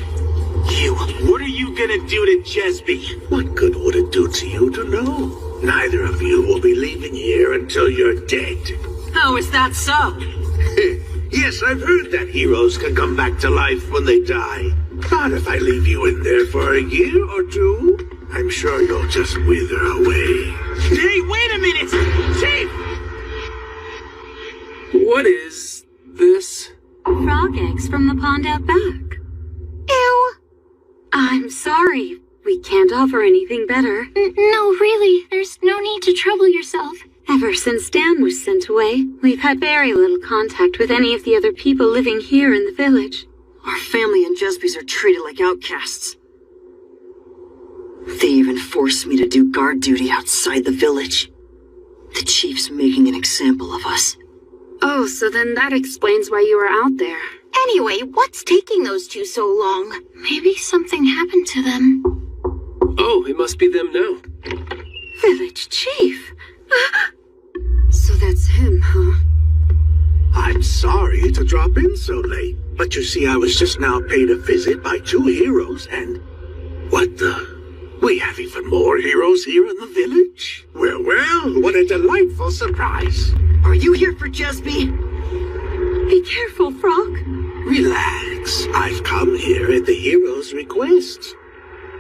What are you gonna do to Jesby? What good would it do to you to know? Neither of you will be leaving here until you're dead. How is that so? Yes, I've heard that heroes can come back to life when they die. But if I leave you in there for a year or two, I'm sure you'll just wither away. Hey, wait a minute! Chief! What is this? Frog eggs from the pond out back. Ew! I'm sorry. We can't offer anything better. No, really, there's no need to trouble yourself. Ever since Dan was sent away, we've had very little contact with any of the other people living here in the village. Our family and Jesby's are treated like outcasts. They even forced me to do guard duty outside the village. The chief's making an example of us. Oh, so then that explains why you were out there. Anyway, what's taking those two so long? Maybe something happened to them. Oh, it must be them now. Village chief? So that's him, huh? I'm sorry to drop in so late, but you see, I was just now paid a visit by two heroes, and... What the... We have even more heroes here in the village? Well, what a delightful surprise. Are you here for Jesby? Be careful, Frog. Relax. I've come here at the heroes' request.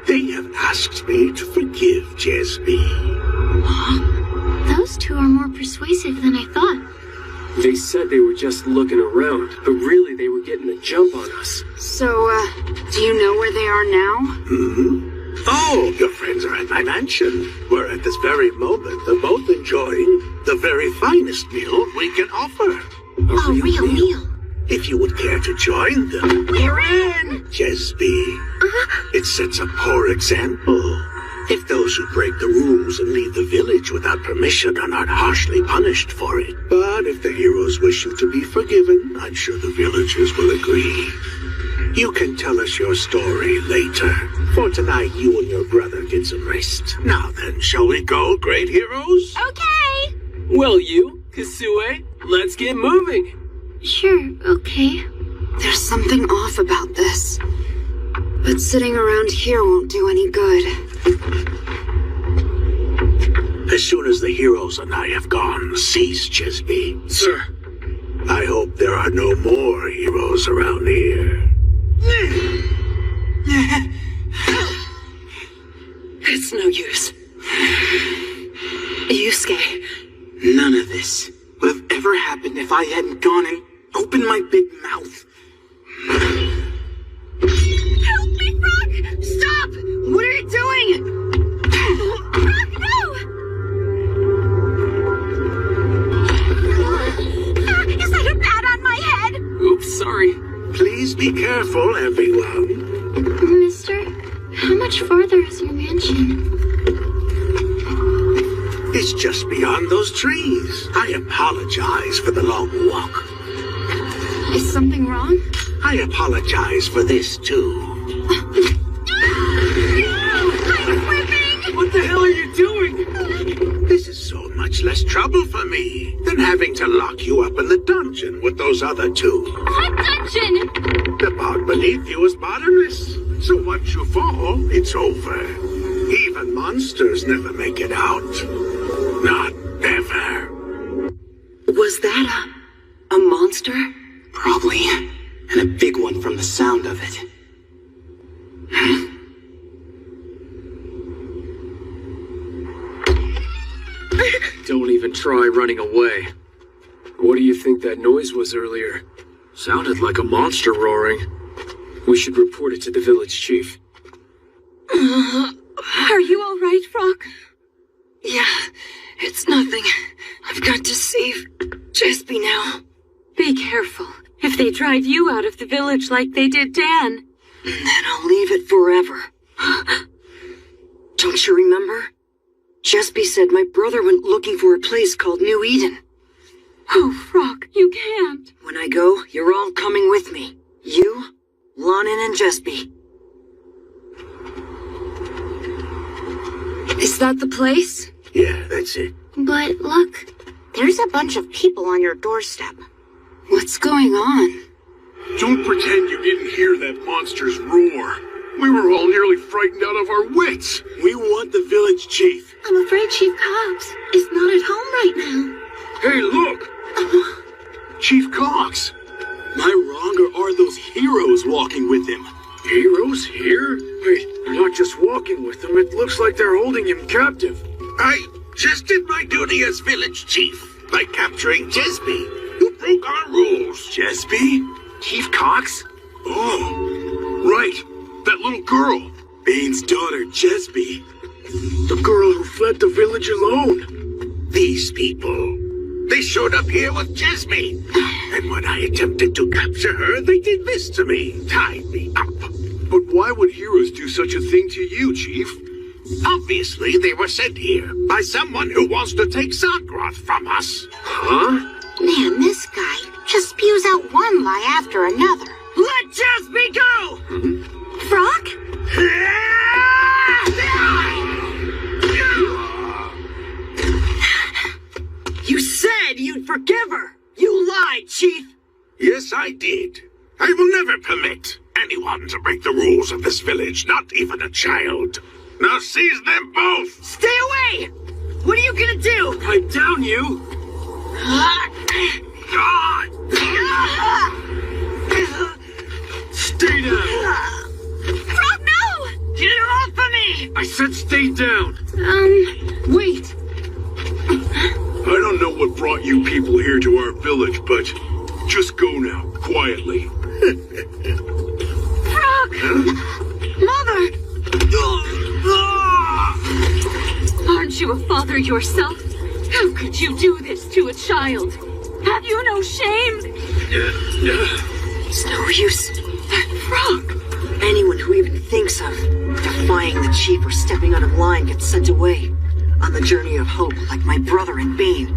They have asked me to forgive Jesby. Those two are more persuasive than I thought. They said they were just looking around, but really they were getting the jump on us. So, do you know where they are now? Mm-hmm. Oh, your friends are at my mansion, where at this very moment they're both enjoying the very finest meal we can offer. A real meal. If you would care to join them. We're in! Jesby, it sets a poor example. If those who break the rules and leave the village without permission are not harshly punished for it. But if the heroes wish you to be forgiven, I'm sure the villagers will agree. You can tell us your story later. For tonight, you and your brother get some rest. Now then, shall we go, great heroes? Okay! Well, you, Kasue, let's get moving. Sure, okay. There's something off about this. But sitting around here won't do any good. As soon as the heroes and I have gone, cease, Jesby. Sir. I hope there are no more heroes around here. It's no use. Yusuke. None of this would have ever happened if I hadn't gone and opened my big mouth. Help me, Frog! Stop! What are you doing? Frog, no! Is that a bat on my head? Oops, sorry. Please be careful, everyone. Mister, how much farther is your mansion? It's just beyond those trees. I apologize for the long walk. Is something wrong? I apologize for this, too. What the hell are you doing? This is so much less trouble for me than having to lock you up in the dungeon with those other two. What dungeon? The bog beneath you is bottomless, so once you fall, it's over. Even monsters never make it out. Not ever. Was that a monster? Probably. And a big one from the sound of it. Don't even try running away. What do you think that noise was earlier? Sounded like a monster roaring. We should report it to the village chief. Are you all right, Frog? Yeah, it's nothing. I've got to save Jesby now. Be careful. If they drive you out of the village like they did Dan. Then I'll leave it forever. Don't you remember? Jesby said my brother went looking for a place called New Eden. Oh, Frog, you can't. When I go, you're all coming with me. You, Lonin, and Jesby. Is that the place? Yeah, that's it. But look, there's a bunch of people on your doorstep. What's going on? Don't pretend you didn't hear that monster's roar. We were all nearly frightened out of our wits. We want the village chief. I'm afraid Chief Cox is not at home right now. Hey, look! Chief Cox! Am I wrong, or are those heroes walking with him? Heroes here? Wait, they're not just walking with him. It looks like they're holding him captive. I just did my duty as village chief by capturing Jesby, who broke our rules. Jesby? Chief Cox? Oh, right. That little girl. Bane's daughter, Jesby. The girl who fled the village alone. These people. They showed up here with Jesby. And when I attempted to capture her, they did this to me. Tied me up. But why would heroes do such a thing to you, Chief? Obviously, they were sent here by someone who wants to take Zagroth from us. Huh? Man, this guy just spews out one lie after another. Let Jesby go! Frog? You said you'd forgive her! You lied, Chief! Yes, I did. I will never permit anyone to break the rules of this village, not even a child. Now seize them both! Stay away! What are you gonna do? Pipe down, you! Stay down! Frog, no! Get her off of me! I said stay down! Wait! I don't know what brought you people here to our village, but just go now, quietly. Frog! Mother! Aren't you a father yourself? How could you do this to a child? Have you no shame? It's no use. Frog! Anyone who even thinks of defying the chief or stepping out of line gets sent away on the journey of hope, like my brother and Bane.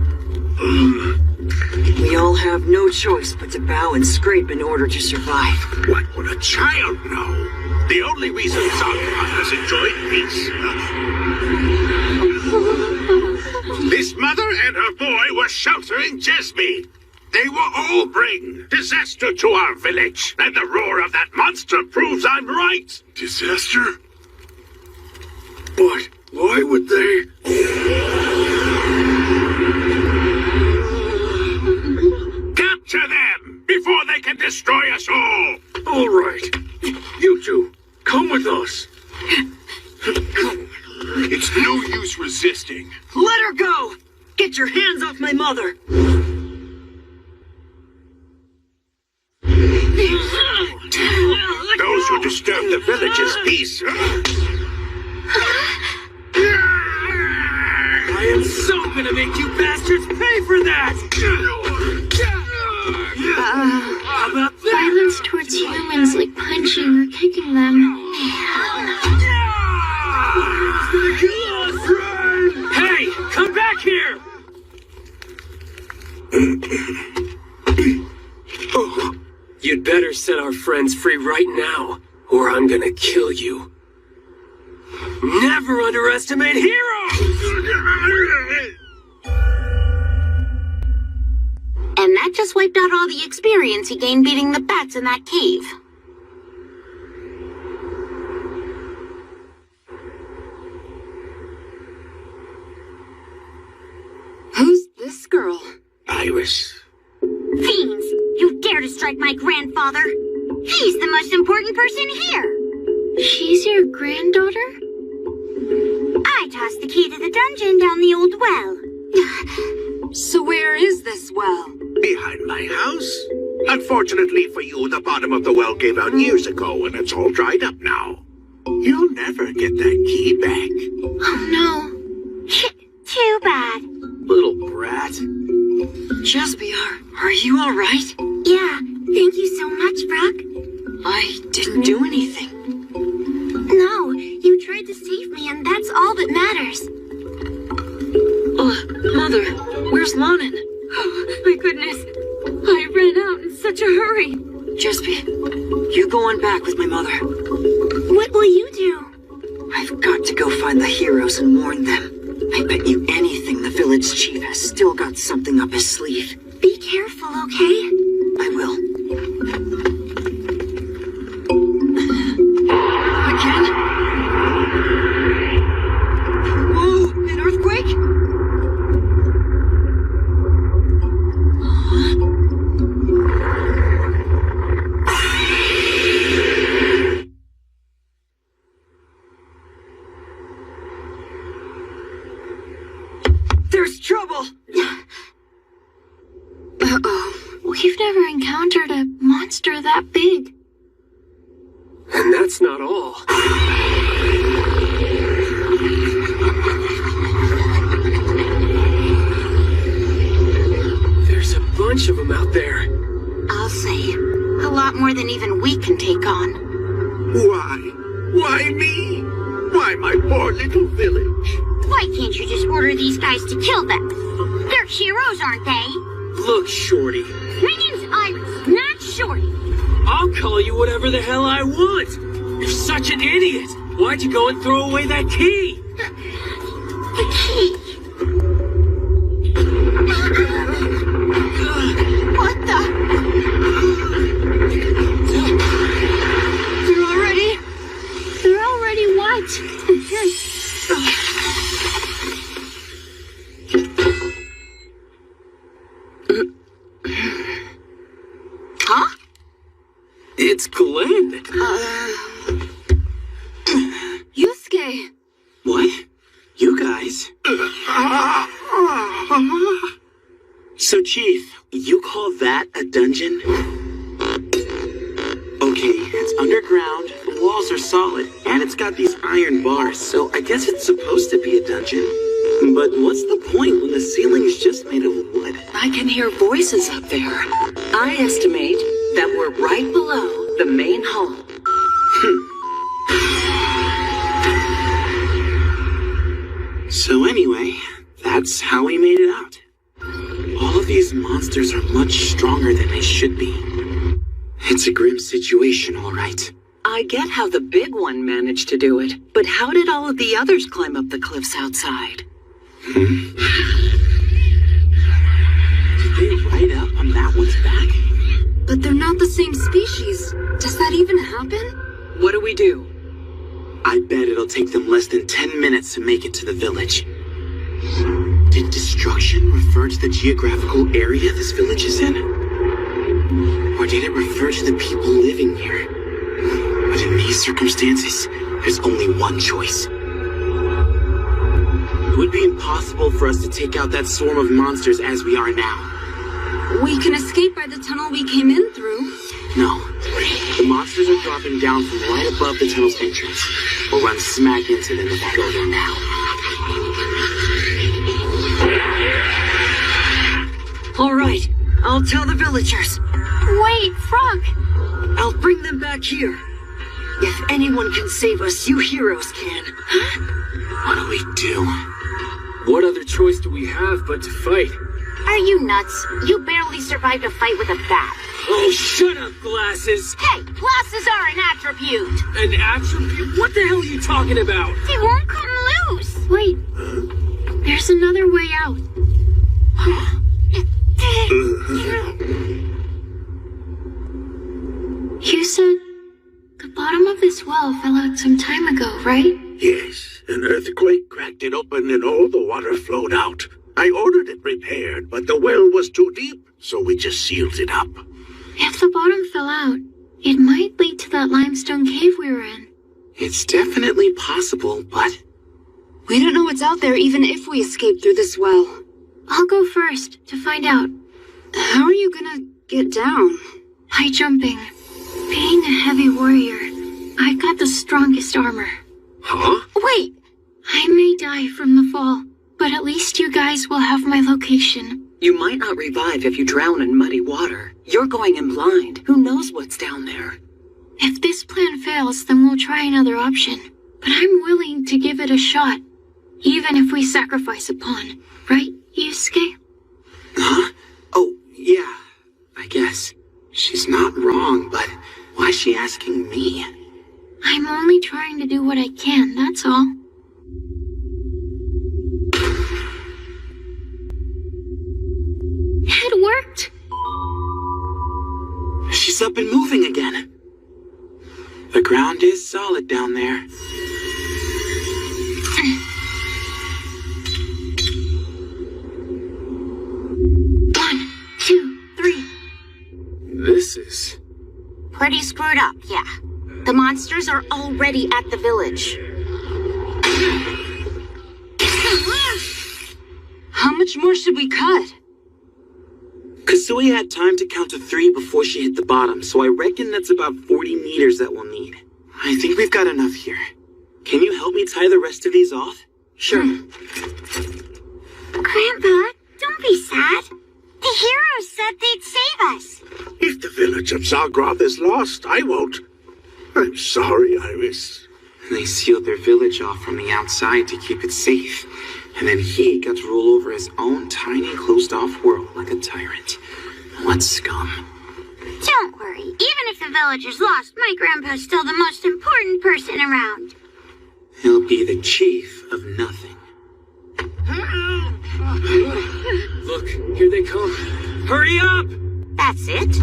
We all have no choice but to bow and scrape in order to survive. What would a child know? The only reason Zagroth has enjoyed peace. This mother and her boy were sheltering Jesby. They will all bring disaster to our village, and the roar of that monster proves I'm right. Disaster? But why would they? Capture them before they can destroy us all. All right. You two, come with us. It's no use resisting. Let her go! Get your hands off my mother! Those who disturb the village's peace. I am so gonna make you bastards pay for that! How about that? Violence towards humans, like punching or kicking them. Hey, come back here! You'd better set our friends free right now, or I'm gonna kill you. Never underestimate heroes! And that just wiped out all the experience he gained beating the bats in that cave. Who's this girl? Iris. Fiends! You dare to strike my grandfather? He's the most important person here! She's your granddaughter? I tossed the key to the dungeon down the old well. So where is this well? Behind my house. Unfortunately for you, the bottom of the well gave out years ago, and it's all dried up now. You'll never get that key back. Oh no. Too bad. Little brat. Jesby, are you alright? Yeah, thank you so much, Brock. I didn't do anything. No, you tried to save me, and that's all that matters. Mother, where's Lonin? Oh, my goodness. I ran out in such a hurry. Jesby, you go on back with my mother. What will you do? I've got to go find the heroes and warn them. I bet you anything the village chief has still got something up his sleeve. Be careful, okay? I will. Again? Whoa, an earthquake? There's trouble! Uh-oh. We've never encountered a monster that big. And that's not all. There's a bunch of them out there. I'll say, a lot more than even we can take on. Why? Why me? Why my poor little village? Why can't you just order these guys to kill them? They're heroes, aren't they? Look, Shorty. My name's Iris, not Shorty. I'll call you whatever the hell I want. You're such an idiot. Why'd you go and throw away that key? The key. What the? They're already what? Huh? It's Glenn. Yusuke! What? You guys? So, Chief, you call that a dungeon? Okay, it's underground, the walls are solid, and it's got these iron bars, so I guess it's supposed to be a dungeon. But what's the point when the ceiling's just made of wood? I can hear voices up there. I estimate that we're right below the main hall. So anyway, that's how we made it out. All of these monsters are much stronger than they should be. It's a grim situation, all right. I get how the big one managed to do it, but how did all of the others climb up the cliffs outside? Did they ride up on that one's back? But they're not the same species. Does that even happen? What do we do? I bet it'll take them less than 10 minutes to make it to the village. Did destruction refer to the geographical area this village is in? Or did it refer to the people living here? But in these circumstances, there's only one choice. It would be impossible for us to take out that swarm of monsters as we are now. We can escape by the tunnel we came in through. No. The monsters are dropping down from right above the tunnel's entrance. We'll run smack into them if we go there now. All right, I'll tell the villagers. Wait, Frog! I'll bring them back here. If anyone can save us, you heroes can. What do we do? What other choice do we have but to fight? Are you nuts? You barely survived a fight with a bat. Oh, shut up, Glasses! Hey, glasses are an attribute! An attribute? What the hell are you talking about? They won't come loose! Wait. There's another way out. You said the bottom of this well fell out some time ago, right? Yes, an earthquake cracked it open and all the water flowed out. I ordered it repaired, but the well was too deep, so we just sealed it up. If the bottom fell out, it might lead to that limestone cave we were in. It's definitely possible, but... We don't know what's out there even if we escape through this well. I'll go first to find out. How are you gonna get down? High jumping. Being a heavy warrior, I've got the strongest armor. Huh? Wait! I may die from the fall, but at least you guys will have my location. You might not revive if you drown in muddy water. You're going in blind. Who knows what's down there? If this plan fails, then we'll try another option. But I'm willing to give it a shot, even if we sacrifice a pawn. Right, Yusuke? Huh? Oh, yeah, I guess. She's not wrong, but why is she asking me? I'm only trying to do what I can, that's all. It worked! She's up and moving again. The ground is solid down there. 1, 2, 3. This is... Pretty screwed up, yeah. The monsters are already at the village. How much more should we cut? Kasui had time to count to 3 before she hit the bottom, so I reckon that's about 40 meters that we'll need. I think we've got enough here. Can you help me tie the rest of these off? Sure. Grandpa, don't be sad. The heroes said they'd save us. If the village of Zagroth is lost, I won't. I'm sorry, Iris. They sealed their village off from the outside to keep it safe. And then he got to rule over his own tiny, closed-off world like a tyrant. What scum. Don't worry. Even if the village is lost, my grandpa's still the most important person around. He'll be the chief of nothing. Look, here they come. Hurry up! That's it?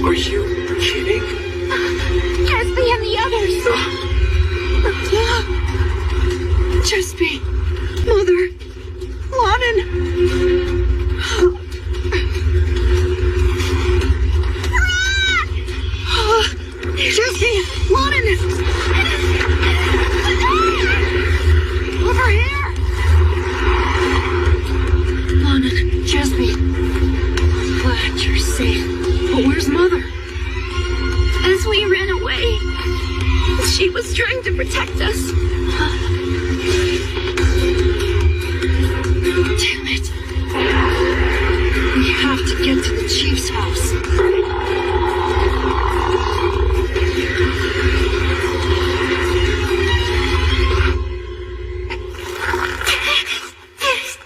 Are you kidding? Gatsby and the others! Chesby, Mother, Lonin. Chesby, Lonin. Over here. Lonin, Chesby. Glad you're safe. But where's Mother? As we ran away, she was trying to protect us. Damn it. We have to get to the chief's house.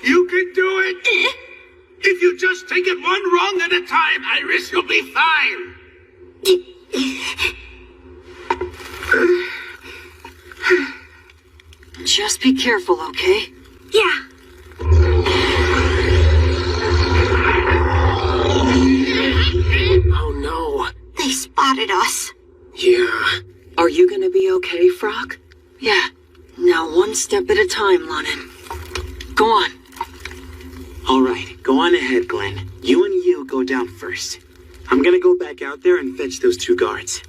You can do it! If you just take it one wrong at a time, Iris, you'll be fine! Just be careful, okay? Yeah. Oh no. They spotted us. Yeah. Are you gonna be okay, Frog? Yeah. Now one step at a time, Lonin. Go on. All right, go on ahead, Glenn. You and you go down first. I'm gonna go back out there and fetch those 2 guards.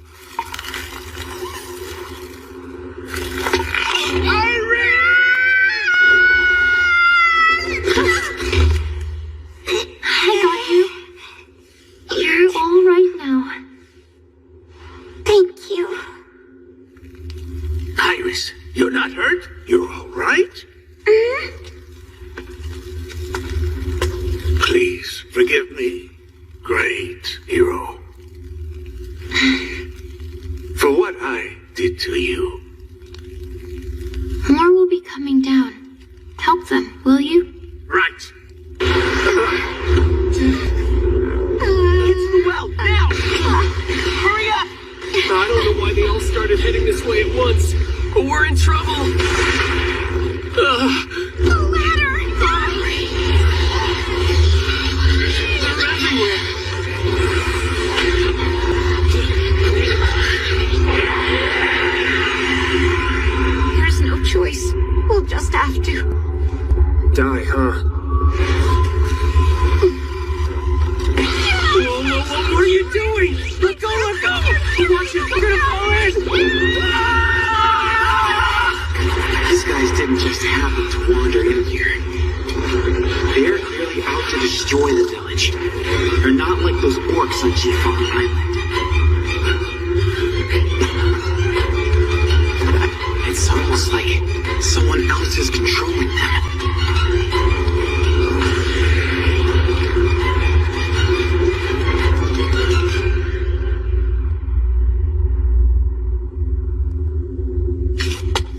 I got you. You're all right now. Thank you. Iris, you're not hurt? You're all right? Please, forgive me, great hero. For what I did to you. More will be coming down. Help them, will you? Right. Get to the well, now! Hurry up! I don't know why they all started heading this way at once, but we're in trouble. The ladder! They're everywhere. There's no choice. We'll just have to. Die, huh? Whoa, what are you doing? Let go! Watch it, you're gonna fall in! didn't just happen to wander in here. They're clearly out to destroy the village. They're not like those orcs on G-Fong Island. It's almost like someone else is controlling them.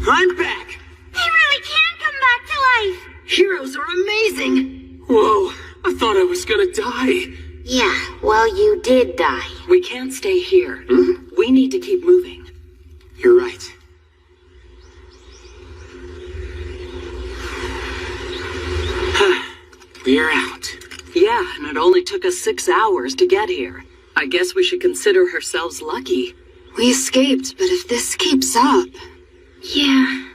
I'm back! He really can come back to life! Heroes are amazing! Whoa, I thought I was gonna die. Yeah, well, you did die. We can't stay here. We need to keep moving. You're right. We're out. Yeah, and it only took us 6 hours to get here. I guess we should consider ourselves lucky. We escaped, but if this keeps up... Yeah.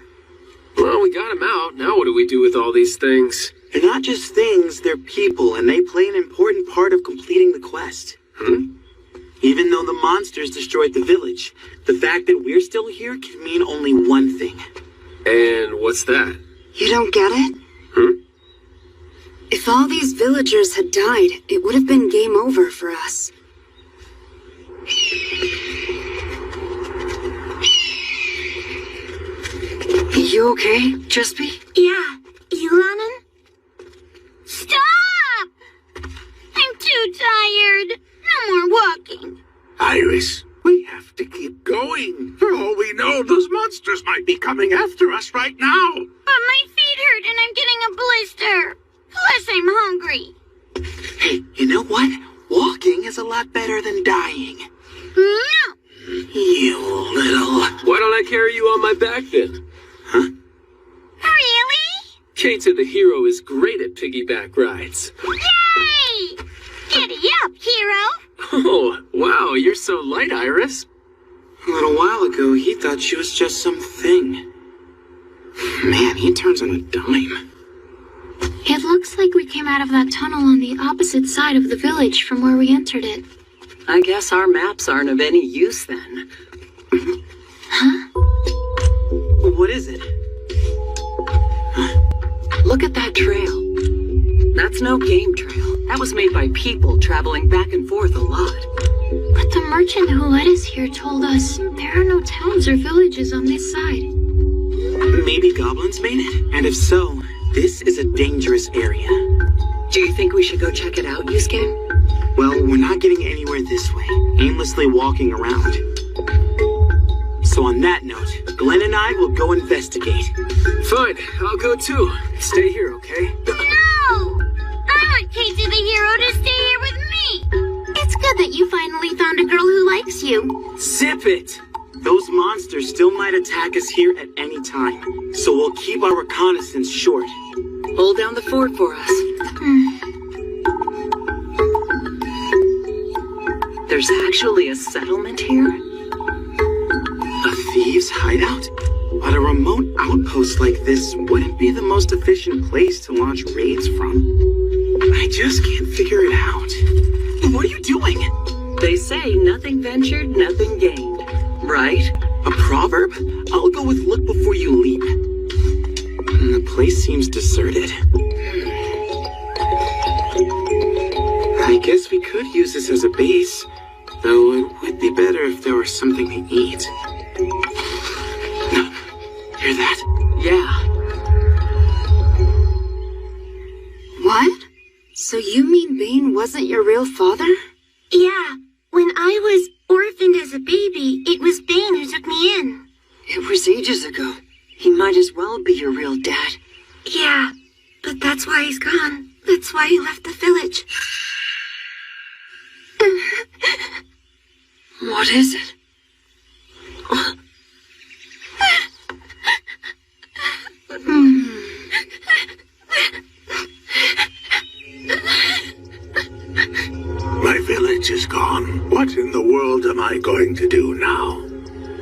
Well, we got him out. Now what do we do with all these things? They're not just things, they're people, and they play an important part of completing the quest. Even though the monsters destroyed the village, the fact that we're still here can mean only one thing. And what's that? You don't get it? If all these villagers had died, it would have been game over for us. You okay, Jespy? Yeah, Ilanan? Stop! I'm too tired. No more walking. Iris, we have to keep going. For all we know, those monsters might be coming after us right now. But my feet hurt and I'm getting a blister. Plus, I'm hungry. Hey, you know what? Walking is a lot better than dying. No! You little... Why don't I carry you on my back then? Really? Keita the hero is great at piggyback rides. Yay! Giddy up, hero! Oh, wow, you're so light, Iris. A little while ago, he thought she was just some thing. Man, he turns on a dime. It looks like we came out of that tunnel on the opposite side of the village from where we entered it. I guess our maps aren't of any use then. Huh? What is it? Look at that trail. That's no game trail. That was made by people traveling back and forth a lot. But the merchant who led us here told us there are no towns or villages on this side. Maybe goblins made it? And if so, this is a dangerous area. Do you think we should go check it out, Yusuke? Well, we're not getting anywhere this way, aimlessly walking around. So on that note, Glenn and I will go investigate. Fine, I'll go too. Stay here, okay? No! I want Keita the hero to stay here with me. It's good that you finally found a girl who likes you. Zip it! Those monsters still might attack us here at any time, so we'll keep our reconnaissance short. Hold down the fort for us. There's actually a settlement here? A thieves' hideout? But a remote outpost like this wouldn't be the most efficient place to launch raids from. I just can't figure it out. What are you doing? They say nothing ventured, nothing gained. Right? A proverb? I'll go with look before you leap. The place seems deserted. I guess we could use this as a base, though it would be better if there was something to eat. Hear that? Yeah. What? So you mean Bane wasn't your real father? Yeah, when I was orphaned as a baby, it was Bane who took me in. It was ages ago. He might as well be your real dad. Yeah, but that's why he's gone. That's why he left the village. What is it? My village is gone. What in the world am I going to do now?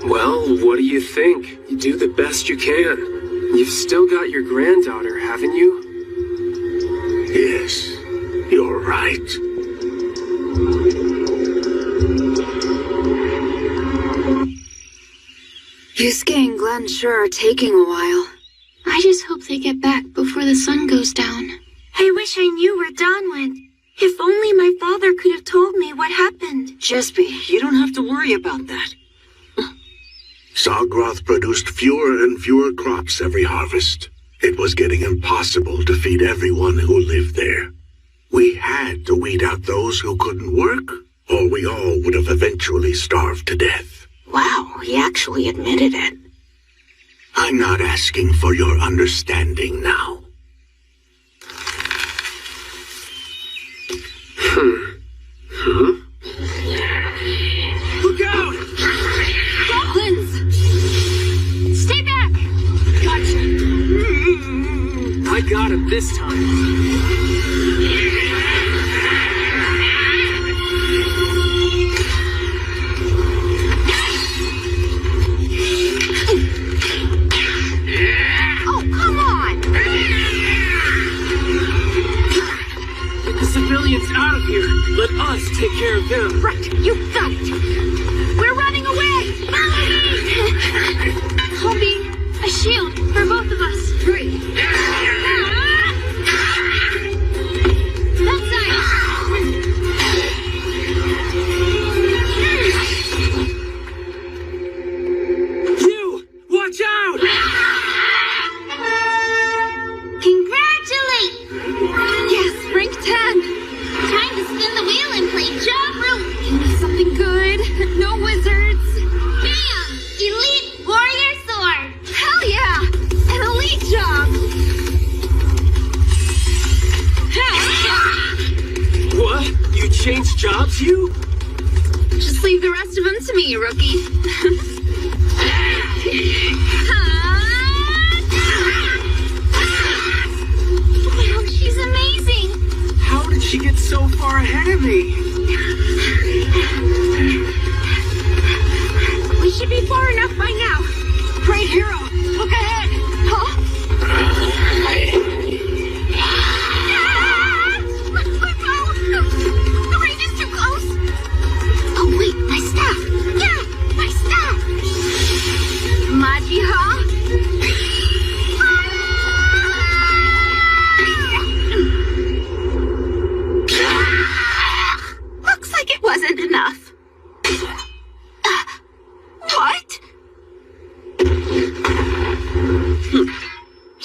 Well, what do you think? You do the best you can. You've still got your granddaughter, haven't you? Yes, you're right. Yusuke and Glenn sure are taking a while. I I just hope they get back before the sun goes down. I wish I knew where Dawn went. If only my father could have told me what happened. Jespy, you don't have to worry about that. Zargroth produced fewer and fewer crops every harvest. It was getting impossible to feed everyone who lived there. We had to weed out those who couldn't work, or we all would have eventually starved to death. Wow, he actually admitted it. I'm not asking for your understanding now. Look out! Goblins! Stay back! Gotcha! I got him this time. Oh, come on! Get the civilians out of here. Let us take care of them. Right, you got it. We're running away! Follow me! I'll be a shield for both of us. Great. That side! You! Watch out! Congratulate! Yes, rank 10! Time to spin the wheel and play job room. Give me something good. No wizards. Bam! Elite warrior sword. Hell yeah! An elite job! What? You changed jobs, you? Just leave the rest of them to me, rookie. Wow, she's amazing. How did she get so far ahead of me? We should be far enough by now. Great hero! Look ahead! Huh? The range is too close. Oh, wait, my staff. Yeah, my staff. Maji, huh? Looks like it wasn't enough. What?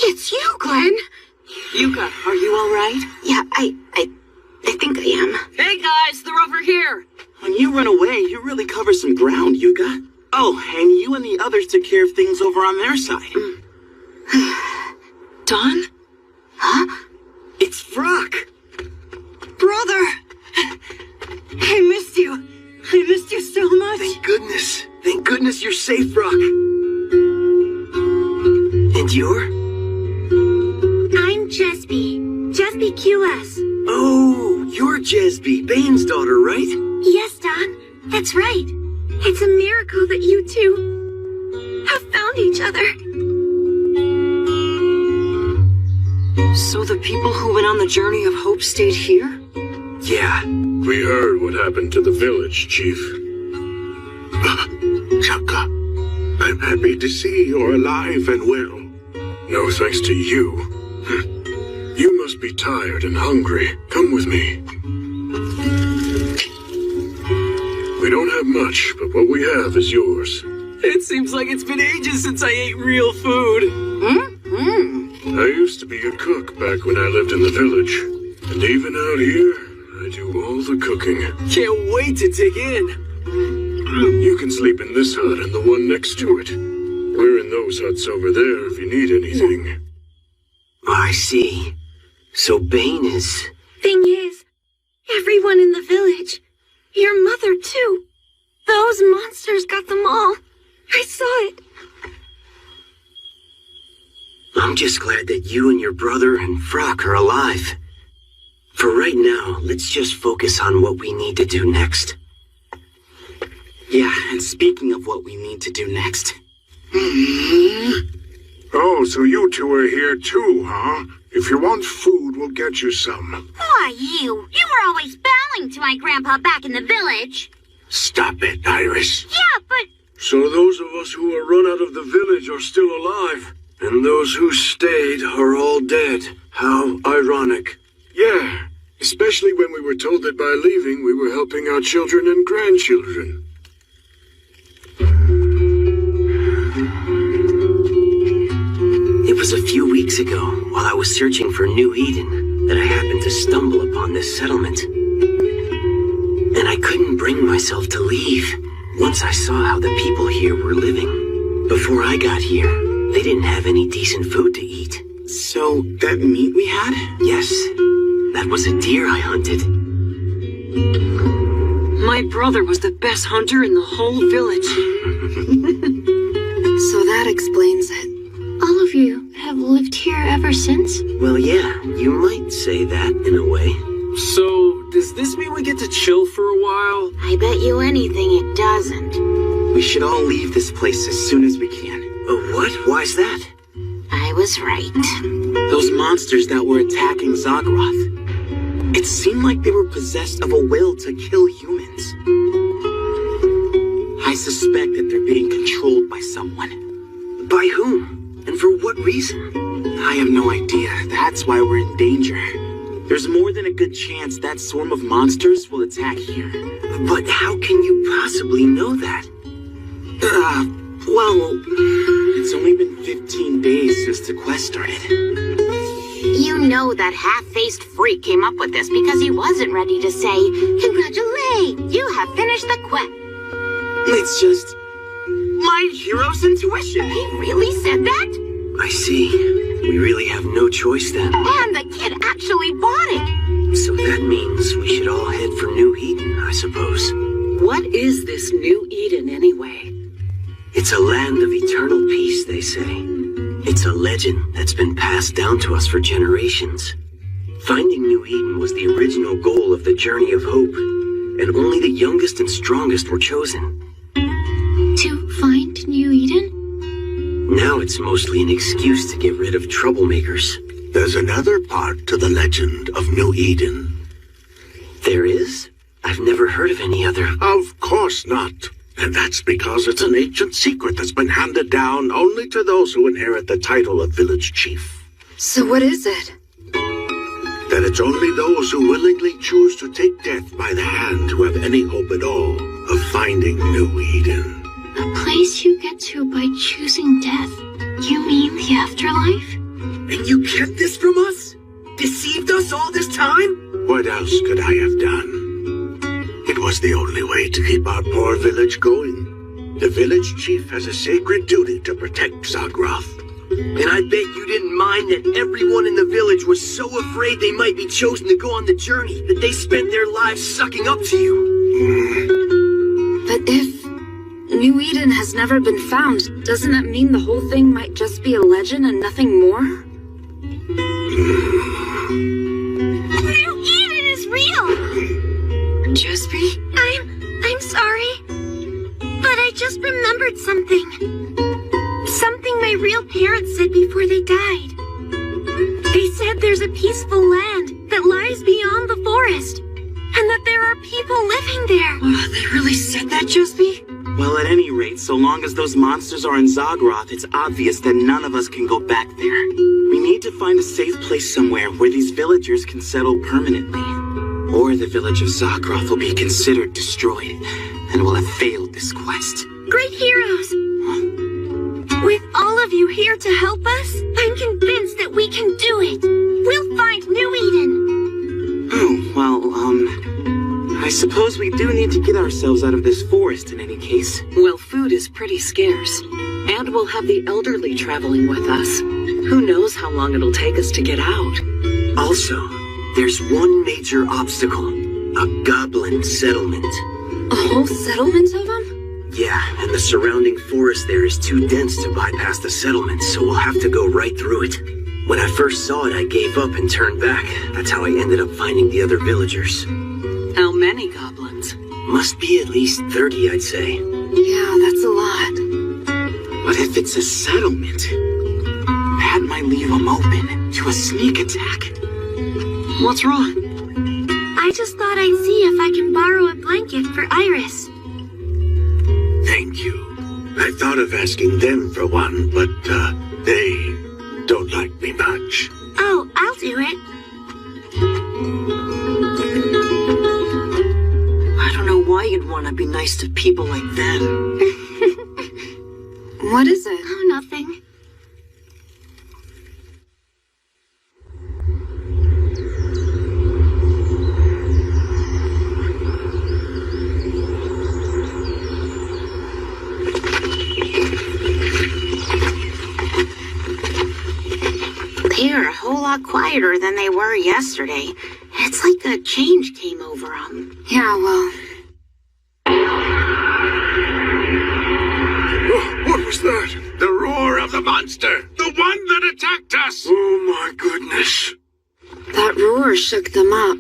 It's you, Glenn. Yuka, are you alright? Yeah, I think I am. Hey guys, they're over here! When you run away, you really cover some ground, Yuka. Oh, and you and the others took care of things over on their side. Dawn? Huh? It's Vrock! Brother! I missed you. I missed you so much. Thank goodness. Thank goodness you're safe, Rock. And you're? I'm Jesby. Jesby QS. Oh, you're Jesby, Bane's daughter, right? Yes, Don. That's right. It's a miracle that you two have found each other. So the people who went on the journey of hope stayed here? Yeah. We heard what happened to the village, Chief. Chaka, I'm happy to see you're alive and well. No thanks to you. You must be tired and hungry. Come with me. We don't have much, but what we have is yours. It seems like it's been ages since I ate real food. I used to be a cook back when I lived in the village. And even out here, I do all the cooking. Can't wait to dig in. You can sleep in this hut and the one next to it. We're in those huts over there if you need anything. I see. So Bane is... Thing is, everyone in the village, your mother too. Those monsters got them all. I saw it. I'm just glad that you and your brother and Vrock are alive. For right now, let's just focus on what we need to do next. Yeah, and speaking of what we need to do next. Oh, so you two are here too, huh? If you want food, we'll get you some. Why, you were always bowing to my grandpa back in the village. Stop it, Iris. Yeah, but... So those of us who were run out of the village are still alive. And those who stayed are all dead. How ironic. Yeah, especially when we were told that by leaving we were helping our children and grandchildren. It was a few weeks ago, while I was searching for New Eden, that I happened to stumble upon this settlement. And I couldn't bring myself to leave. Once I saw how the people here were living. Before I got here, they didn't have any decent food to eat. So, that meat we had? Yes, that was a deer I hunted. My brother was the best hunter in the whole village. So that explains it. All of you have lived here ever since? Well, yeah, you might say that in a way. So, does this mean we get to chill for a while? I bet you anything it doesn't. We should all leave this place as soon as we can. What? Why's that? I was right. Those monsters that were attacking Zagroth. It seemed like they were possessed of a will to kill humans. I suspect that they're being controlled by someone. By whom? And for what reason? I have no idea. That's why we're in danger. There's more than a good chance that swarm of monsters will attack here. But how can you possibly know that? Well, it's only been 15 days since the quest started. You know that half-faced freak came up with this because he wasn't ready to say, "Congratulations, you have finished the quest." It's just my hero's intuition. He really said that? I see. We really have no choice then. And the kid actually bought it. So that means we should all head for New Eden, I suppose. What is this New Eden anyway? It's a land of eternal peace, they say. It's a legend that's been passed down to us for generations. Finding New Eden was the original goal of the Journey of Hope, and only the youngest and strongest were chosen. To find New Eden? Now it's mostly an excuse to get rid of troublemakers. There's another part to the legend of New Eden. There is? I've never heard of any other. Of course not. And that's because it's an ancient secret that's been handed down only to those who inherit the title of village chief. So what is it? That it's only those who willingly choose to take death by the hand who have any hope at all of finding New Eden. A place you get to by choosing death. You mean the afterlife? And you kept this from us? Deceived us all this time? What else could I have done? It was the only way to keep our poor village going. The village chief has a sacred duty to protect Zagroth. And I bet you didn't mind that everyone in the village was so afraid they might be chosen to go on the journey that they spent their lives sucking up to you. But if New Eden has never been found, doesn't that mean the whole thing might just be a legend and nothing more? New Eden is real! Jasper? I'm sorry. But I just remembered something. Something my real parents said before they died. They said there's a peaceful land that lies beyond the forest, and that there are people living there. Oh, they really said that, Jusby? Well, at any rate, so long as those monsters are in Zagroth, it's obvious that none of us can go back there. We need to find a safe place somewhere where these villagers can settle permanently. Or the village of Zagroth will be considered destroyed, and will have failed this quest. Great heroes! With all of you here to help us, I'm convinced that we can do it. We'll find New Eden. Oh, well, I suppose we do need to get ourselves out of this forest in any case. Well, food is pretty scarce. And we'll have the elderly traveling with us. Who knows how long it'll take us to get out. Also, there's one major obstacle. A goblin settlement. A whole settlement of them? Yeah, and the surrounding forest there is too dense to bypass the settlement, so we'll have to go right through it. When I first saw it, I gave up and turned back. That's how I ended up finding the other villagers. How many goblins? Must be at least 30, I'd say. Yeah, that's a lot. But if it's a settlement, that might leave them open to a sneak attack. What's wrong? I just thought I'd see if I can borrow a blanket for Iris. Thank you. I thought of asking them for one, but They don't like me much. Oh, I'll do it. I don't know why you'd want to be nice to people like them. What is it? Oh, nothing. They're a whole lot quieter than they were yesterday. It's like a change came over them. Yeah, well, What was that? The roar of the monster! The one that attacked us! Oh my goodness. that roar shook them up.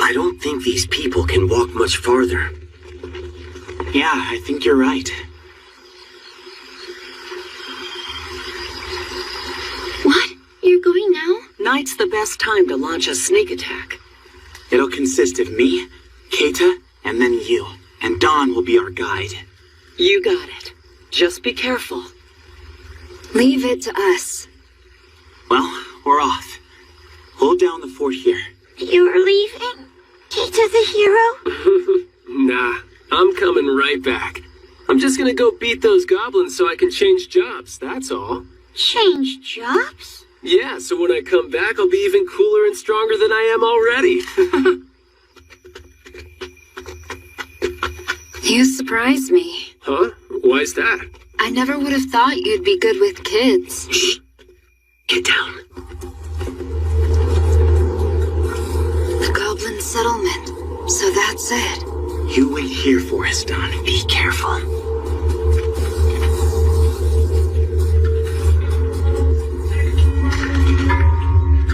I don't think these people can walk much farther. Yeah, I think you're right. What? You're going now? Night's the best time to launch a sneak attack. It'll consist of me, Keita, and then you. And Dawn will be our guide. You got it. Just be careful. Leave it to us. Well, we're off. Hold down the fort here. You're leaving? Keita the hero? Nah, I'm coming right back. I'm just gonna go beat those goblins so I can change jobs, that's all. Change jobs? Yeah, so when I come back, I'll be even cooler and stronger than I am already. You surprised me. Huh? Why's that? I never would have thought you'd be good with kids. Shh. Get down. The Goblin settlement. So that's it. You wait here for us, Dawn. Be careful.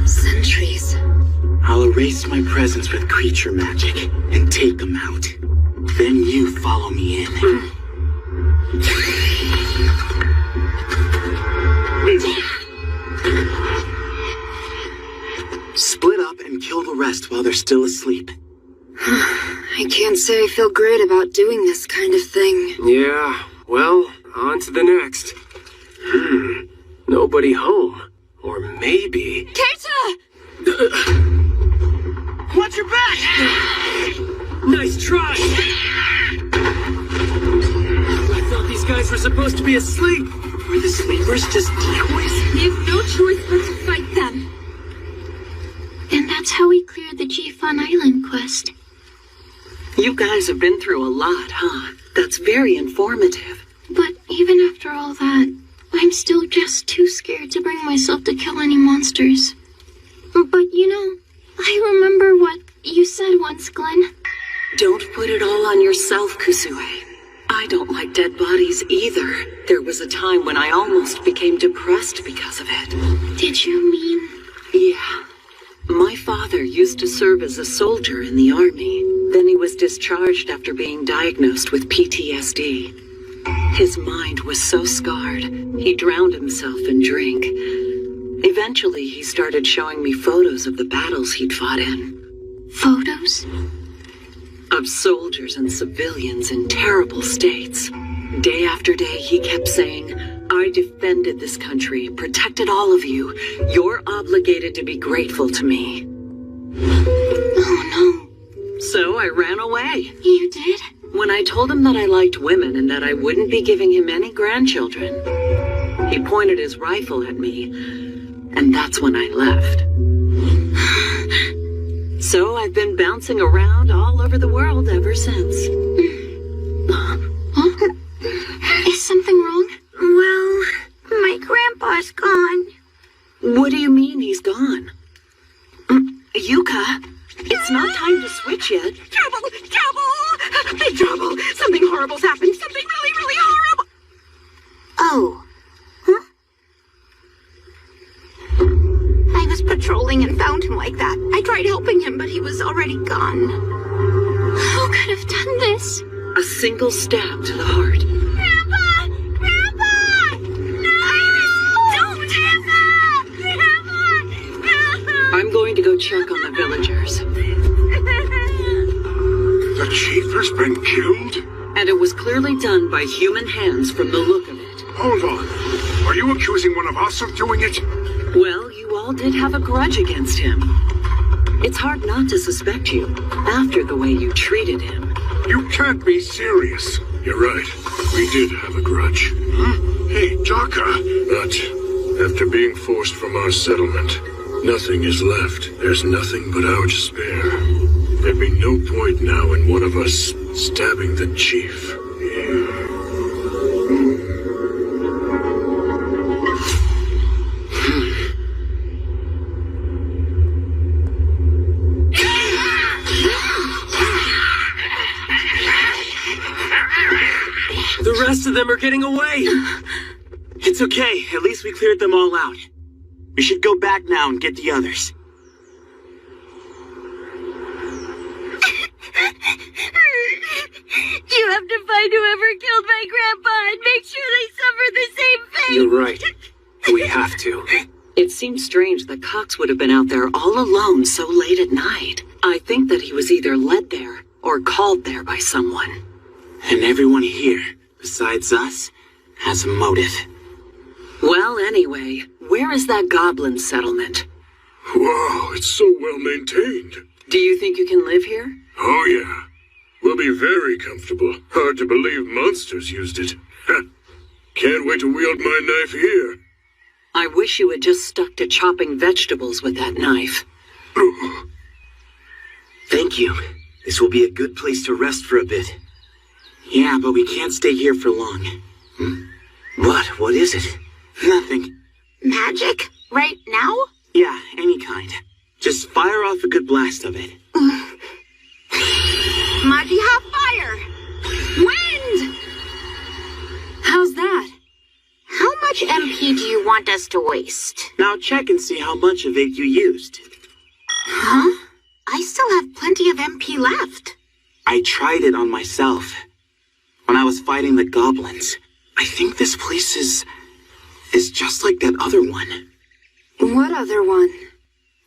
Sentries. I'll erase my presence with creature magic and take them out. Then you follow me in. Split up and kill the rest while they're still asleep. I can't say I feel great about doing this kind of thing. Yeah, well, on to the next. Nobody home. Or maybe... Keita! Watch your back! Nice try! I thought these guys were supposed to be asleep. Were the sleepers just decoys? We have no choice but to fight them. And that's how we cleared the G-Fun Island quest. You guys have been through a lot, huh? That's very informative. But even after all that, I'm still just too scared to bring myself to kill any monsters. But you know, I remember what you said once, Glenn. Don't put it all on yourself, Kusue. I don't like dead bodies either. There was a time when I almost became depressed because of it. Did you mean? Yeah. My father used to serve as a soldier in the army. Then he was discharged after being diagnosed with PTSD. His mind was so scarred, he drowned himself in drink. Eventually, he started showing me photos of the battles he'd fought in. Photos? Of soldiers and civilians in terrible states. Day after day, he kept saying, I defended this country, protected all of you. You're obligated to be grateful to me. Oh no. So I ran away. You did? When I told him that I liked women and that I wouldn't be giving him any grandchildren, he pointed his rifle at me, and that's when I left. So I've been bouncing around all over the world ever since. Huh? Is something wrong? Well, my grandpa's gone. What do you mean he's gone? Yuka, it's not time to switch yet. Trouble! Trouble! Trouble! Something horrible's happened. Something really, really horrible. Oh. Huh? I was patrolling and found him like that. I tried helping him, but he was already gone. Who could have done this? A single stab to the heart. Grandpa! Grandpa! No! Iris, don't! Grandpa! I'm going to go check on the villagers. The chief has been killed? And it was clearly done by human hands from the look of it. Hold on. Are you accusing one of us of doing it? Well, you all did have a grudge against him. It's hard not to suspect you, after the way you treated him. You can't be serious. You're right. We did have a grudge. Huh? Hey, Jaka. But after being forced from our settlement, nothing is left. There's nothing but our despair. There'd be no point now in one of us stabbing the chief. The rest of them are getting away! It's okay. At least we cleared them all out. We should go back now and get the others. You have to find whoever killed my grandpa and make sure they suffer the same fate. You're right. We have to. It seems strange that Cox would have been out there all alone so late at night. I think that he was either led there or called there by someone. And everyone here, besides us, has a motive. Well, anyway, where is that goblin settlement? Wow, it's so well maintained. Do you think you can live here? Oh, yeah. We'll be very comfortable. Hard to believe monsters used it. Can't wait to wield my knife here. I wish you had just stuck to chopping vegetables with that knife. Thank you. This will be a good place to rest for a bit. Yeah, but we can't stay here for long. What? What is it? Nothing. Magic? Right now? Yeah, any kind. Just fire off a good blast of it. Mighty hot fire! Wind! How's that? How much MP do you want us to waste? Now check and see how much of it you used. Huh? I still have plenty of MP left. I tried it on myself. When I was fighting the goblins. I think this place is just like that other one. What other one?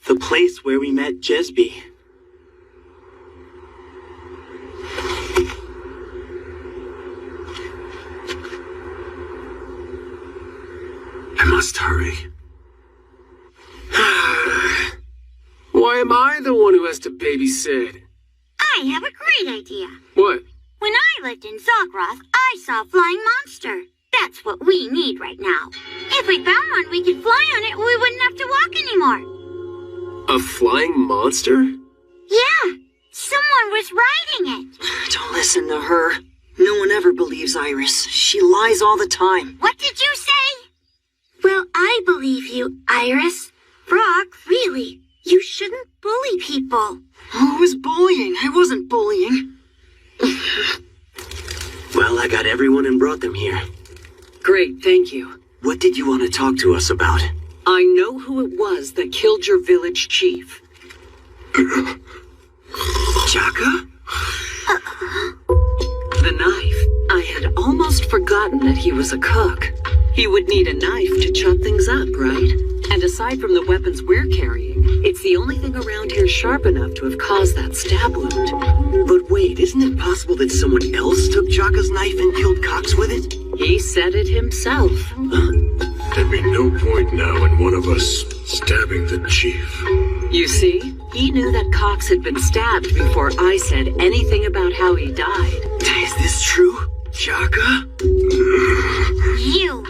The place where we met Jesby. I must hurry. Why am I the one who has to babysit? I have a great idea. What? When I lived in Zogroth, I saw a flying monster. That's what we need right now. If we found one we could fly on it, we wouldn't have to walk anymore. A flying monster? Yeah, someone was riding it. Don't listen to her. No one ever believes Iris. She lies all the time. What did you say? Well, I believe you, Iris. Brock, really, you shouldn't bully people. Who was bullying? I wasn't bullying. Well, I got everyone and brought them here. Great, thank you. What did you want to talk to us about? I know who it was that killed your village chief. Jaka? The knife. I had almost forgotten that he was a cook. He would need a knife to chop things up, right? And aside from the weapons we're carrying, it's the only thing around here sharp enough to have caused that stab wound. But wait, isn't it possible that someone else took Jaka's knife and killed Cox with it? He said it himself. There'd be no point now in one of us stabbing the chief. You see, he knew that Cox had been stabbed before I said anything about how he died. Is this true, Jaka? You.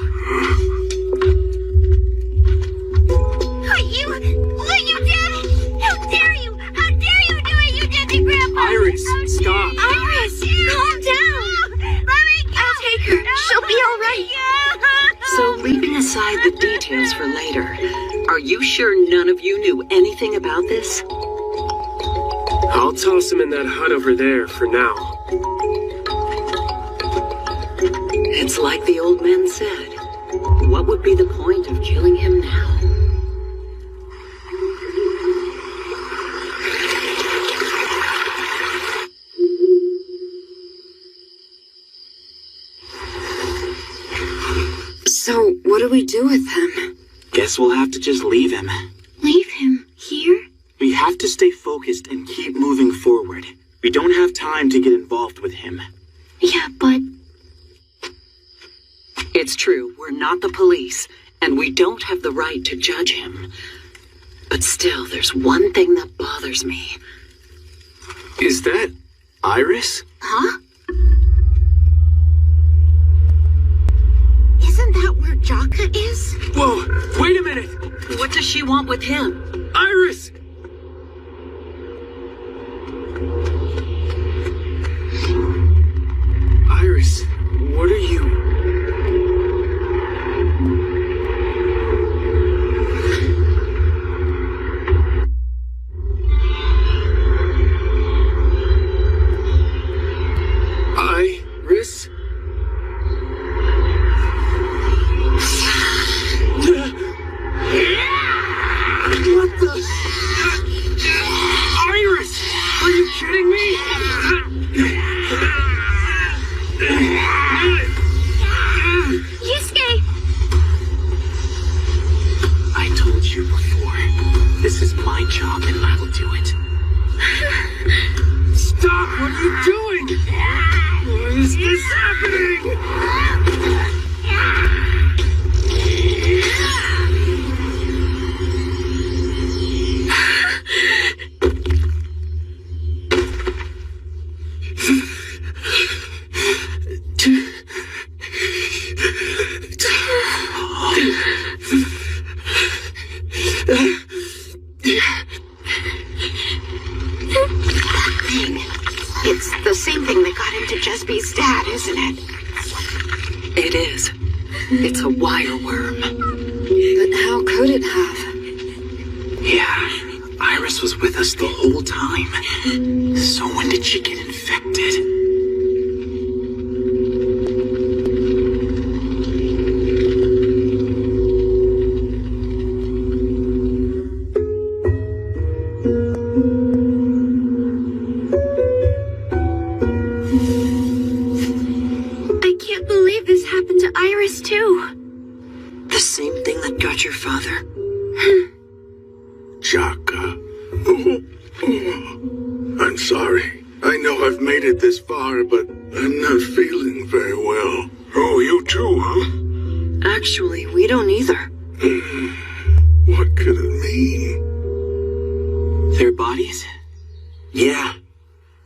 What you did? How dare you? How dare you do what you did to Grandpa? Iris, stop. Iris, calm down. Let me go. I'll take her. She'll be all right. So leaving aside the details for later, are you sure none of you knew anything about this? I'll toss him in that hut over there for now. It's like the old man said. What would be the point of killing him now? So, what do we do with him? Guess we'll have to just leave him. Leave him here? We have to stay focused and keep moving forward. We don't have time to get involved with him. Yeah, but... It's true, we're not the police, and we don't have the right to judge him. But still, there's one thing that bothers me. Is that Iris? Huh? Isn't that where Jaka is? Whoa, wait a minute! What does she want with him? Iris! Iris, what are you? Iris? What the? Iris! Are you kidding me? Yusuke! I told you before. This is my job and I will do it. Stop! What are you doing? Why is this happening? It's the same thing that got into Jesby's dad, isn't it? It is. It's a wire worm. But how could it have? Yeah, Iris was with us the whole time. So when did she get infected? I can't believe this happened to Iris, too. The same thing that got your father? Jaka. I'm sorry. I know I've made it this far, but I'm not feeling very well. Oh, you too, huh? Actually, we don't either. What could it mean? Their bodies? Yeah.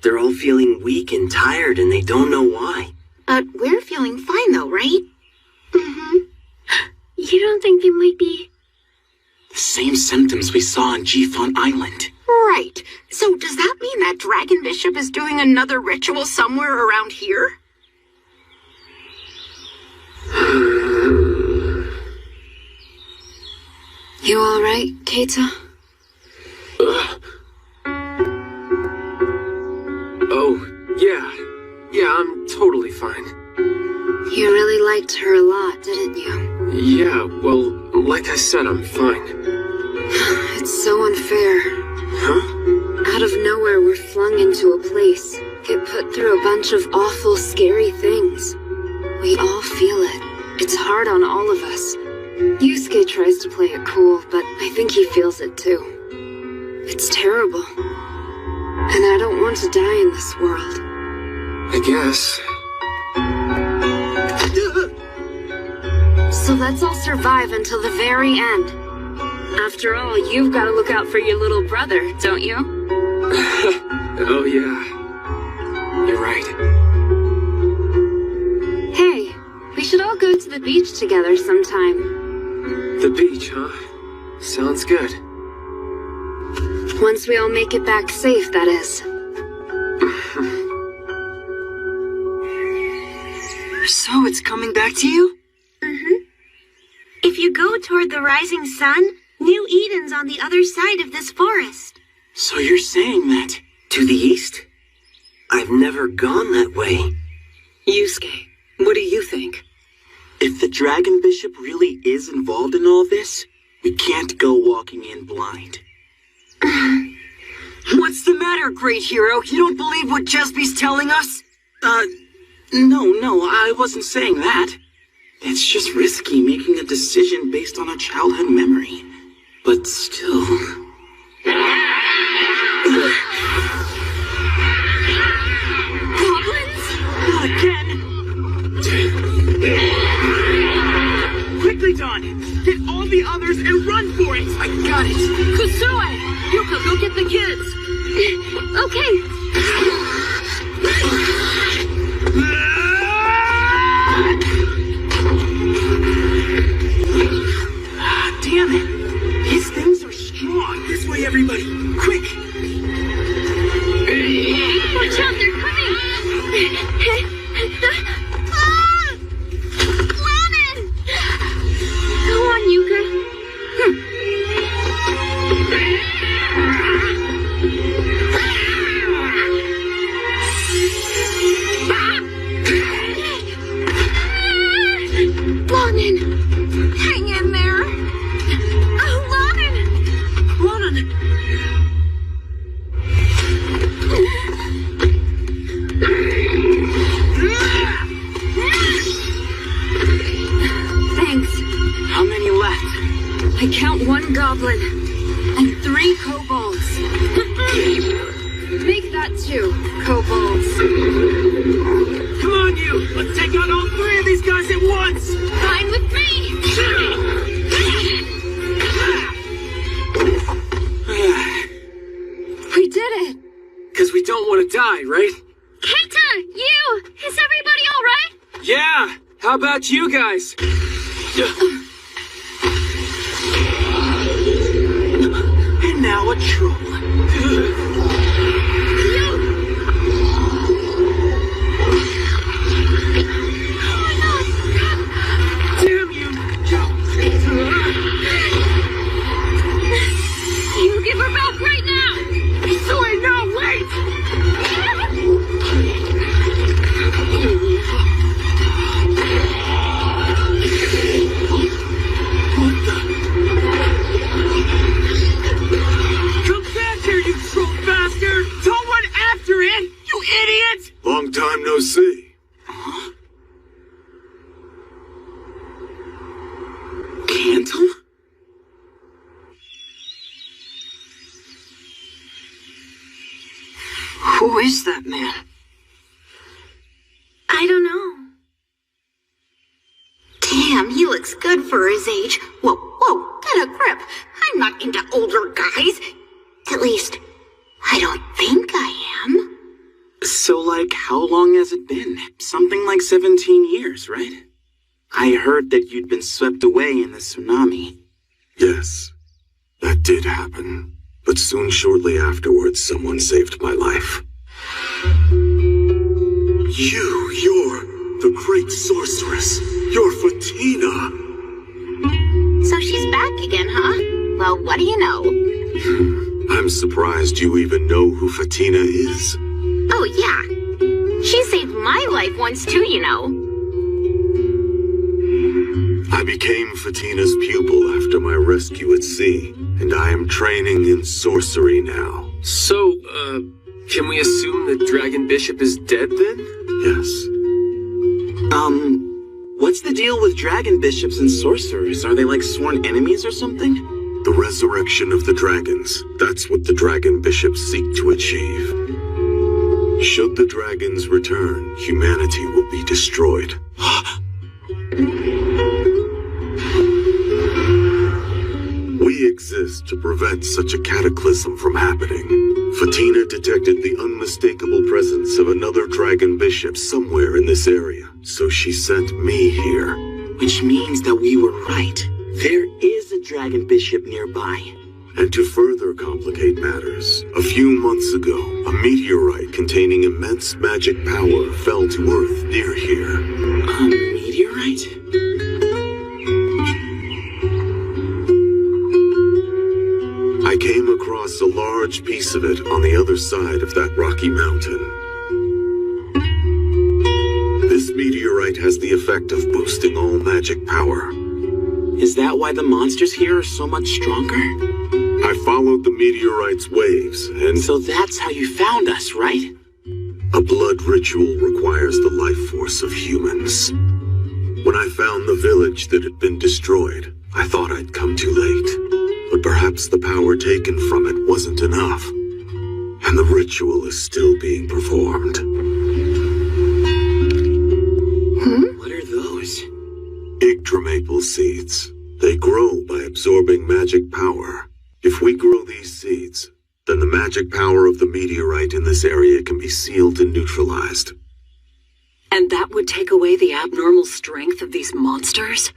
They're all feeling weak and tired and they don't know why. But we're feeling fine, though, right? Mm-hmm. You don't think they might be... The same symptoms we saw on G-Font Island. Right. So does that mean that Dragon Bishop is doing another ritual somewhere around here? You alright, Keita? Oh, yeah. Yeah, I'm totally fine. You really liked her a lot, didn't you? Yeah, well, like I said, I'm fine. It's so unfair. Huh? Out of nowhere, we're flung into a place, get put through a bunch of awful, scary things. We all feel it. It's hard on all of us. Yusuke tries to play it cool, but I think he feels it too. It's terrible. And I don't want to die in this world. I guess. So let's all survive until the very end. After all, you've got to look out for your little brother, don't you? Oh, yeah. You're right. Hey, we should all go to the beach together sometime. The beach, huh? Sounds good. Once we all make it back safe, that is. So it's coming back to you? Mm-hmm. If you go toward the rising sun, New Eden's on the other side of this forest. So you're saying that? To the east? I've never gone that way. Yusuke, what do you think? If the Dragon Bishop really is involved in all this, we can't go walking in blind. What's the matter, great hero? You don't believe what Jesby's telling us? No, I wasn't saying that. It's just risky making a decision based on a childhood memory. But still... Goblins? Not again! light on! Get all the others and run for it! I got it! Kusue! Yuka, go get the kids! Ah, damn it! His things are strong! This way, everybody! Quick! Watch out, they're coming! Ronan! Go on, Yuka. Ronan! Hang in there! Oh, Ronan! Ronan! Thanks. How many left? I count 1 goblin and 3 kobolds. Make that 2 kobolds. Come on, you! Let's take out all 3 of these guys at once! Fine with me! We did it! Because we don't want to die, right? Keita! You! Is everybody alright? Yeah! How about you guys? And now a troll. Damn you! You give her back right now! Sorry, no, wait! Come back here, you troll bastard! Don't run after it, you idiot! Long time no see. Candle? Who is that man? I don't know. Damn, he looks good for his age. Whoa, get a grip. I'm not into older guys. At least, I don't think I am. So, like, how long has it been? Something like 17 years, right? I heard that you'd been swept away in the tsunami. Yes, that did happen. But soon, shortly afterwards, someone saved my life. You're the great sorceress. You're Fatina. So she's back again, huh? Well, what do you know? I'm surprised you even know who Fatina is. Oh, yeah. She saved my life once too, you know. I became Fatina's pupil after my rescue at sea, and I am training in sorcery now. So, can we assume that Dragon Bishop is dead then? Yes. What's the deal with dragon bishops and sorcerers? Are they like sworn enemies or something? The resurrection of the dragons. That's what the dragon bishops seek to achieve. Should the dragons return, humanity will be destroyed. We exist to prevent such a cataclysm from happening. Fatina detected the unmistakable presence of another dragon bishop somewhere in this area, so she sent me here. Which means that we were right. There is a dragon bishop nearby. And to further complicate matters, a few months ago, a meteorite containing immense magic power fell to Earth near here. A meteorite? I came across a large piece of it on the other side of that rocky mountain. This meteorite has the effect of boosting all magic power. Is that why the monsters here are so much stronger? I followed the meteorite's waves, and... So that's how you found us, right? A blood ritual requires the life force of humans. When I found the village that had been destroyed, I thought I'd come too late. But perhaps the power taken from it wasn't enough, and the ritual is still being performed. What are those? Yggdramaple seeds. They grow by absorbing magic power. If we grow these seeds, then the magic power of the meteorite in this area can be sealed and neutralized. And that would take away the abnormal strength of these monsters?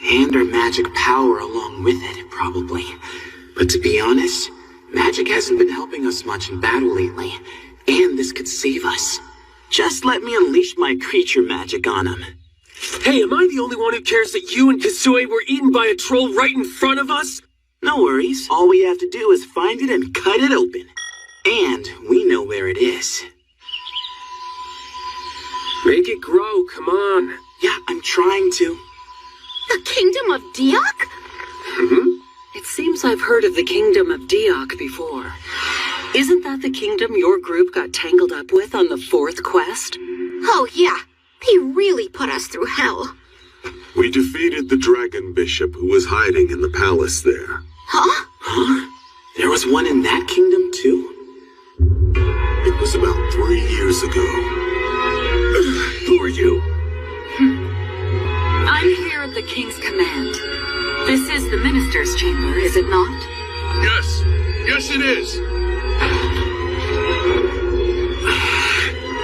And our magic power along with it, probably. But to be honest, magic hasn't been helping us much in battle lately, and this could save us. Just let me unleash my creature magic on him. Hey, am I the only one who cares that you and Kasue were eaten by a troll right in front of us? No worries. All we have to do is find it and cut it open. And we know where it is. Make it grow, come on. Yeah, I'm trying to. The Kingdom of Diok? It seems I've heard of the Kingdom of Diok before. Isn't that the kingdom your group got tangled up with on the 4th quest? Oh, yeah. They really put us through hell. We defeated the dragon bishop who was hiding in the palace there. Huh? Huh? There was one in that kingdom, too? It was about 3 years ago. Who are you? I'm here at the king's command. This is the minister's chamber, is it not? Yes. Yes, it is.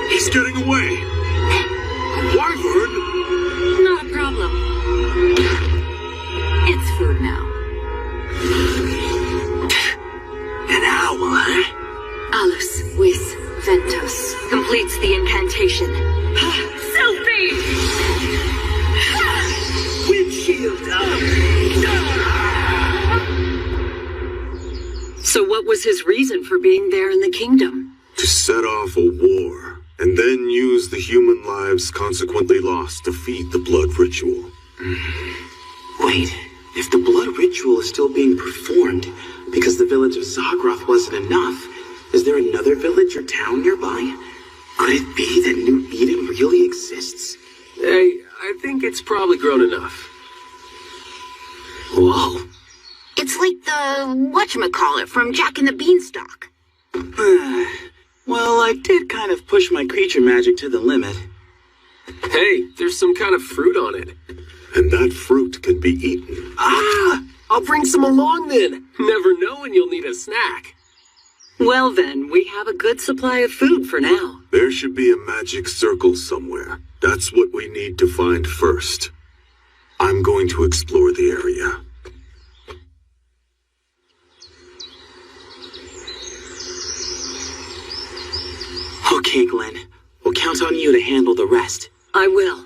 He's getting away. Wyvern? Not a problem. It's food now. An owl, huh? Alus with Ventus completes the incantation. Selfie! Windshield up! So what was his reason for being there in the kingdom? To set off a war, and then use the human lives consequently lost to feed the blood ritual. Wait, if the blood ritual is still being performed because the village of Zagroth wasn't enough, is there another village or town nearby? Could it be that New Eden really exists? Hey, I think it's probably grown enough. Whoa. It's like the whatchamacallit from Jack and the Beanstalk. Well, I did kind of push my creature magic to the limit. Hey, there's some kind of fruit on it. And that fruit can be eaten. Ah! I'll bring some along then. Never know when you'll need a snack. Well then, we have a good supply of food for now. There should be a magic circle somewhere. That's what we need to find first. I'm going to explore the area. Okay, Glenn. We'll count on you to handle the rest. I will.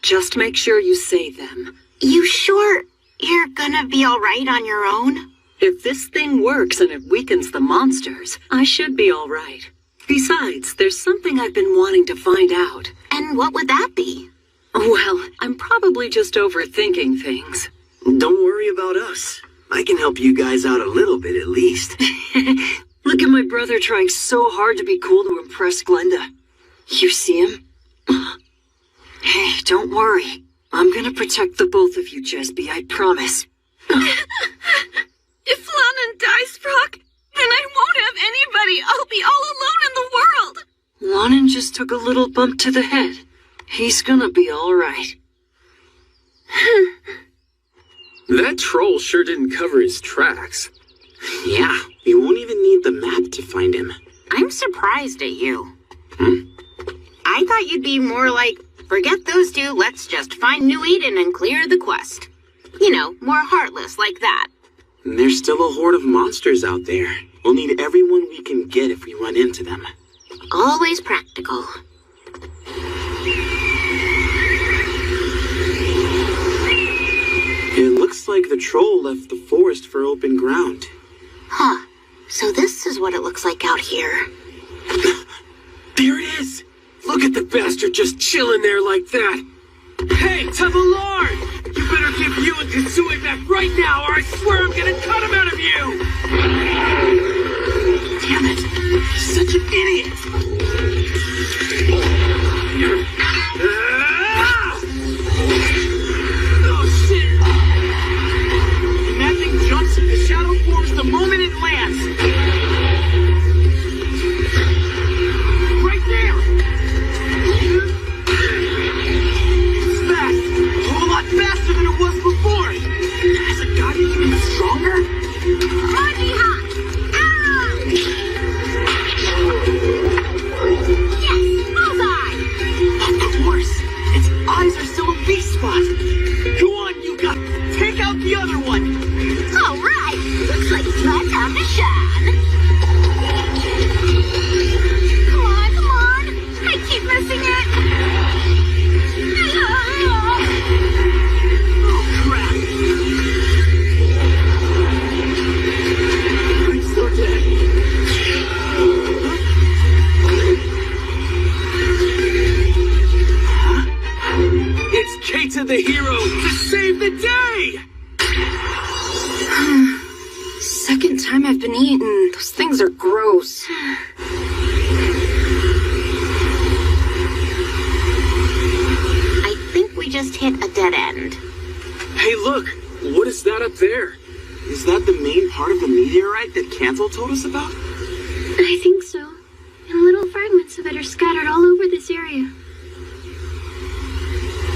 Just make sure you save them. You sure you're gonna be alright on your own? If this thing works and it weakens the monsters, I should be alright. Besides, there's something I've been wanting to find out. And what would that be? Well, I'm probably just overthinking things. Don't worry about us. I can help you guys out a little bit at least. Look at my brother trying so hard to be cool to impress Glenda. You see him? Hey, don't worry. I'm gonna protect the both of you, Jesby, I promise. If Lannan dies, Brock, then I won't have anybody. I'll be all alone in the world. Lannan just took a little bump to the head. He's gonna be alright. That troll sure didn't cover his tracks. Yeah, we won't even need the map to find him. I'm surprised at you. I thought you'd be more like, forget those two, let's just find New Eden and clear the quest. You know, more heartless like that. There's still a horde of monsters out there. We'll need everyone we can get if we run into them. Always practical. It looks like the troll left the forest for open ground. Huh. So this is what it looks like out here. There it is! Look at the bastard just chilling there like that! Hey, to the Lord! You better give you and Kasue back right now, or I swear I'm gonna cut him out of you! Damn it! He's such an idiot! Oh, shit! When that thing jumps, the shadow forms the moment it lands. Right there! It's fast! Hold Mighty hot! Arrow! Yes! Bullseye! Of course! Its eyes are still a weak spot! Go on, Yuka! Take out the other one! All right! Looks like it's my time to shine! Come on, come on! I keep missing it! Oh, crap! I'm so dead. It's Keita the hero to save the day! Second time I've been eaten. Those things are gross. I think we just hit a dead end. Hey, look! What is that up there? Is that the main part of the meteorite that Cantal told us about? I think so. And little fragments of it are scattered all over this area.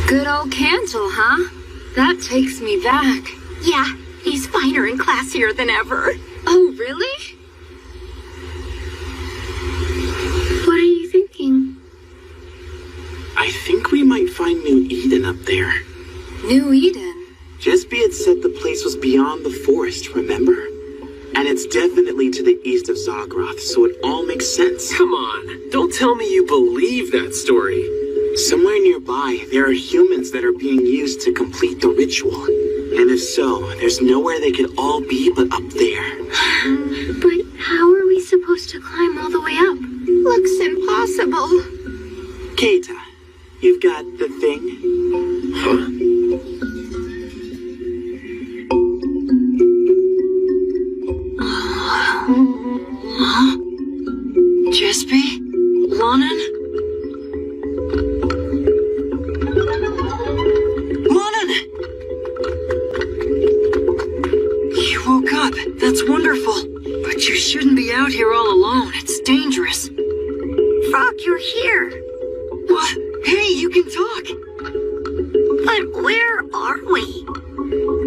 Good old Cantal, huh? That takes me back. Yeah, he's finer and classier than ever. Oh, really? What are you thinking? I think we might find New Eden up there. New Eden? Jesby had said the place was beyond the forest, remember? And it's definitely to the east of Zagroth, so it all makes sense. Come on, don't tell me you believe that story. Somewhere nearby, there are humans that are being used to complete the ritual. And if so, there's nowhere they could all be but up there. But how are we supposed to climb all the way up? Looks impossible. Keita, you've got the thing? Huh? Huh? Jesby? Lonan? Lonan! You woke up. That's wonderful. But you shouldn't be out here all alone. It's dangerous. Frog, you're here. What? Hey, you can talk. But where are we?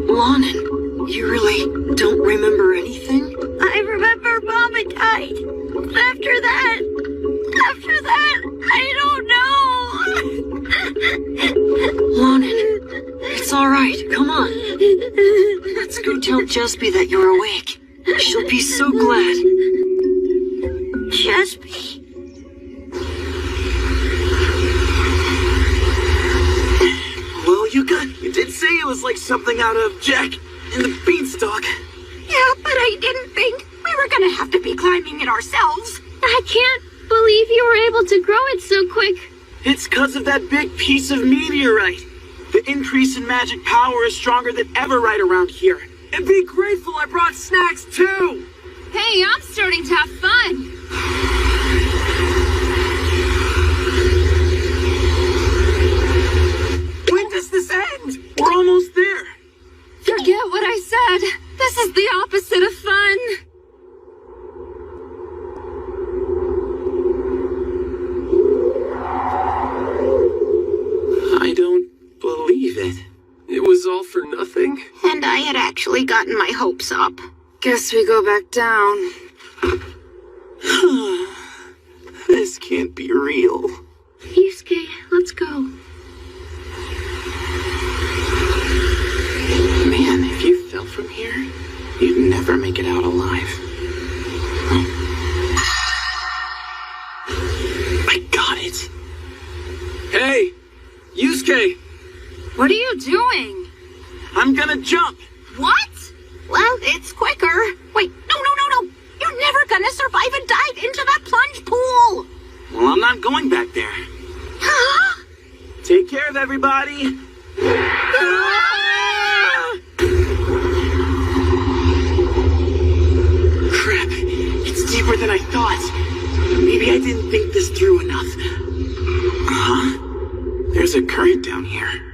Lonan, you really don't remember anything? I remember Mom had died. After that, I don't know. Lonan, it's all right. Come on. Let's go tell Jesby that you're awake. She'll be so glad. Jesby. Well, you did say it was like something out of Jack and the Beanstalk. Yeah, but I didn't think we were gonna have to be climbing it ourselves. I can't believe you were able to grow it so quick. It's 'cause of that big piece of meteorite. The increase in magic power is stronger than ever right around here. And be grateful I brought snacks too! Hey, I'm starting to have fun. When does this end? We're almost there. Forget what I said. This is the opposite of fun. I don't believe it. It was all for nothing? And I had actually gotten my hopes up. Guess we go back down. This can't be real. Yusuke, let's go. Man, if you fell from here, you'd never make it out alive. I got it. Hey! Yusuke! What are you doing? I'm gonna jump. What? Well, it's quicker. Wait, no. You're never gonna survive a dive into that plunge pool. Well, I'm not going back there. Huh? Take care of everybody. Crap, it's deeper than I thought. Maybe I didn't think this through enough. Huh? There's a current down here.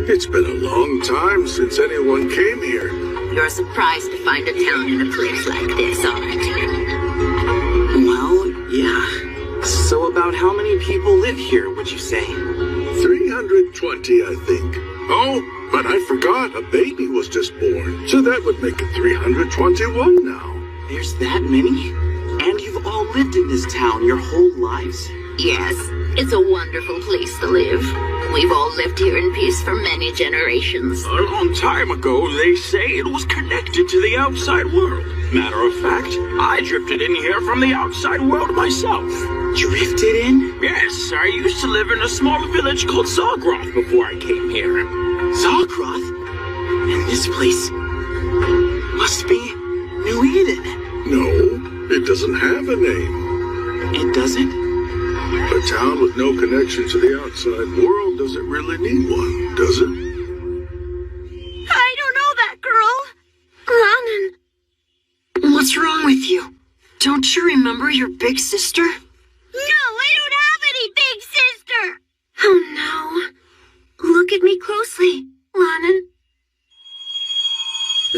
It's been a long time since anyone came here. You're surprised to find a town in a place like this, aren't you? Well, yeah. So about how many people live here, would you say? 320, I think. Oh, but I forgot, a baby was just born. So that would make it 321 now. There's that many? And you've all lived in this town your whole lives? Yes, it's a wonderful place to live. We've all lived here in peace for many generations. A long time ago, they say it was connected to the outside world. Matter of fact, I drifted in here from the outside world myself. Drifted in? Yes, I used to live in a small village called Zagroth before I came here. Zagroth? And this place must be New Eden. No, it doesn't have a name. It doesn't? A town with no connection to the outside world doesn't really need one, does it? I don't know that girl. Lannan. What's wrong with you? Don't you remember your big sister? No, I don't have any big sister. Oh no. Look at me closely, Lannan.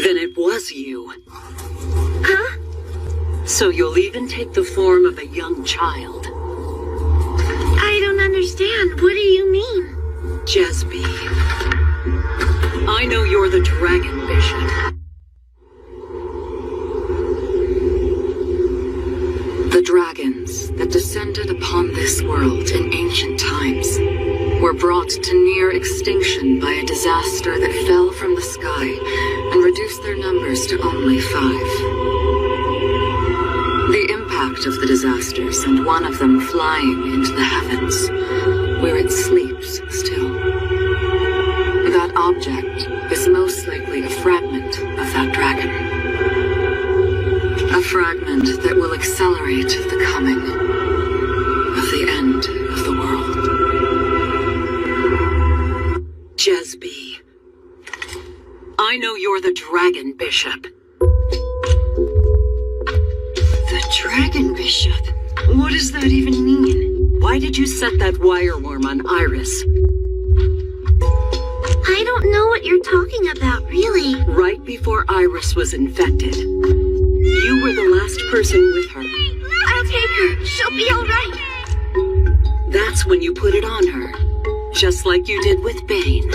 Then it was you. Huh? So you'll even take the form of a young child. I don't understand. What do you mean? Jesby. I know you're the Dragon Bishop. The dragons that descended upon this world in ancient times were brought to near extinction by a disaster that fell from the sky and reduced their numbers to only 5. The impact of the disaster sent one of them flying into the heavens, where it sleeps still. That object is most likely a fragment of that dragon. A fragment that will accelerate the coming of the end of the world. Jesby. I know you're the Dragon Bishop. The Dragon Bishop? What does that even mean? Why did you set that wireworm on Iris? I don't know what you're talking about, really. Right before Iris was infected. You were the last person with her. I'll take her. She'll be all right. That's when you put it on her. Just like you did with Bane.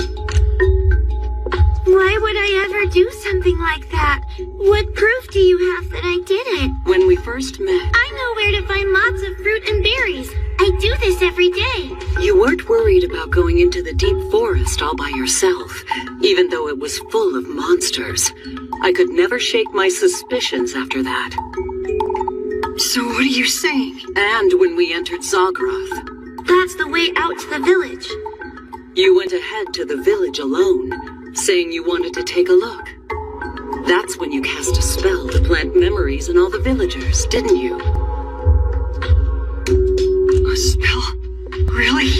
Why would I ever do something like that? What proof do you have that I did it? When we first met... I know where to find lots of fruit and berries. I do this every day. You weren't worried about going into the deep forest all by yourself, even though it was full of monsters. I could never shake my suspicions after that. So what are you saying? And when we entered Zagroth. That's the way out to the village. You went ahead to the village alone, saying you wanted to take a look. That's when you cast a spell to plant memories in all the villagers, didn't you? A spell? Really?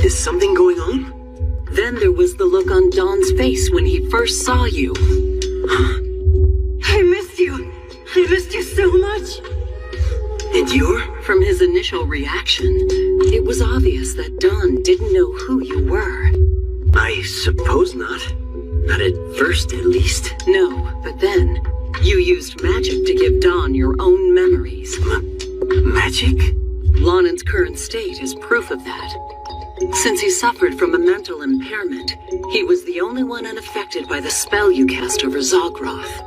Is something going on? Then there was the look on Don's face when he first saw you. I missed you. I missed you so much. And you're? From his initial reaction, it was obvious that Don didn't know who you were. I suppose not. Not at first, at least. No, but then, you used magic to give Don your own memories. Magic? Lannan's current state is proof of that. Since he suffered from a mental impairment, he was the only one unaffected by the spell you cast over Zagroth.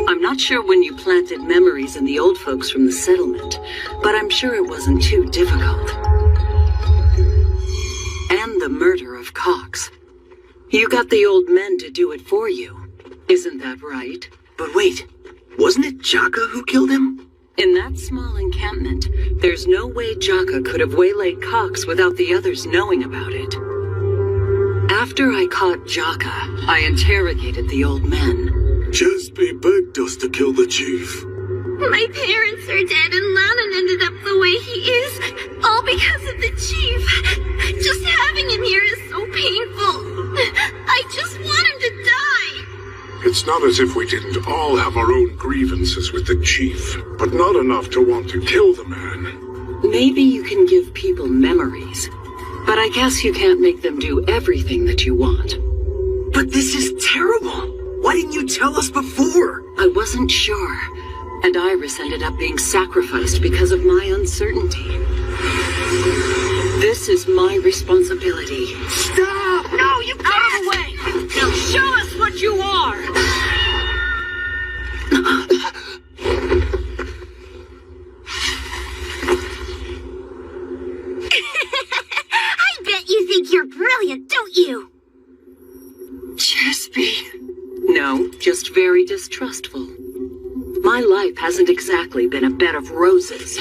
I'm not sure when you planted memories in the old folks from the settlement, but I'm sure it wasn't too difficult. And the murder of Cox. You got the old men to do it for you. Isn't that right? But wait, wasn't it Jaka who killed him? In that small encampment, there's no way Jaka could have waylaid Cox without the others knowing about it. After I caught Jaka, I interrogated the old men. Jesby begged us to kill the chief. My parents are dead and Lannan ended up the way he is, all because of the chief. Just having him here is so painful. I just want him to die. It's not as if we didn't all have our own grievances with the chief, but not enough to want to kill the man. Maybe you can give people memories, but I guess you can't make them do everything that you want. But this is terrible! Why didn't you tell us before? I wasn't sure, and Iris ended up being sacrificed because of my uncertainty. This is my responsibility. Stop! No, you get out of the way! Now show us what you are! I bet you think you're brilliant, don't you? Chesby. No, just very distrustful. My life hasn't exactly been a bed of roses.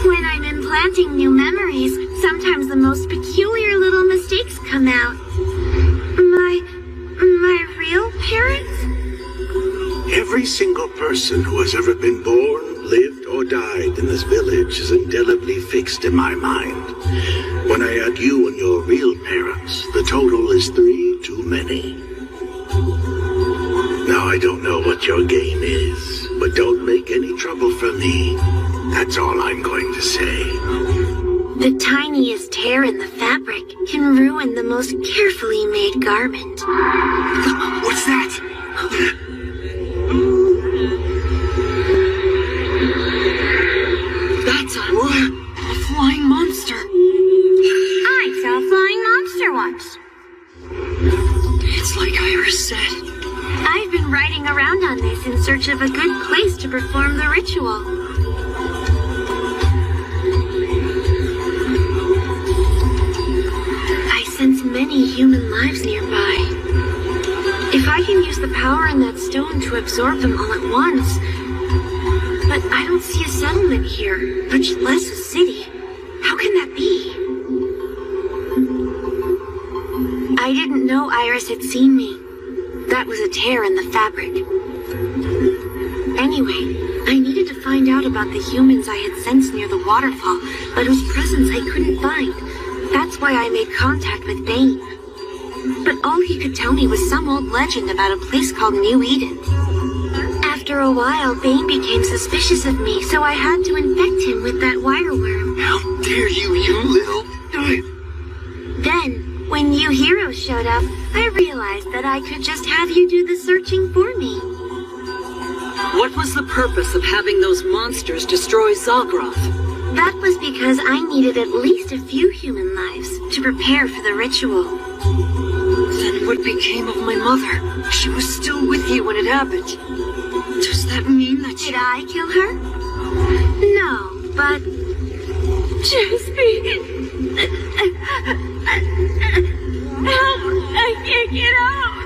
When I'm implanting new memories, sometimes the most peculiar little mistakes come out. My real parents? Every single person who has ever been born, lived, or died in this village is indelibly fixed in my mind. When I add you and your real parents, the total is 3 too many. Now I don't know what your game is, but don't make any trouble for me. That's all I'm going to say. The tiniest tear in the fabric can ruin the most carefully made garment. What's that? That's a flying monster. I saw a flying monster once. It's like Iris said. I've been riding around on this in search of a good place to perform the ritual. I sense many human lives nearby. If I can use the power in that stone to absorb them all at once. But I don't see a settlement here, much less a city. How can that be? I didn't know Iris had seen me. That was a tear in the fabric. Anyway, I needed to find out about the humans I had sensed near the waterfall, but whose presence I couldn't find. That's why I made contact with Bane. But all he could tell me was some old legend about a place called New Eden. After a while, Bane became suspicious of me, so I had to infect him with that wireworm. How dare you, you little... Then, when you heroes showed up, I realized that I could just have you do the searching for me. What was the purpose of having those monsters destroy Zagroth? That was because I needed at least a few human lives to prepare for the ritual. Then what became of my mother? She was still with you when it happened. Does that mean that you... Did I kill her? No, but... Chesby... Help! I can't get out!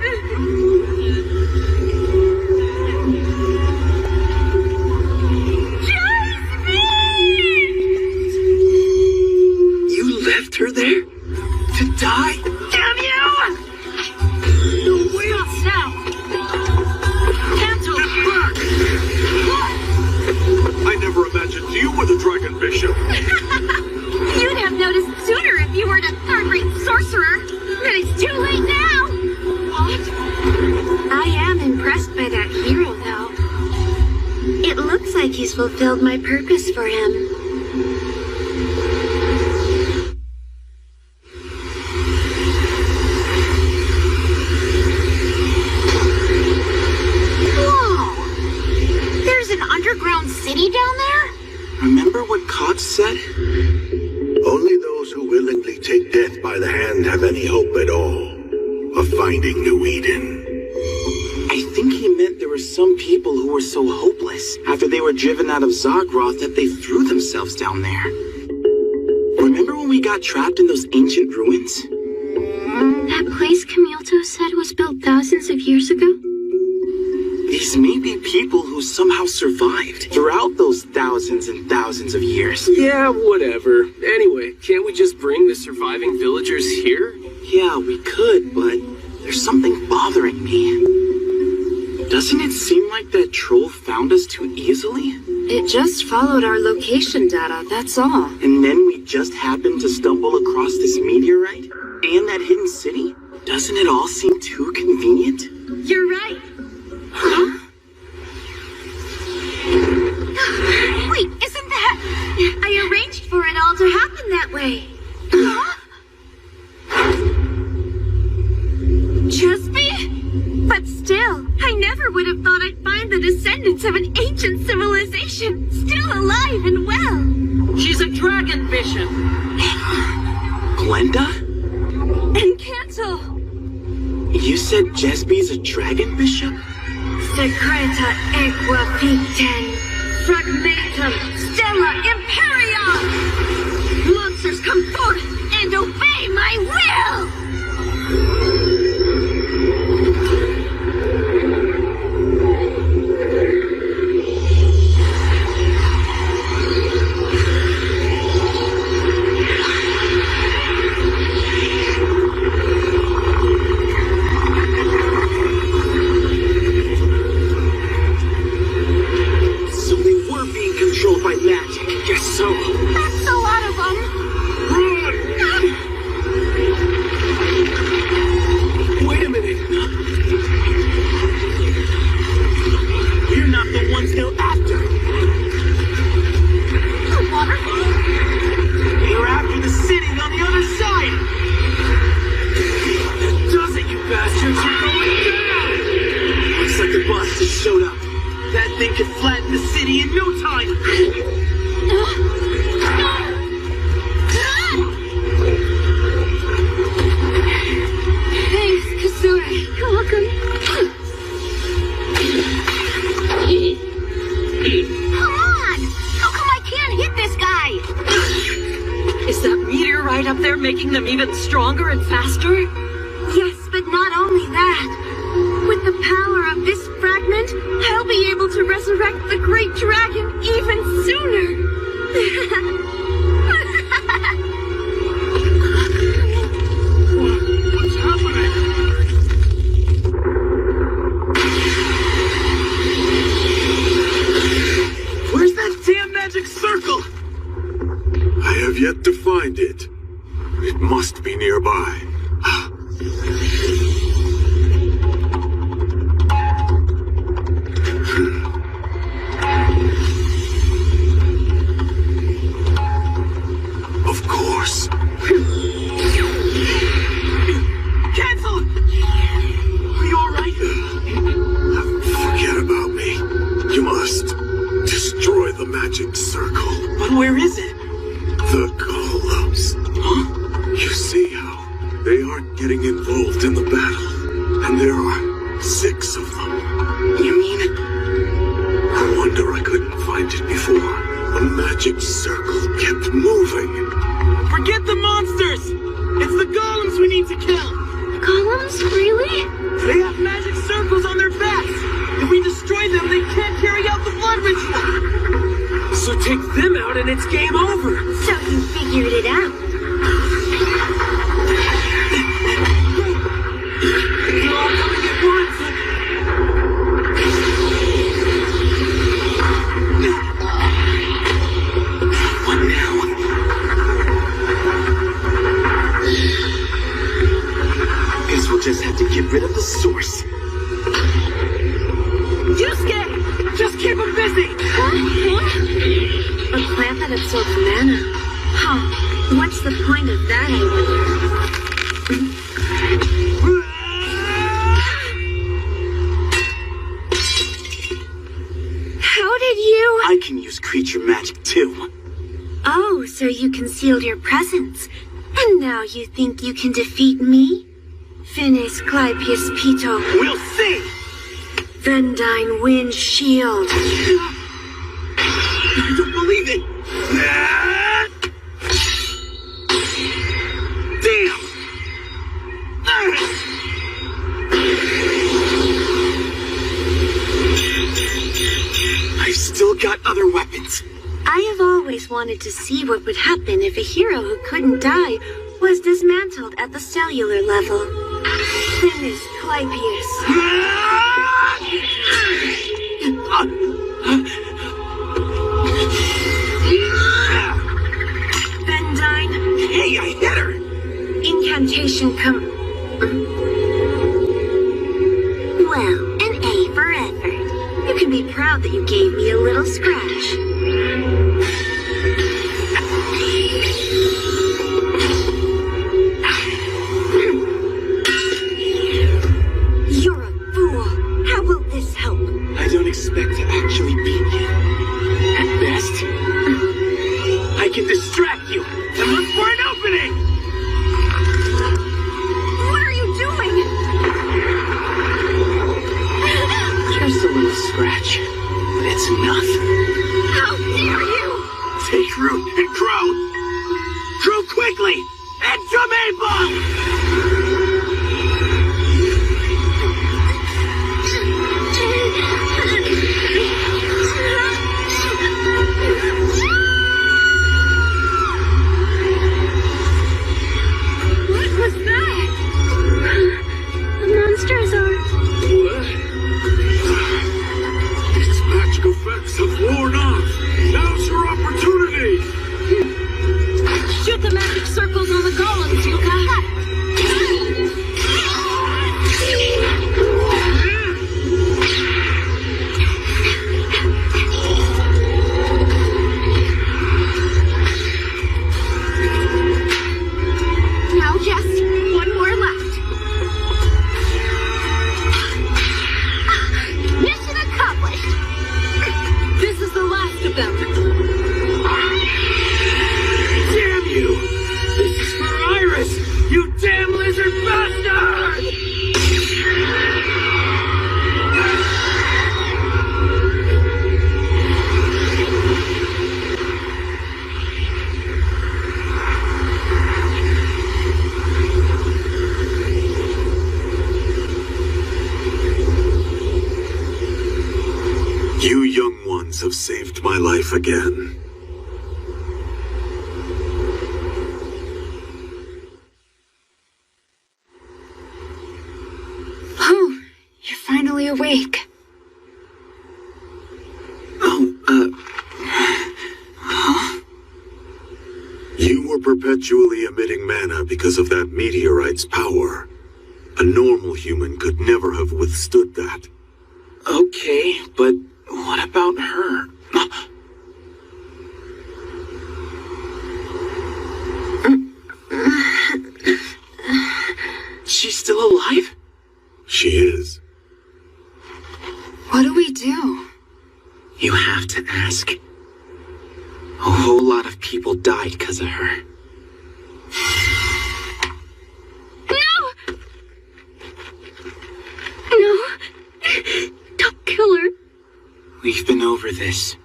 You left her there? To die? Damn you! No way out now! Cancel! Get back! I never imagined you were the Dragon Bishop. You'd have noticed sooner if you weren't a third-rate sorcerer. But it's too late now! What? I am impressed by that hero, though. It looks like he's fulfilled my purpose for him. Whoa! There's an underground city down there? Remember what Koch said? Only those who willingly take death by the hand have any hope at all of finding New Eden. I think he meant there were some people who were so hopeless after they were driven out of Zagroth that they threw themselves down there. Remember when we got trapped in those ancient ruins? That place Camilto said was built thousands of years ago? These may be people who somehow survived throughout those thousands and thousands of years. Yeah, whatever. Anyway, can't we just bring the surviving villagers here? Yeah, we could, but there's something bothering me. Doesn't it seem like that troll found us too easily? It just followed our location data, that's all. And then we just happened to stumble across this meteorite? And that hidden city? Doesn't it all seem too convenient? You're right. Huh? Wait, isn't that... I arranged for it all to happen that way. Just me? But still, I never would have thought I'd find the descendants of an ancient civilization still alive and well. She's a dragon bishop. Glenda? And Cancel. You said Jesby's a dragon bishop? Secreta equa victem, fragmentum stella imperium. Monsters come forth and obey my will. Controlled by magic. Guess so. That's a lot of them. Wait a minute. We're not the ones they're after. The waterfall? They're after the city on the other side. That does it, you bastards. You're going down. Looks like the boss just showed up. That thing could flatten the city in no time! Thanks, Kasuri. You're welcome. Come on! How come I can't hit this guy? Is that meteorite up there making them even stronger and faster? Yes, but not only that. With the power of this fragment, I'll be able to resurrect the great dragon even sooner. What's happening? Where's that damn magic circle? I have yet to find it. It must be nearby. Of course. Cancel! Are you alright? Forget about me. You must destroy the magic circle. But where is it? The golems. Huh? You see how they aren't getting involved in the battle. And there are 6 of them. You mean... No wonder I couldn't find it before. The magic circle kept moving. Forget the monsters! It's the golems we need to kill! Golems? Really? They have magic circles on their backs! If we destroy them, they can't carry out the blood ritual! So take them out and it's game over. So you figured it out. They're all coming at once! What now? Guess we'll just have to get rid of the source. Yusuke! Just keep them busy! A plant that absorbs mana. Huh. What's the point of that, I wonder? How did you... I can use creature magic too. Oh, so you concealed your presence. And now you think you can defeat me? Finis Clypeus Pito. We'll see! Vendine Wind Shield. I don't believe it! Damn! I've still got other weapons. I have always wanted to see what would happen if a hero who couldn't die was dismantled at the cellular level. Finis Clypeus. temptation come... Well, an A for effort. You can be proud that you gave me a little scratch. You're a fool. How will this help? I don't expect to actually beat you. At best, I can distract you and look for an opening! What are you doing? Just a little scratch, but it's enough. How dare you! Take root and grow! Grow quickly! Into Maple! What was that? The monsters are... What? Its magic effects have worn off. Now's your opportunity. Shoot the magic circles on the golems, Yuka! Now just one more left. Mission accomplished. This is the last of them. Damn you! This is for Iris! You damn lizard bastard! You young ones have saved my life again. Oh, you're finally awake. You were perpetually emitting mana because of that meteorite's power. A normal human could never have withstood that. Okay, but what about her? She's still alive? She is. What do we do? You have to ask. A whole lot of people died because of her. No! No! Don't kill her. We've been over this.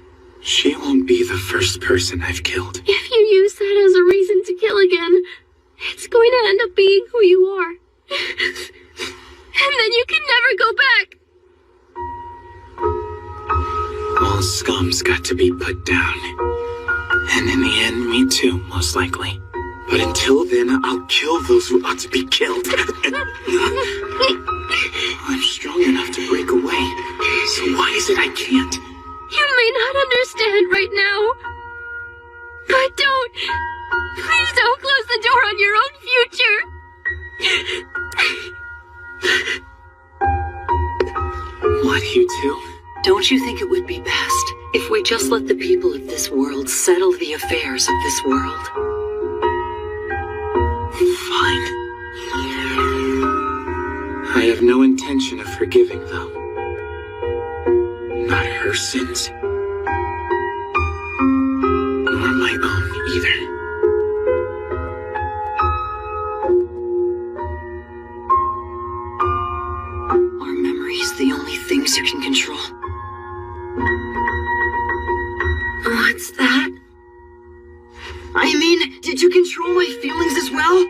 She won't be the first person I've killed. If you use that as a reason to kill again, it's going to end up being who you are. And then you can never go back. All scum's got to be put down. And in the end, me too, most likely. But until then, I'll kill those who ought to be killed. I'm strong enough to break away. So why is it I can't? You may not understand right now. But don't. Please don't close the door on your own future. What, you two? Don't you think it would be best if we just let the people of this world settle the affairs of this world? Fine. I have no intention of forgiving, though. Not her sins. Nor my own, either. Are memories the only things you can control? What's that? I mean, did you control my feelings as well?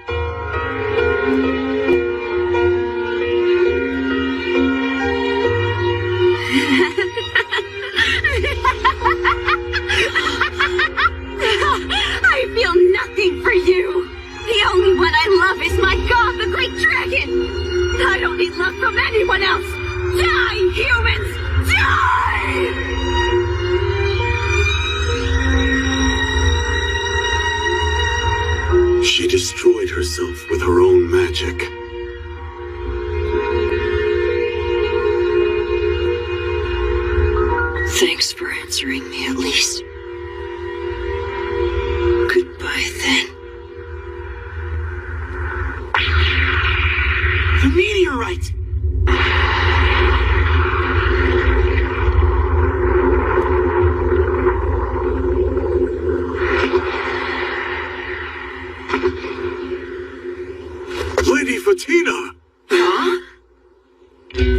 I feel nothing for you. The only one I love is my god, the great dragon. I don't need love from anyone else. Die, humans! Die! She destroyed herself with her own magic. Thanks for answering me, at least. Goodbye, then. The meteorite! Lady Fatina! Huh?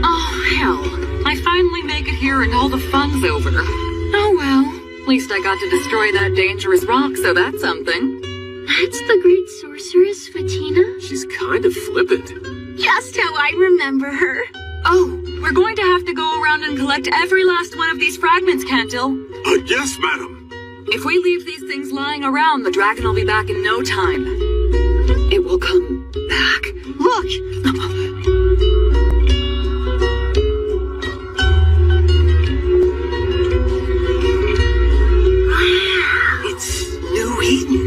Oh, hell. I finally make it here and all the fun's over. Oh well. At least I got to destroy that dangerous rock, so that's something. That's the great sorceress, Fatina? She's kind of flippant. Just how I remember her. Oh, we're going to have to go around and collect every last one of these fragments, Cantil. Yes, madam. If we leave these things lying around, the dragon will be back in no time. It will come back. Look! It's New Eden.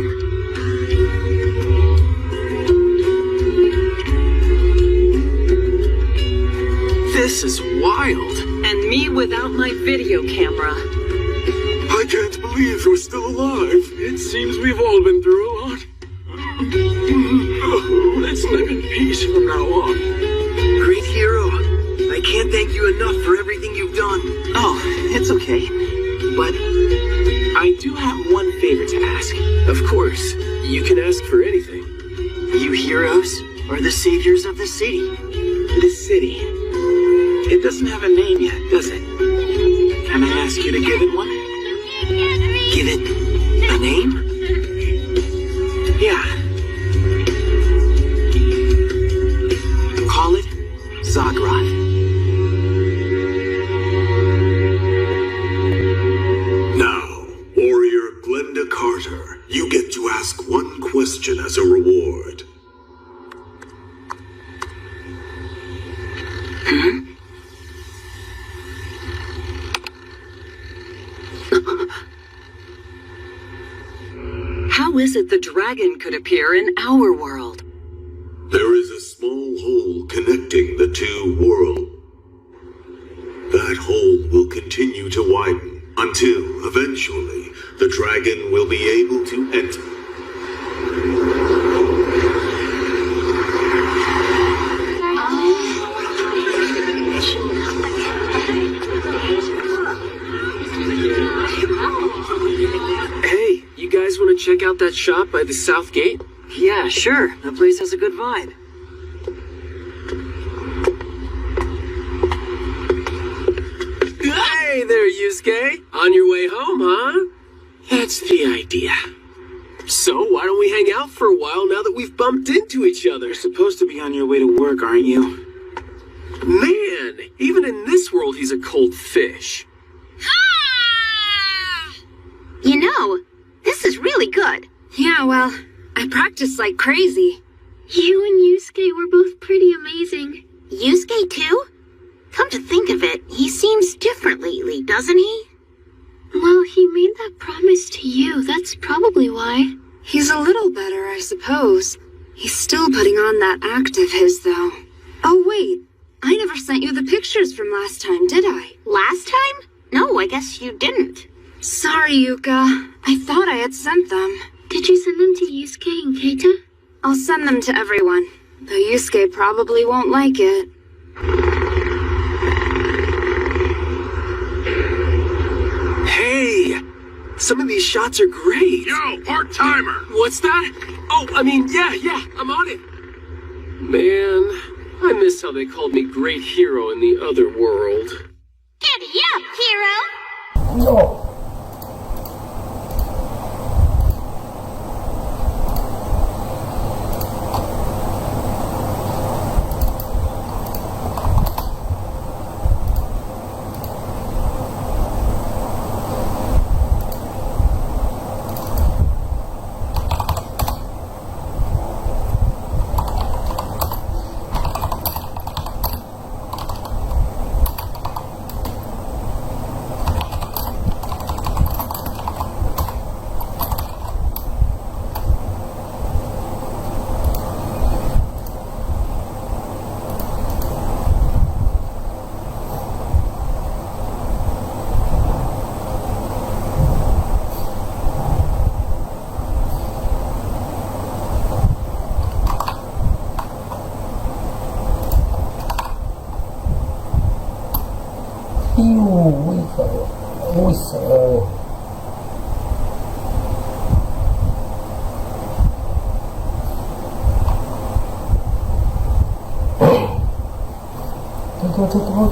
This is wild. And me without my video camera. I can't believe you're still alive. It seems we've all been through a lot. Oh, let's live in peace from now on. Great hero. I can't thank you enough for everything you've done. Oh, it's okay. But I do have one favor to ask. Of course, you can ask for anything. You heroes are the saviors of the city. This city. It doesn't have a name yet, does it? Can I ask you to give it one? Give it a name? Yeah. Call it Zagroth. Now, warrior Glenda Carter, you get to ask one question as a reward. How is it the dragon could appear in our world? There is a small hole connecting the two worlds. That hole will continue to widen until, eventually, the dragon will be able to enter. Hey, you guys want to check out that shop by the south gate? Yeah, sure. That place has a good vibe. Hey there, Yusuke. On your way home, huh? That's the idea. So, why don't we hang out for a while now that we've bumped into each other? You're supposed to be on your way to work, aren't you? Man, even in this world, he's a cold fish. You know, this is really good. Yeah, well, I practiced like crazy. You and Yusuke were both pretty amazing. Yusuke, too? Come to think of it, he seems different lately, doesn't he? Well, he made that promise to you. That's probably why. He's a little better, I suppose. He's still putting on that act of his, though. Oh, wait. I never sent you the pictures from last time, did I? Last time? No, I guess you didn't. Sorry, Yuka. I thought I had sent them. Did you send them to Yusuke and Keita? I'll send them to everyone, though Yusuke probably won't like it. Hey! Some of these shots are great. Yo, part-timer! What's that? Oh, yeah, I'm on it. Man, I miss how they called me great hero in the other world. Giddy up, hero! No. Ui sợ. Ui sợ.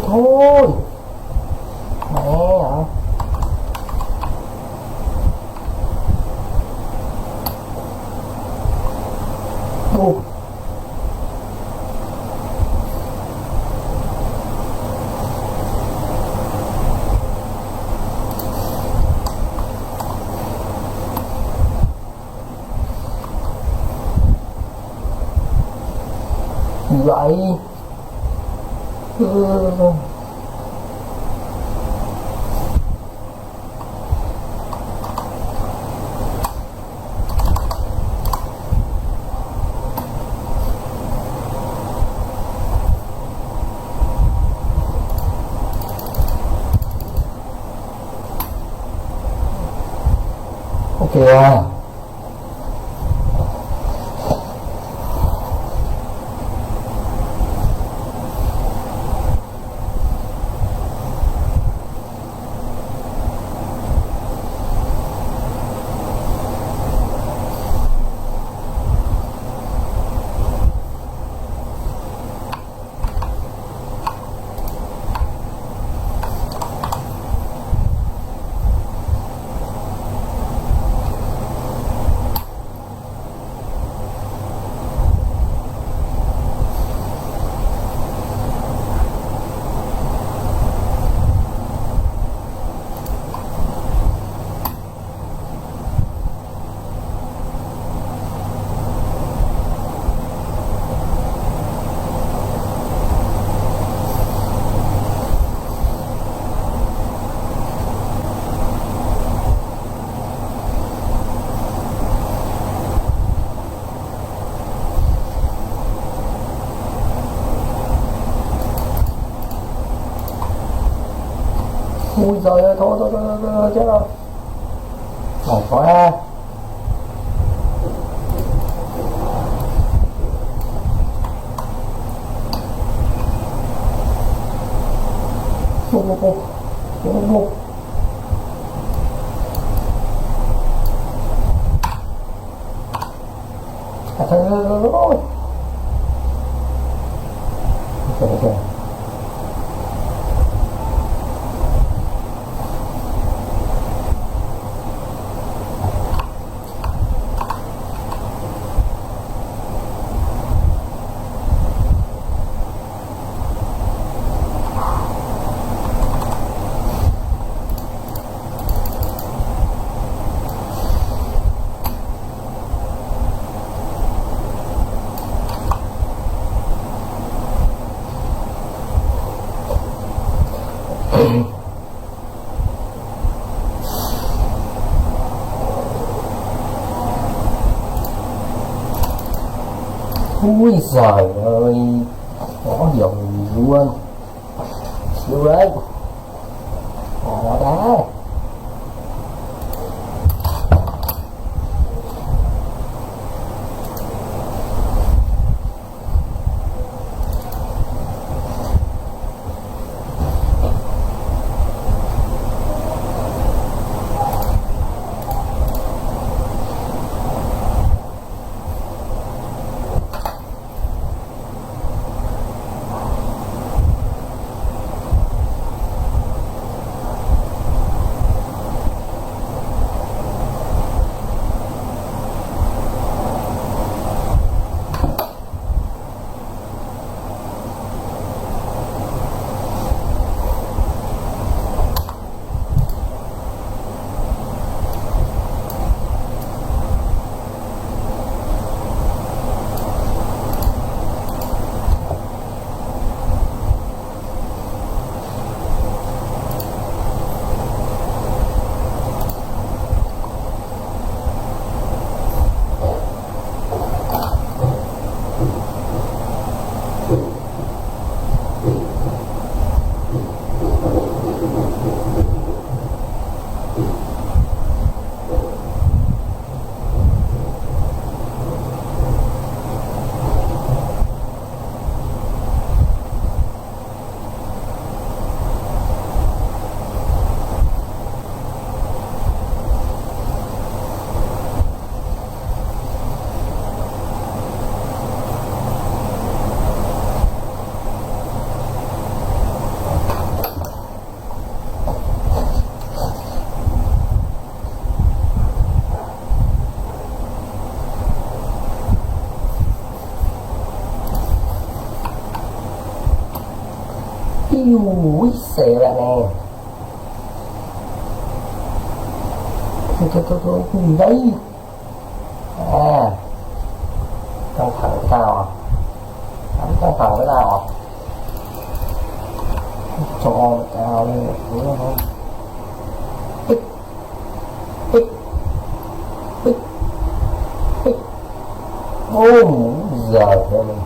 Thôi. Mẹ hả? Ô. Vậy ok à. Ui giời ơi, thôi chết rồi. Mỏi quá. Thôi. Ok. Ui giời ơi, bỏ dầu luôn. Xíu đấy. Đá. Ui xẹo lại nè. Thôi cái gì đấy? À, căng thẳng với tao à? Căng thẳng với tao à? Cho tao lên đúng không? Tích tích tích tích. Ôi giời ơi.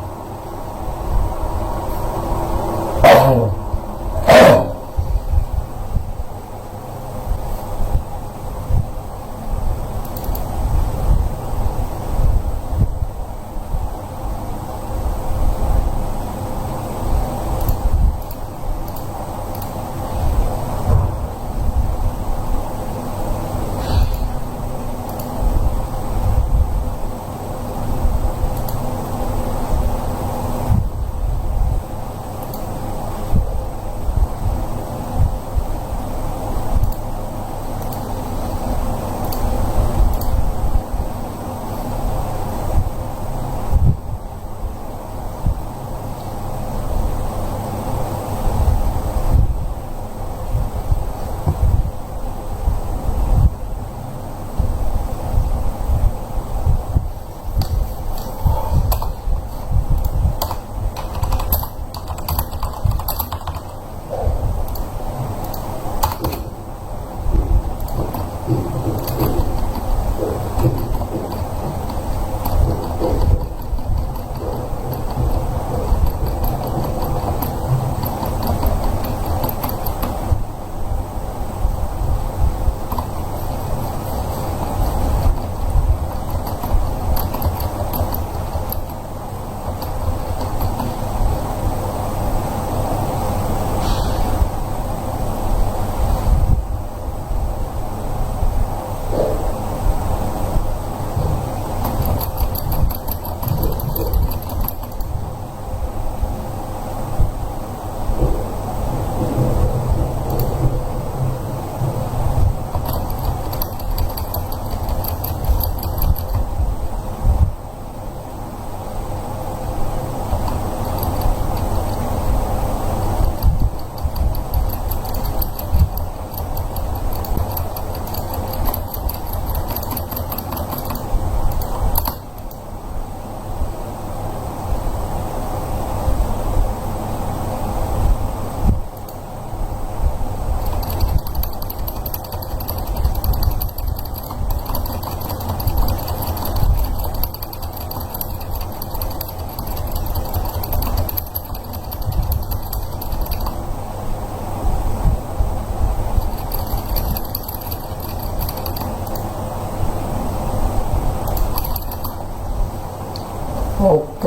Ok.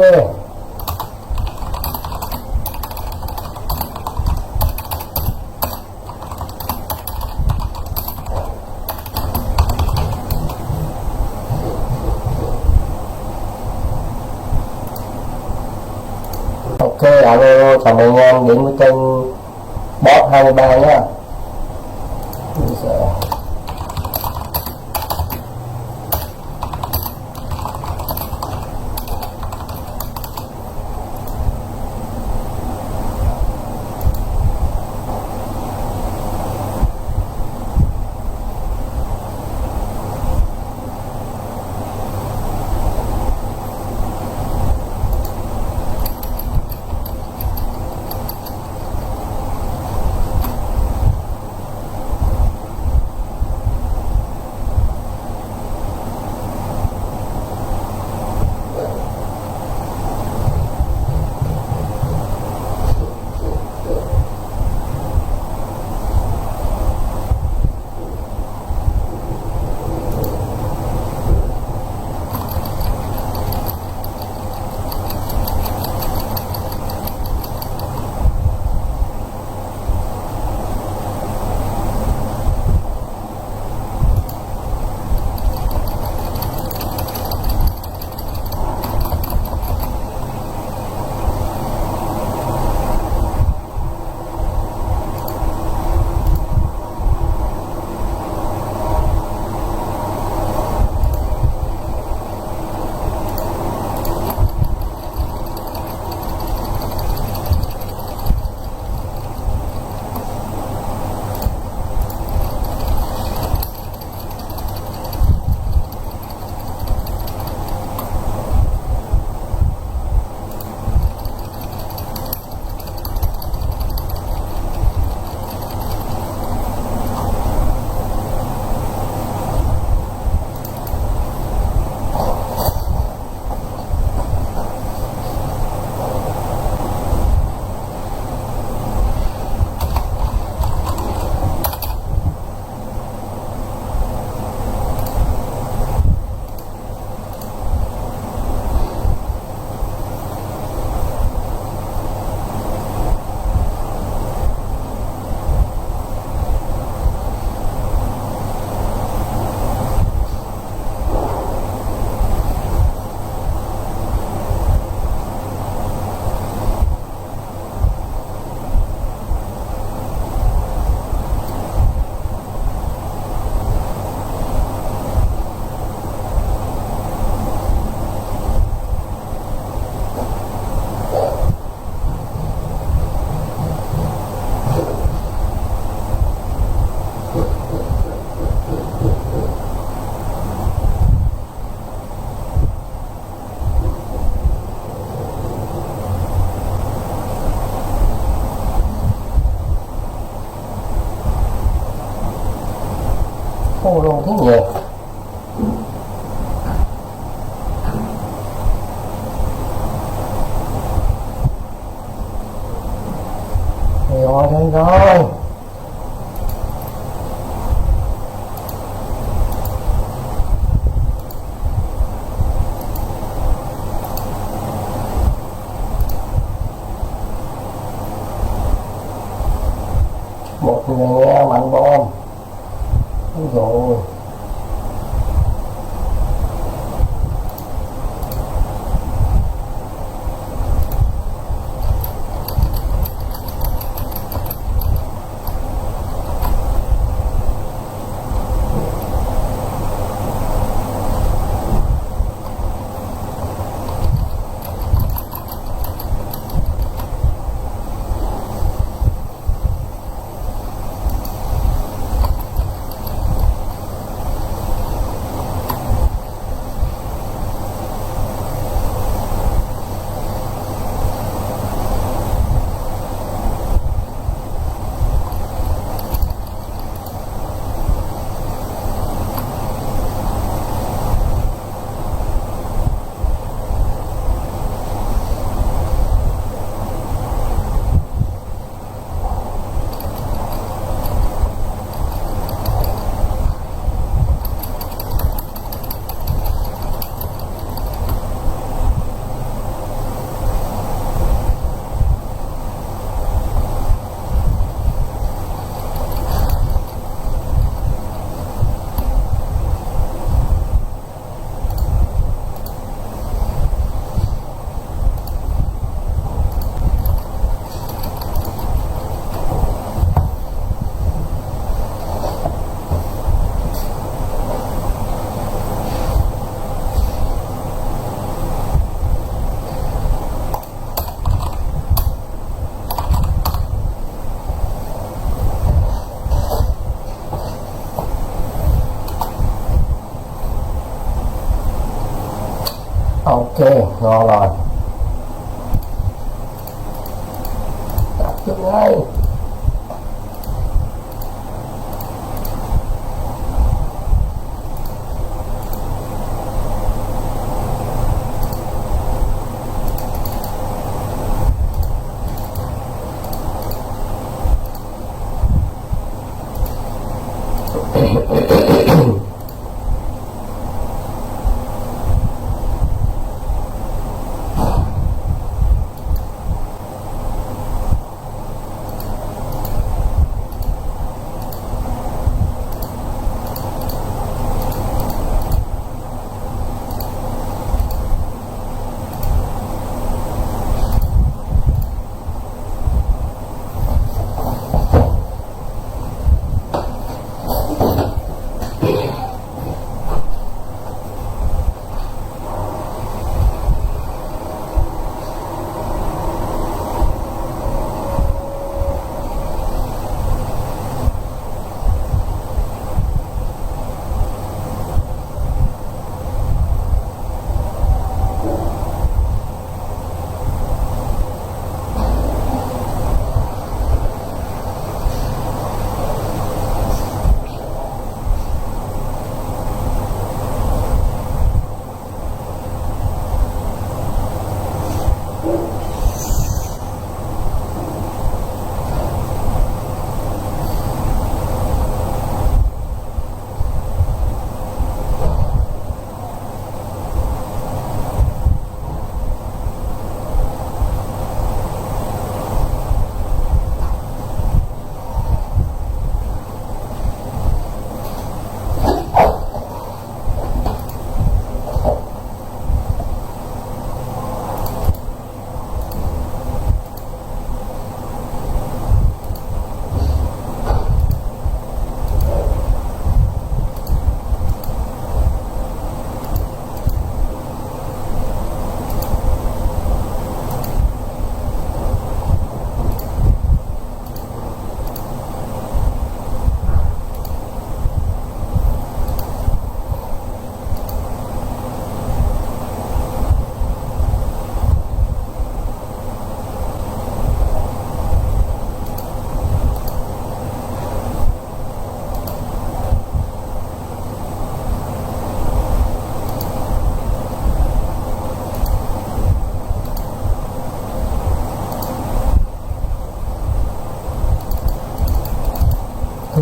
Ok, alo, chào mừng anh em đến với kênh Bot 23 nhá. Thu luôn thấy nhiều. Rồi đây rồi. Một người nghe mạnh bom. Rồi. Ok, ngon rồi. Đặt chút ngay.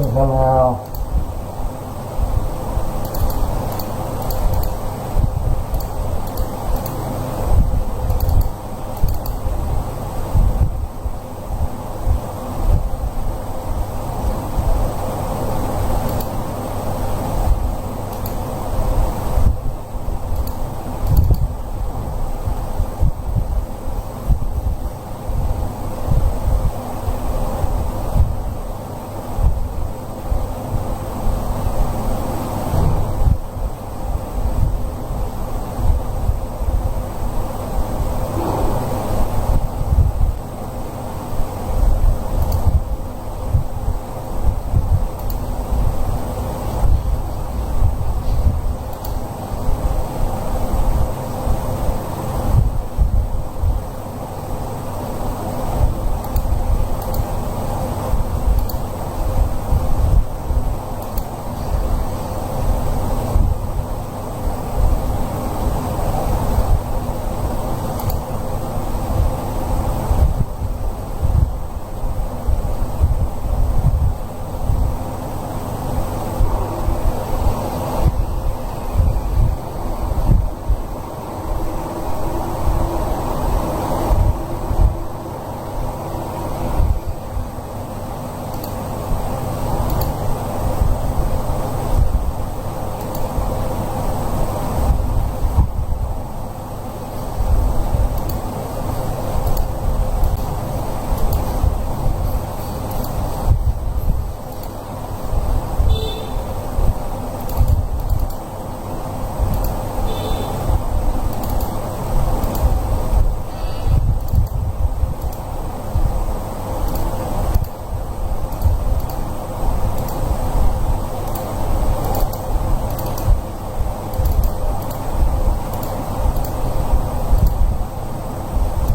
Xem nào.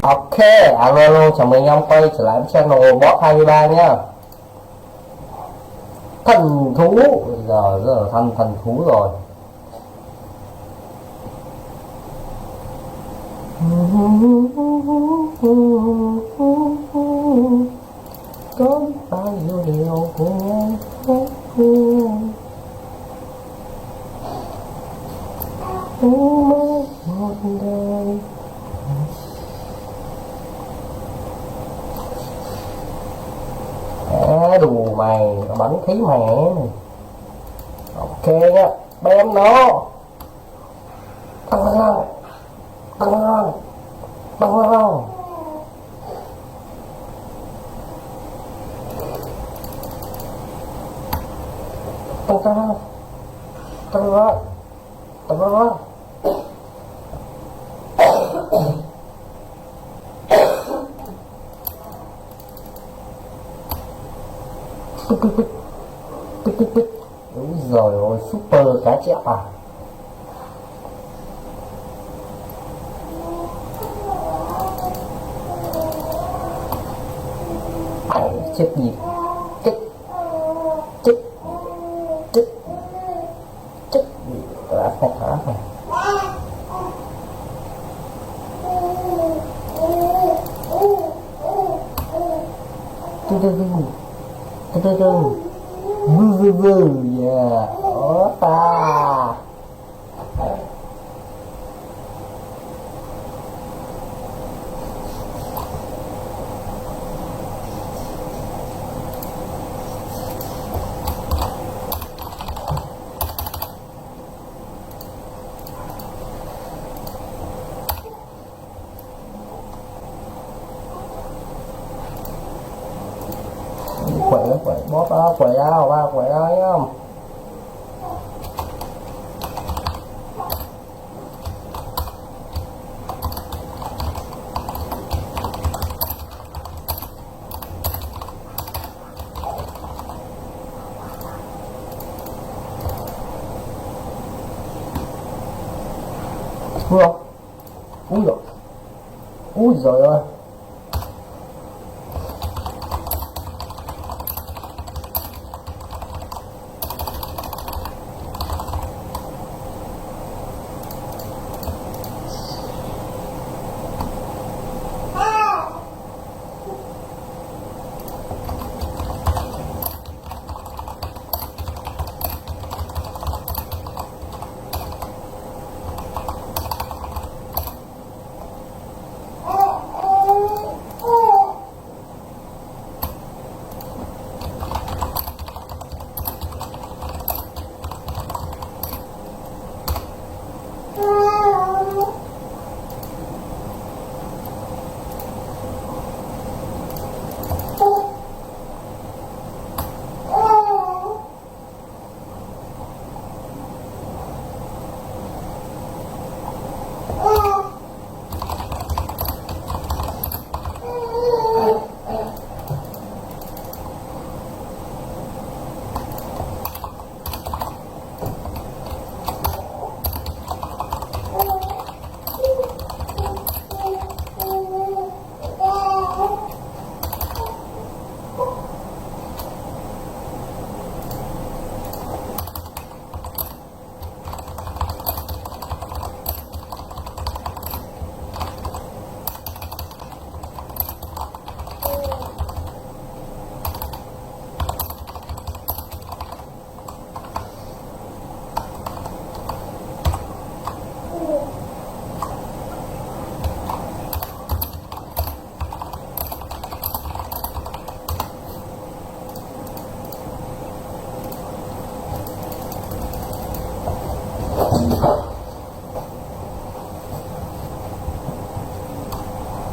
Ok, alo, chào mừng anh quay trở lại với channel Bot 23 nhá. Thần thú, giờ thần thú rồi. Có bao nhiêu điều của một đời. Đù mày, bắn khí mẹ. Ok nhá, bém nó. Tăng lên. Đúng rồi, super cá chép à. Chết gì chết gì đã phải thả này. Yeah. Opa. Quậy bóp đó, quậy đó thấy không? Ui giời ơi.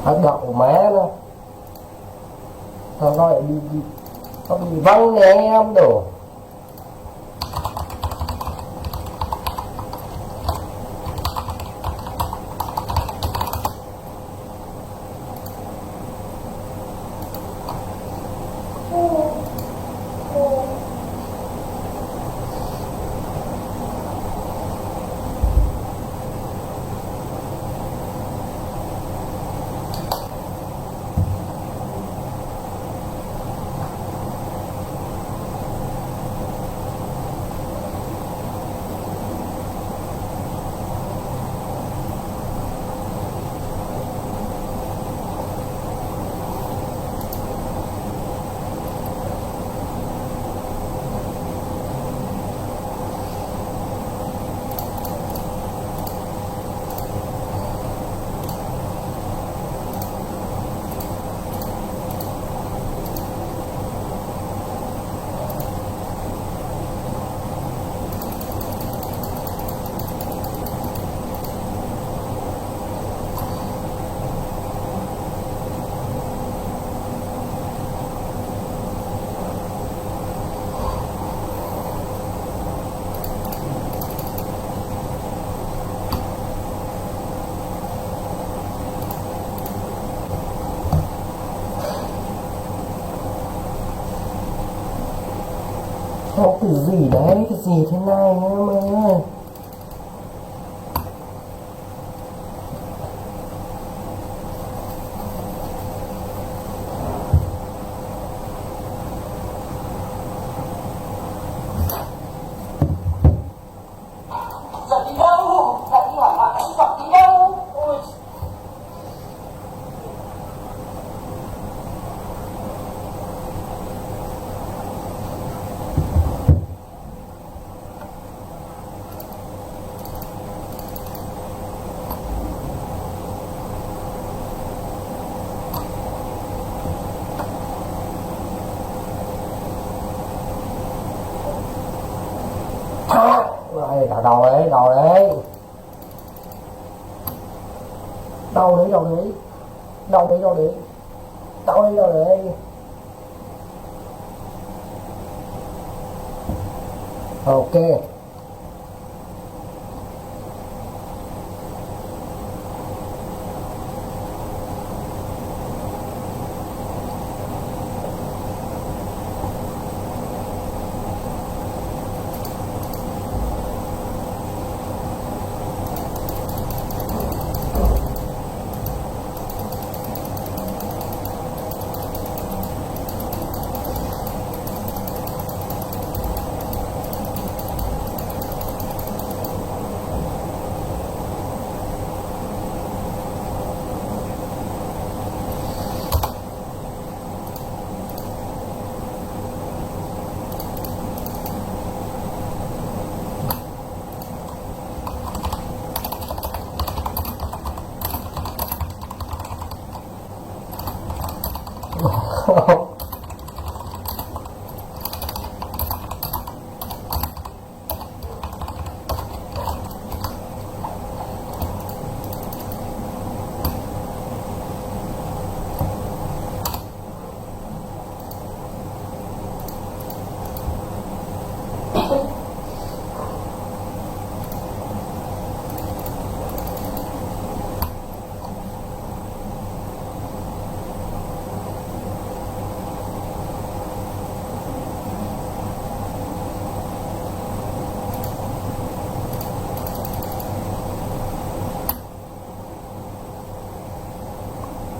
Phát động má nó. Thằng nó bị văng nè em đồ. Có cái gì đấy, cái gì thế này em ơi. Giận đi đâu? Giận đi hỏi bạn anh giận đi đâu? Ôi. Đây, đầu đấy, đầu đấy. Đâu đấy, đâu đấy. Đâu đấy, đâu đấy. Đâu đấy, đâu đấy. Ok.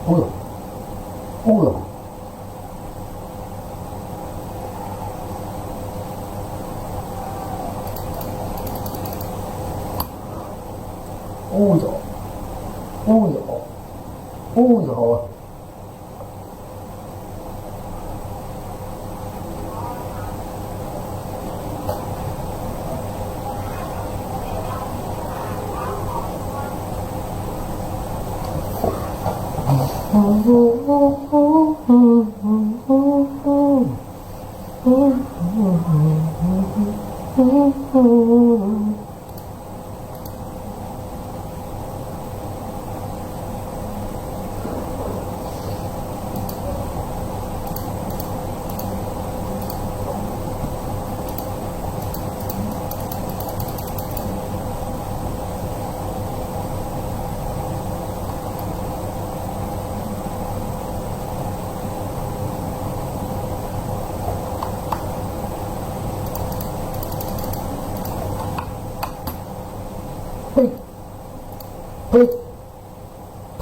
Ui dồi. Ui dồi. Ui dồi. Ui dồi. Ui dồi.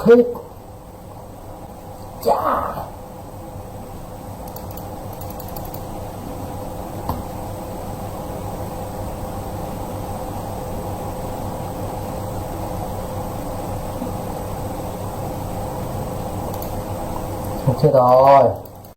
คลิปจ้าโอเคrồi